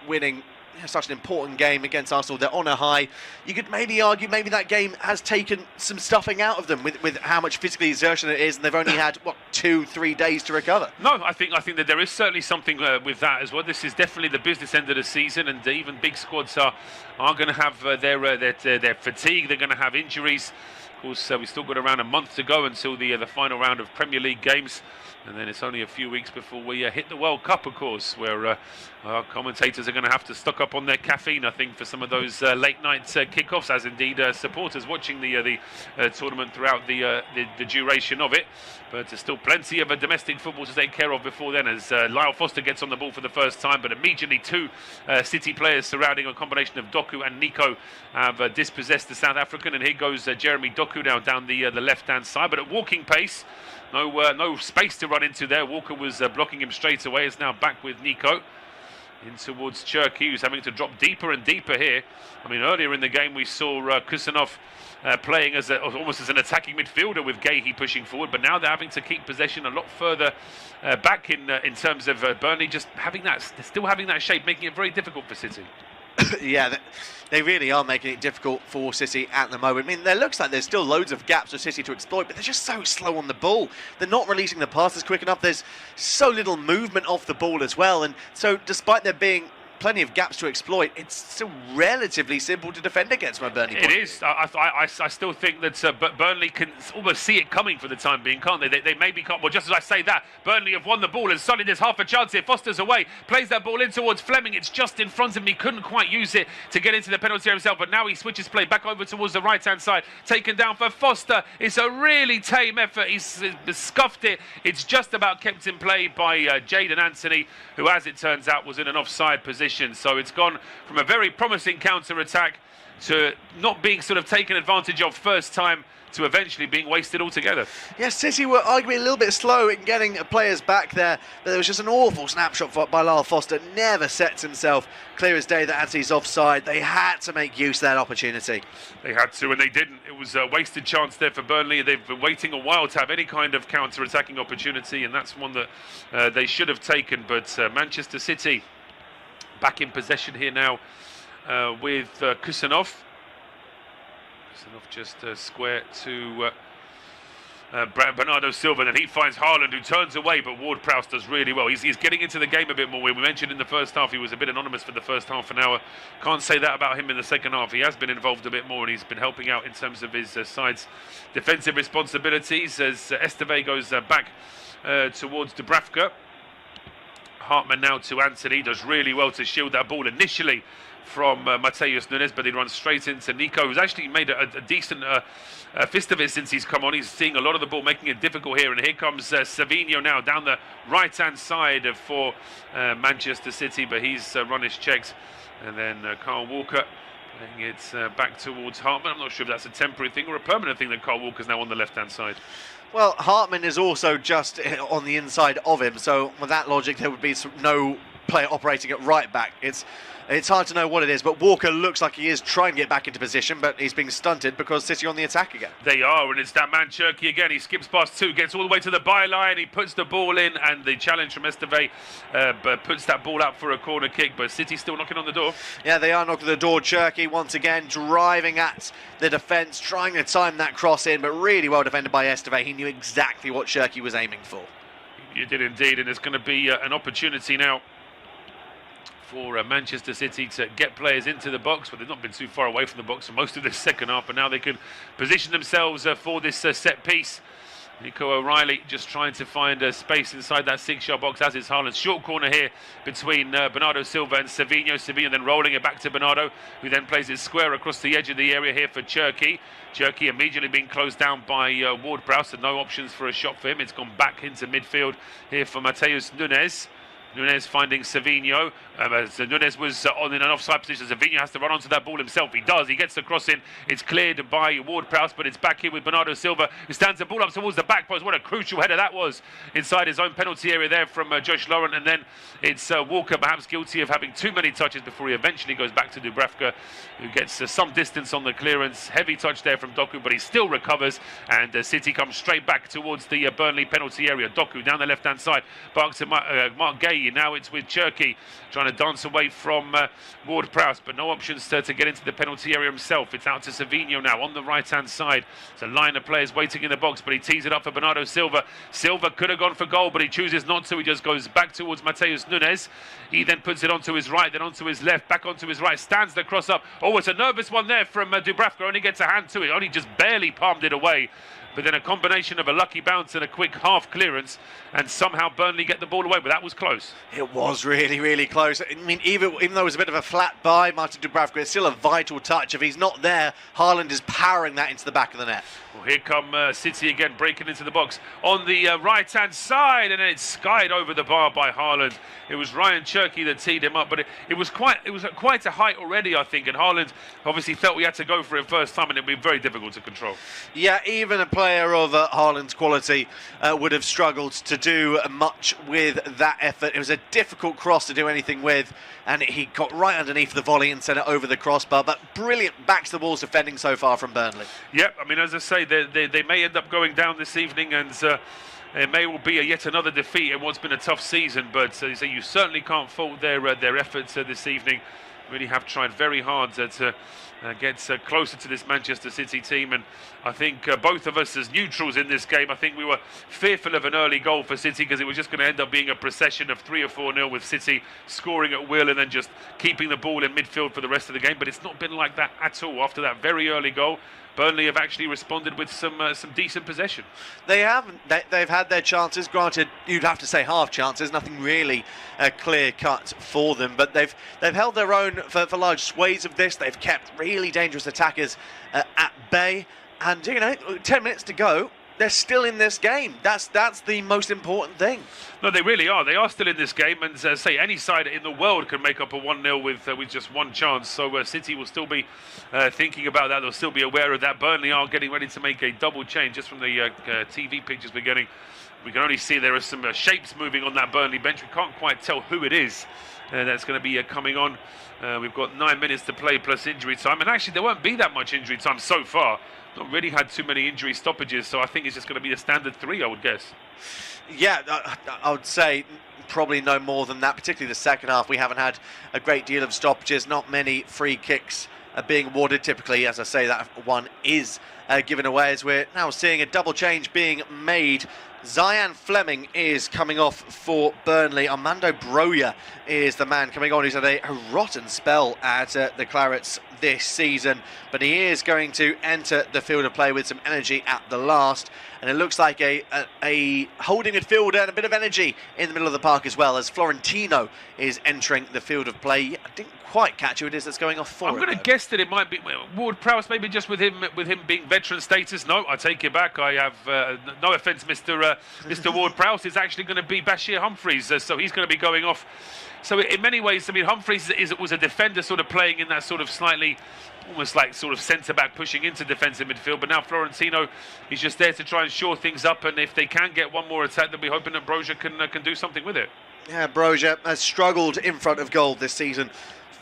winning such an important game against Arsenal. They're on a high. You could maybe argue maybe that game has taken some stuffing out of them with how much physical exertion it is, and they've only had 2-3 days to recover. No, I think that there is certainly something with that as well. This is definitely the business end of the season, and even big squads are going to have their fatigue. They're going to have injuries. Of course, we've still got around a month to go until the final round of Premier League games, and then it's only a few weeks before we hit the World Cup, of course, where our commentators are going to have to stock up on their caffeine, I think, for some of those late night kickoffs, as indeed supporters watching the tournament throughout the duration of it. But there's still plenty of domestic football to take care of before then, as Lyle Foster gets on the ball for the first time, but immediately 2 City players surrounding a combination of Doku and Nico have dispossessed the South African, and here goes Jeremy Doku now down the left-hand side, but at walking pace. No space to run into there. Walker was blocking him straight away. Is now back with Nico in towards Cherki, who's having to drop deeper and deeper here. I mean, earlier in the game we saw Kusanov playing as almost as an attacking midfielder with Gahey pushing forward, but now they're having to keep possession a lot further back in terms of Burnley just having still having that shape, making it very difficult for City. Yeah, they really are making it difficult for City at the moment. I mean, there looks like there's still loads of gaps for City to exploit, but they're just so slow on the ball. They're not releasing the passes quick enough. There's so little movement off the ball as well. And so despite there being plenty of gaps to exploit, it's still relatively simple to defend against my Burnley. It is. I still think that Burnley can almost see it coming for the time being, can't they? They maybe can't. Well, just as I say that, Burnley have won the ball, and suddenly there's half a chance here. Foster's away, plays that ball in towards Fleming. It's just in front of him. He couldn't quite use it to get into the penalty area himself, but now he switches play back over towards the right-hand side. Taken down for Foster. It's a really tame effort. He's scuffed it. It's just about kept in play by Jadon Anthony, who, as it turns out, was in an offside position. So it's gone from a very promising counter-attack to not being sort of taken advantage of first time to eventually being wasted altogether. Yes, City were arguably a little bit slow in getting players back there, but there was just an awful snapshot by Lyle Foster. Never sets himself clear as day that Anthony's offside. They had to make use of that opportunity. They had to, and they didn't. It was a wasted chance there for Burnley. They've been waiting a while to have any kind of counter-attacking opportunity, and that's one that they should have taken. But Manchester City back in possession here now with Kusanov. Kusanov just square to Bernardo Silva, and then he finds Haaland, who turns away, but Ward-Prowse does really well. He's getting into the game a bit more. We mentioned in the first half he was a bit anonymous for the first half an hour. Can't say that about him in the second half. He has been involved a bit more, and he's been helping out in terms of his side's defensive responsibilities as Esteve goes back towards Dubravka. Hartman now to Anthony, does really well to shield that ball initially from Mateus Nunes, but he runs straight into Nico, who's actually made a decent fist of it since he's come on. He's seeing a lot of the ball, making it difficult here, and here comes Savinho now down the right-hand side for Manchester City, but he's run his checks, and then Kyle Walker playing it back towards Hartman. I'm not sure if that's a temporary thing or a permanent thing that Kyle Walker's now on the left-hand side. Well, Hartman is also just on the inside of him, so with that logic, there would be no player operating at right back. It's hard to know what it is, but Walker looks like he is trying to get back into position, but he's being stunted because City on the attack again. They are, and it's that man Cherki again. He skips past two, gets all the way to the byline, he puts the ball in, and the challenge from Esteve puts that ball up for a corner kick, but City still knocking on the door. Yeah, they are knocking on the door. Cherki once again driving at the defence, trying to time that cross in, but really well defended by Esteve. He knew exactly what Cherki was aiming for. You did indeed, and there's going to be an opportunity now for Manchester City to get players into the box, but they've not been too far away from the box for most of this second half, but now they can position themselves for this set piece. Nico O'Reilly just trying to find a space inside that 6-yard box, as is Haaland. Short corner here between Bernardo Silva and Savinho. Savinho then rolling it back to Bernardo, who then plays it square across the edge of the area here for Cherki. Cherki immediately being closed down by Ward-Prowse, so no options for a shot for him. It's gone back into midfield here for Mateus Nunes. Nunes finding Savinho. Nunes was in an offside position. Savinho has to run onto that ball himself. He does. He gets the cross in. It's cleared by Ward-Prowse, but it's back here with Bernardo Silva, who stands the ball up towards the back post. What a crucial header that was inside his own penalty area there from Josh Laurent. And then it's Walker, perhaps guilty of having too many touches before he eventually goes back to Dubravka, who gets some distance on the clearance. Heavy touch there from Doku, but he still recovers. And City comes straight back towards the Burnley penalty area. Doku down the left-hand side. Back to Mark Gay. Now it's with Cherki trying to dance away from Ward-Prowse, but no options to get into the penalty area himself. It's out to Savinho now on the right-hand side. It's a line of players waiting in the box, but he tees it up for Bernardo Silva. Silva could have gone for goal, but he chooses not to. He just goes back towards Mateus Nunes. He then puts it onto his right, then onto his left, back onto his right, stands the cross up. Oh, it's a nervous one there from Dubravka. Only gets a hand to it, only just barely palmed it away. But then a combination of a lucky bounce and a quick half clearance, and somehow Burnley get the ball away, but that was close. It was really, really close. I mean, even though it was a bit of a flat by Martin Dubravka, it's still a vital touch. If he's not there, Haaland is powering that into the back of the net. Well, here come City again, breaking into the box on the right-hand side, and then it's skied over the bar by Haaland. It was Ryan Cherki that teed him up, but it was at quite a height already, I think, and Haaland obviously felt we had to go for it first time, and it'd be very difficult to control. Yeah, even a player of Haaland's quality would have struggled to do much with that effort. It was a difficult cross to do anything with, and he got right underneath the volley and sent it over the crossbar, but brilliant back-to-the-walls defending so far from Burnley. Yep, I mean, as I say, they may end up going down this evening, and it may well be yet another defeat in what's been a tough season, but so you certainly can't fault their efforts this evening. Really have tried very hard to get closer to this Manchester City team, and I think both of us as neutrals in this game, I think we were fearful of an early goal for City because it was just going to end up being a procession of 3 or 4-0 with City scoring at will and then just keeping the ball in midfield for the rest of the game. But it's not been like that at all. After that very early goal, Burnley have actually responded with some decent possession. They haven't. They've had their chances. Granted, you'd have to say half chances. Nothing really clear cut for them. But they've held their own for large swathes of this. They've kept really dangerous attackers at bay. And 10 minutes to go. They're still in this game. That's the most important thing. No, they really are. They are still in this game, and say any side in the world can make up a 1-0 with just one chance. So City will still be thinking about that. They'll still be aware of that. Burnley are getting ready to make a double change. Just from the TV pictures we're getting, we can only see there are some shapes moving on that Burnley bench. We can't quite tell who it is that's going to be coming on. We've got 9 minutes to play plus injury time, and actually there won't be that much injury time so far. Not really had too many injury stoppages, so I think it's just going to be a standard 3, I would guess. Yeah, I would say probably no more than that, particularly the second half. We haven't had a great deal of stoppages, not many free kicks being awarded. Typically, as I say, that one is given away, as we're now seeing a double change being made. Zian Fleming is coming off for Burnley. Armando Broja is the man coming on, who's had a rotten spell at the Clarets this season, but he is going to enter the field of play with some energy at the last, and it looks like a holding midfielder and a bit of energy in the middle of the park as well, as Florentino is entering the field of play. I didn't quite catch who it is that's going off for. I'm going to guess that it might be Ward-Prowse, maybe just with him being veteran status. No, I take it back. I have no offence, Mr. Ward-Prowse. It's actually going to be Bashir Humphreys, so he's going to be going off. So in many ways, I mean, Humphreys was a defender, sort of playing in that sort of slightly, almost like sort of centre-back pushing into defensive midfield. But now Florentino is just there to try and shore things up. And if they can get one more attack, then we're hoping that Broja can do something with it. Yeah, Broja has struggled in front of goal this season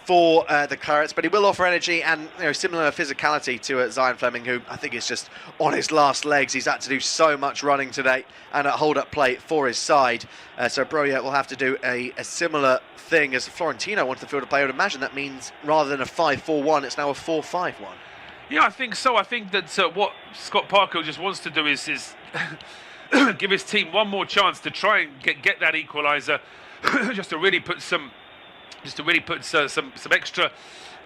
for the Clarets, but he will offer energy and similar physicality to Zian Fleming, who I think is just on his last legs. He's had to do so much running today and a hold-up play for his side. So Broja will have to do a similar thing as Florentino wants the field of play. I would imagine that means rather than a 5-4-1, it's now a 4-5-1. Yeah, I think so. I think that what Scott Parker just wants to do is give his team one more chance to try and get that equaliser, just to really put some extra,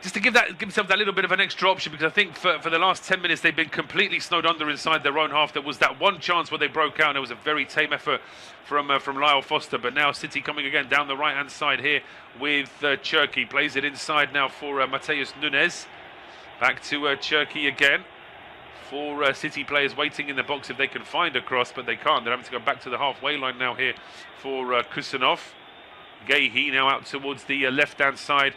just to give himself that little bit of an extra option, because I think for the last 10 minutes they've been completely snowed under inside their own half. There was that one chance where they broke out, and it was a very tame effort from Lyle Foster. But now City coming again down the right hand side here with Cherki. Plays it inside now for Mateus Nunes. Back to Cherki again. For City players waiting in the box if they can find a cross, but they can't. They're having to go back to the halfway line now here for Kusanov. Gahey now out towards the left-hand side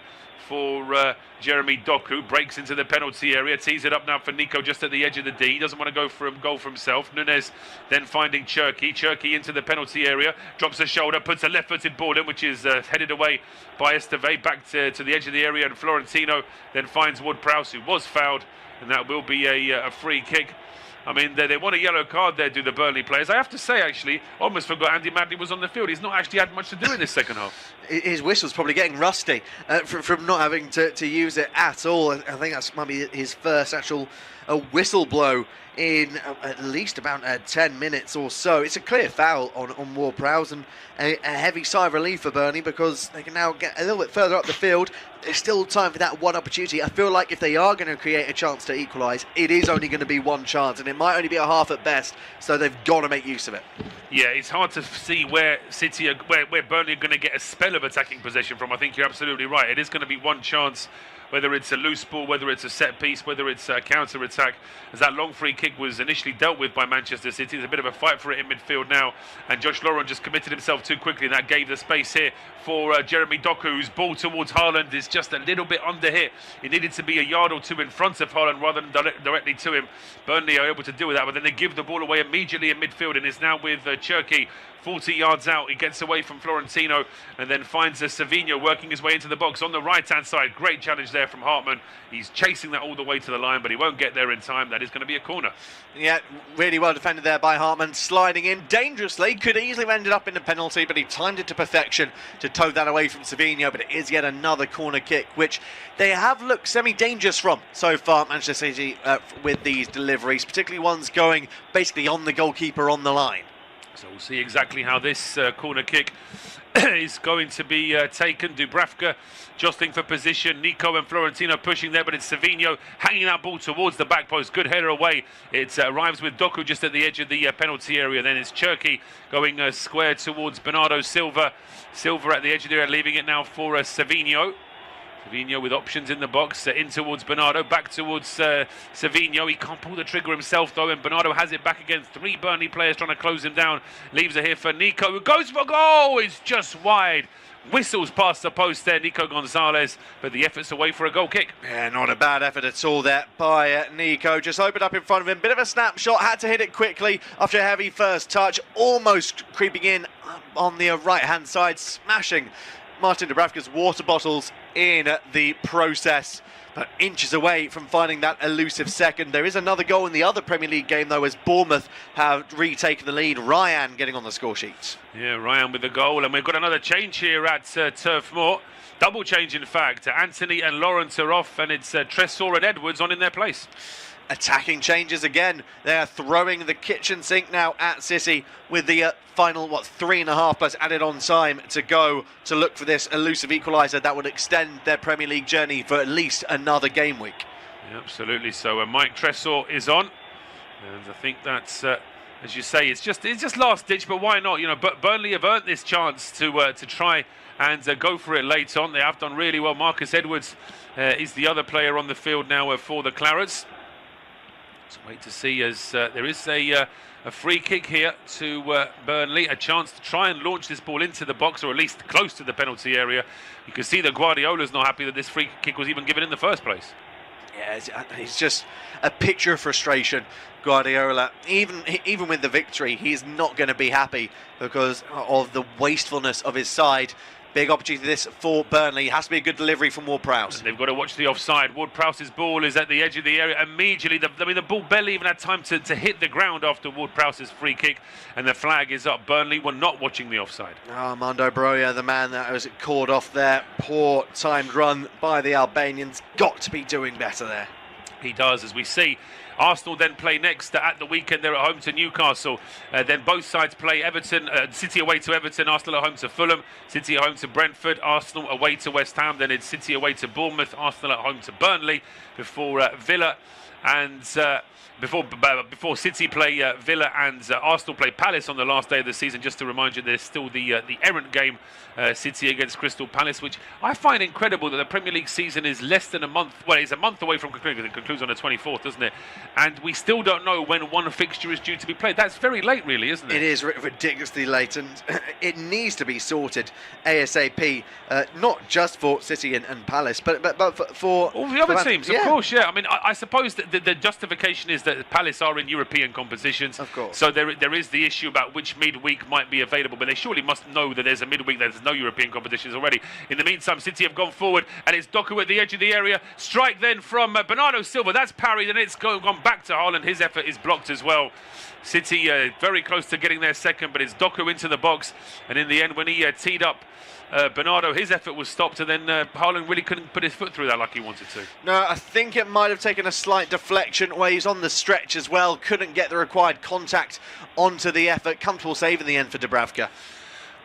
for Jeremy Doku. Breaks into the penalty area, tees it up now for Nico just at the edge of the D. He doesn't want to go for a goal for himself. Nunes then finding Cherki. Cherki into the penalty area, drops a shoulder, puts a left-footed ball in, which is headed away by Esteve back to the edge of the area, and Florentino then finds Ward-Prowse, who was fouled, and that will be a free kick. I mean, they want a yellow card there, do the Burnley players. I have to say, actually, almost forgot Andy Madley was on the field. He's not actually had much to do in this second half. His whistle's probably getting rusty from not having to use it at all. I think that's might be his first actual whistle blow in at least about 10 minutes or so. It's a clear foul on Ward-Prowse, and a heavy sigh of relief for Burnley, because they can now get a little bit further up the field. There's still time for that one opportunity. I feel like if they are going to create a chance to equalise, it is only going to be one chance, and it might only be a half at best, so they've got to make use of it. Yeah, it's hard to see where Burnley are going to get a spell of attacking possession from. I think you're absolutely right. It is going to be one chance, whether it's a loose ball, whether it's a set piece, whether it's a counter-attack, as that long free kick was initially dealt with by Manchester City. There's a bit of a fight for it in midfield now, and Josh Laurent just committed himself too quickly, and that gave the space here for Jeremy Doku, whose ball towards Haaland is just a little bit under hit. It needed to be a yard or two in front of Haaland rather than directly to him. Burnley are able to deal with that, but then they give the ball away immediately in midfield, and it's now with Cherki 40 yards out. He gets away from Florentino and then finds Savinho working his way into the box on the right-hand side. Great challenge there from Hartman. He's chasing that all the way to the line, but he won't get there in time. That is going to be a corner. Yeah, really well defended there by Hartman, sliding in dangerously. Could easily have ended up in a penalty, but he timed it to perfection to to toe that away from Savinho, but it is yet another corner kick, which they have looked semi-dangerous from so far, Manchester City, with these deliveries, particularly ones going basically on the goalkeeper on the line. So we'll see exactly how this corner kick is going to be taken. Dubravka jostling for position. Nico and Florentino pushing there, but it's Savinho hanging that ball towards the back post. Good header away. It arrives with Doku just at the edge of the penalty area. Then it's Cherki going square towards Bernardo Silva. Silva at the edge of the area, leaving it now for Savinho. Savinho with options in the box, in towards Bernardo, back towards Savinho. He can't pull the trigger himself though, and Bernardo has it back against 3 Burnley players trying to close him down. Leaves it here for Nico, who goes for goal. It's just wide. Whistles past the post there, Nico Gonzalez, but the effort's away for a goal kick. Yeah, not a bad effort at all there by Nico. Just opened up in front of him. Bit of a snapshot, had to hit it quickly after a heavy first touch. Almost creeping in on the right-hand side, smashing Martin Dubravka's water bottles in the process, but inches away from finding that elusive second. There is another goal in the other Premier League game though, as Bournemouth have retaken the lead. Ryan getting on the score sheet. Yeah, Ryan with the goal, and we've got another change here at Turf Moor. Double change in fact. Anthony and Lawrence are off, and it's Tressor and Edwards on in their place. Attacking changes again. They are throwing the kitchen sink now at City with the final 3.5 plus added on time to go to look for this elusive equaliser that would extend their Premier League journey for at least another game week. Yeah, absolutely. So Mike Tressor is on, and I think that's as you say, it's just last ditch, but why not? You know, but Burnley have earned this chance to try and go for it late on. They have done really well. Marcus Edwards is the other player on the field now for the Clarets. So wait to see, as there is a free kick here to Burnley, a chance to try and launch this ball into the box, or at least close to the penalty area. You can see that Guardiola's not happy that this free kick was even given in the first place. Yeah, it's just a picture of frustration. Guardiola, even with the victory, he's not going to be happy because of the wastefulness of his side. Big opportunity this for Burnley. It has to be a good delivery from Ward-Prowse. They've got to watch the offside. Ward-Prowse's ball is at the edge of the area. Immediately, the ball barely even had time to hit the ground after Ward-Prowse's free kick, and the flag is up. Burnley were not watching the offside. Armando Broja, the man that was called off there. Poor timed run by the Albanians. Got to be doing better there. He does, as we see. Arsenal then play next at the weekend. They're at home to Newcastle. Then both sides play Everton. City away to Everton. Arsenal at home to Fulham. City at home to Brentford. Arsenal away to West Ham. Then it's City away to Bournemouth. Arsenal at home to Burnley before Villa and before City play Villa and Arsenal play Palace on the last day of the season. Just to remind you, there's still the errant game, City against Crystal Palace, which I find incredible that the Premier League season is less than a month. Well, it's a month away from concluding. It concludes on the 24th, doesn't it? And we still don't know when one fixture is due to be played. That's very late, really, isn't it? It is ridiculously late, and it needs to be sorted ASAP. Not just for City and Palace, but for all the other teams, of course. Yeah, I mean, I suppose that the justification is that Palace are in European competitions, of course. So there is the issue about which midweek might be available, but they surely must know that there's a midweek, there's no European competitions already. In the meantime, City have gone forward, and it's Doku at the edge of the area. Strike then from Bernardo Silva. That's parried, and it's gone back to Haaland. His effort is blocked as well. City very close to getting their second, but it's Doku into the box, and in the end, when he teed up Bernardo, his effort was stopped, and then Haaland really couldn't put his foot through that like he wanted to. No, I think it might have taken a slight deflection where he's on the stretch as well. Couldn't get the required contact onto the effort. Comfortable save in the end for Dubravka.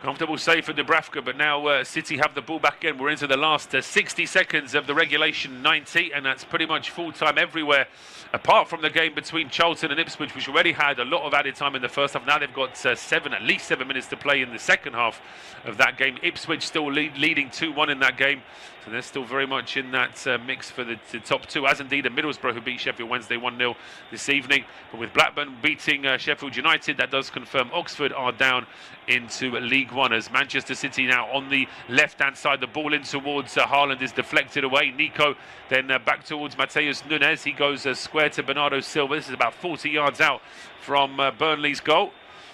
Comfortable save for Dubravka, but now City have the ball back again. We're into the last 60 seconds of the regulation 90, and that's pretty much full time everywhere, apart from the game between Charlton and Ipswich, which already had a lot of added time in the first half. Now they've got at least 7 minutes to play in the second half of that game. Ipswich still leading 2-1 in that game, so they're still very much in that mix for the top two, as indeed a Middlesbrough, who beat Sheffield Wednesday 1-0 this evening. But with Blackburn beating Sheffield United, that does confirm Oxford are down into League One, as Manchester City now on the left-hand side. The ball in towards Haaland is deflected away. Nico then back towards Mateus Nunes. He goes square to Bernardo Silva. This is about 40 yards out from Burnley's goal.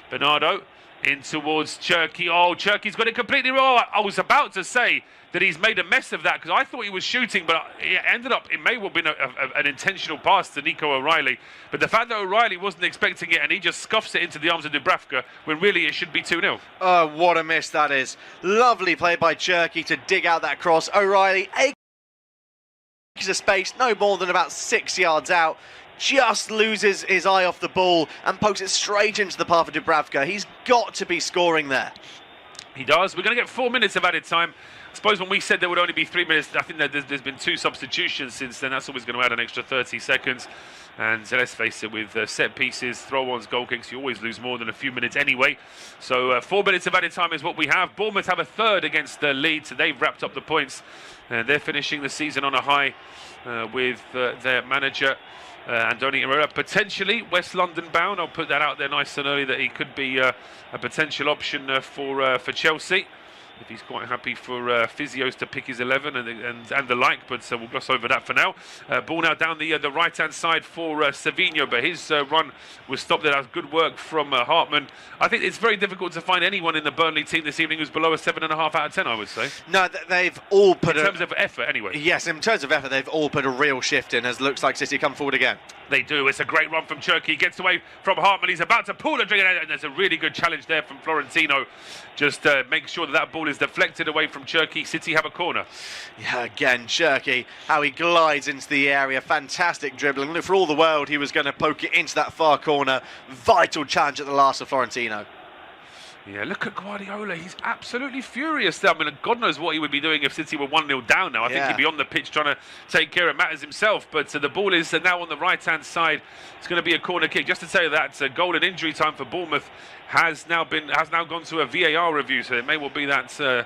Bernardo in towards Cherki. Oh, Cherki's got it completely wrong. I was about to say that he's made a mess of that, because I thought he was shooting, but it may well have been an intentional pass to Nico O'Reilly. But the fact that O'Reilly wasn't expecting it and he just scuffs it into the arms of Dubravka when really it should be 2-0. Oh, what a miss that is. Lovely play by Cherky to dig out that cross. O'Reilly takes a space no more than about 6 yards out. Just loses his eye off the ball and pokes it straight into the path of Dubravka. He's got to be scoring there. He does. We're going to get 4 minutes of added time. I suppose when we said there would only be 3 minutes, I think that there's been 2 substitutions since then. That's always going to add an extra 30 seconds. And let's face it, with set pieces, throw-ons, goal kicks, you always lose more than a few minutes anyway. So 4 minutes of added time is what we have. Bournemouth have a third against Leeds, so they've wrapped up the points. They're finishing the season on a high with their manager, Andoni Herrera, potentially West London bound. I'll put that out there nice and early that he could be a potential option for Chelsea, if he's quite happy for physios to pick his 11 and the like, but we'll gloss over that for now. Ball now down the right-hand side for Savinho, but his run was stopped there. That was good work from Hartman. I think it's very difficult to find anyone in the Burnley team this evening who's below a 7.5 out of 10, I would say. No, they've all put in terms of effort, anyway. Yes, in terms of effort, they've all put a real shift in, as it looks like City come forward again. They do. It's a great run from Cherky. Gets away from Hartman. He's about to pull the trigger, and there's a really good challenge there from Florentino. Just make sure that ball is deflected away from Cherky. City have a corner. Yeah, again, Cherky, how he glides into the area. Fantastic dribbling. Look, for all the world, he was going to poke it into that far corner. Vital challenge at the last of Florentino. Yeah, look at Guardiola. He's absolutely furious there. I mean, God knows what he would be doing if City were 1-0 down now. I think he'd be on the pitch trying to take care of matters himself. But the ball is now on the right-hand side. It's going to be a corner kick. Just to say that goal in injury time for Bournemouth has now gone to a VAR review. So it may well be that the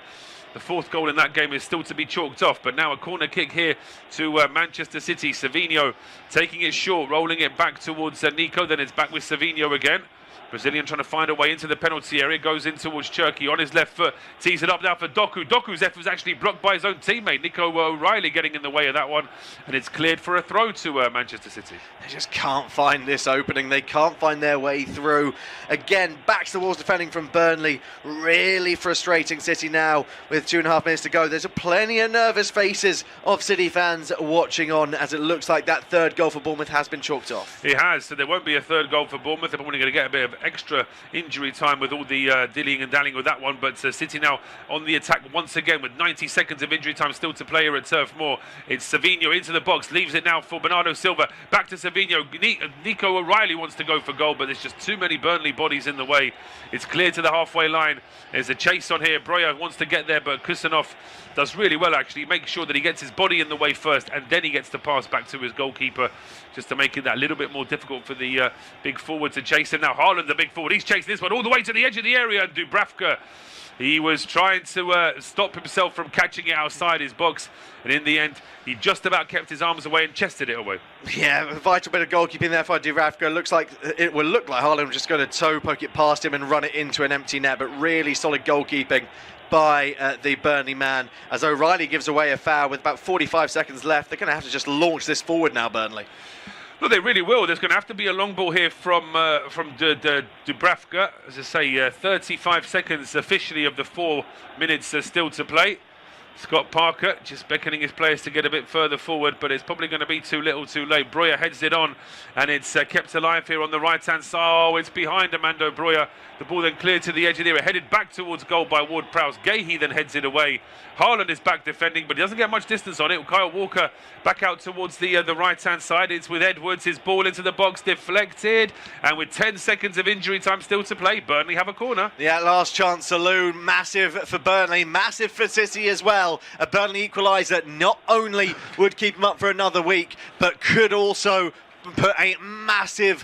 fourth goal in that game is still to be chalked off. But now a corner kick here to Manchester City. Savinho taking it short, rolling it back towards Nico. Then it's back with Savinho again. Brazilian trying to find a way into the penalty area, goes in towards Cherky on his left foot, tees it up now for Doku. Doku's effort was actually blocked by his own teammate, Nico O'Reilly, getting in the way of that one, and it's cleared for a throw to Manchester City. They just can't find this opening, they can't find their way through. Again, back to the walls defending from Burnley, really frustrating City now with 2.5 minutes to go. There's plenty of nervous faces of City fans watching on, as it looks like that third goal for Bournemouth has been chalked off. It has, so there won't be a third goal for Bournemouth. They're probably going to get a bit of extra injury time with all the dillying and dallying with that one, but City now on the attack once again with 90 seconds of injury time still to play here at Turf Moor. It's Savinho into the box, leaves it now for Bernardo Silva, back to Savinho. Nico O'Reilly wants to go for goal, but there's just too many Burnley bodies in the way. It's clear to the halfway line. There's a chase on here. Breuer wants to get there, but Kusanov does really well actually. Make sure that he gets his body in the way first, and then he gets the pass back to his goalkeeper, just to make it that little bit more difficult for the big forward to chase him. Now Haaland, the big forward, he's chasing this one all the way to the edge of the area, and Dubravka, he was trying to stop himself from catching it outside his box, and in the end he just about kept his arms away and chested it away. Yeah, a vital bit of goalkeeping there for Dubravka. Looks like it will look like Haaland was just going to toe poke it past him and run it into an empty net, but really solid goalkeeping by the Burnley man, as O'Reilly gives away a foul with about 45 seconds left. They're going to have to just launch this forward now, Burnley. Well, they really will. There's going to have to be a long ball here from Dubravka. As I say, 35 seconds officially of the 4 minutes still to play. Scott Parker just beckoning his players to get a bit further forward, but it's probably going to be too little too late. Breuer heads it on, and it's kept alive here on the right-hand side. Oh, it's behind Armando Breuer. The ball then cleared to the edge of the area, headed back towards goal by Ward-Prowse. Gahey then heads it away. Haaland is back defending, but he doesn't get much distance on it. Kyle Walker back out towards the right-hand side. It's with Edwards. His ball into the box, deflected, and with 10 seconds of injury time still to play, Burnley have a corner. Yeah, last chance saloon, massive for Burnley, massive for City as well. A Burnley equaliser not only would keep them up for another week, but could also put a massive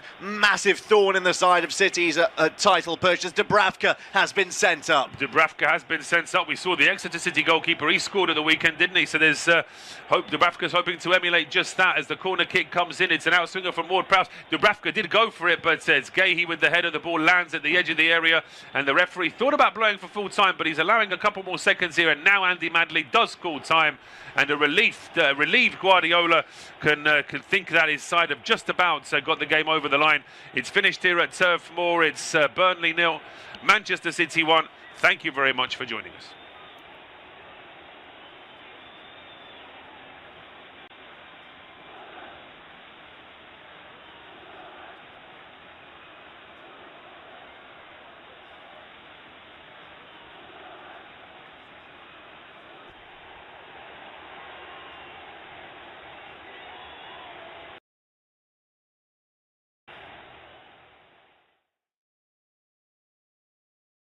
thorn in the side of City's title purchase. Dubravka has been sent up. Dubravka has been sent up. We saw the Exeter City goalkeeper. He scored at the weekend, didn't he? So there's hope. Dubravka's hoping to emulate just that as the corner kick comes in. It's an outswinger from Ward-Prowse. Dubravka did go for it, but it's Gahey with the header. The ball lands at the edge of the area, and the referee thought about blowing for full time, but he's allowing a couple more seconds here, and now Andy Madley does call time, and a relieved Guardiola can think that his side have just about got the game over the line. It's finished here at Turf Moor. It's Burnley 0, Manchester City 1. Thank you very much for joining us.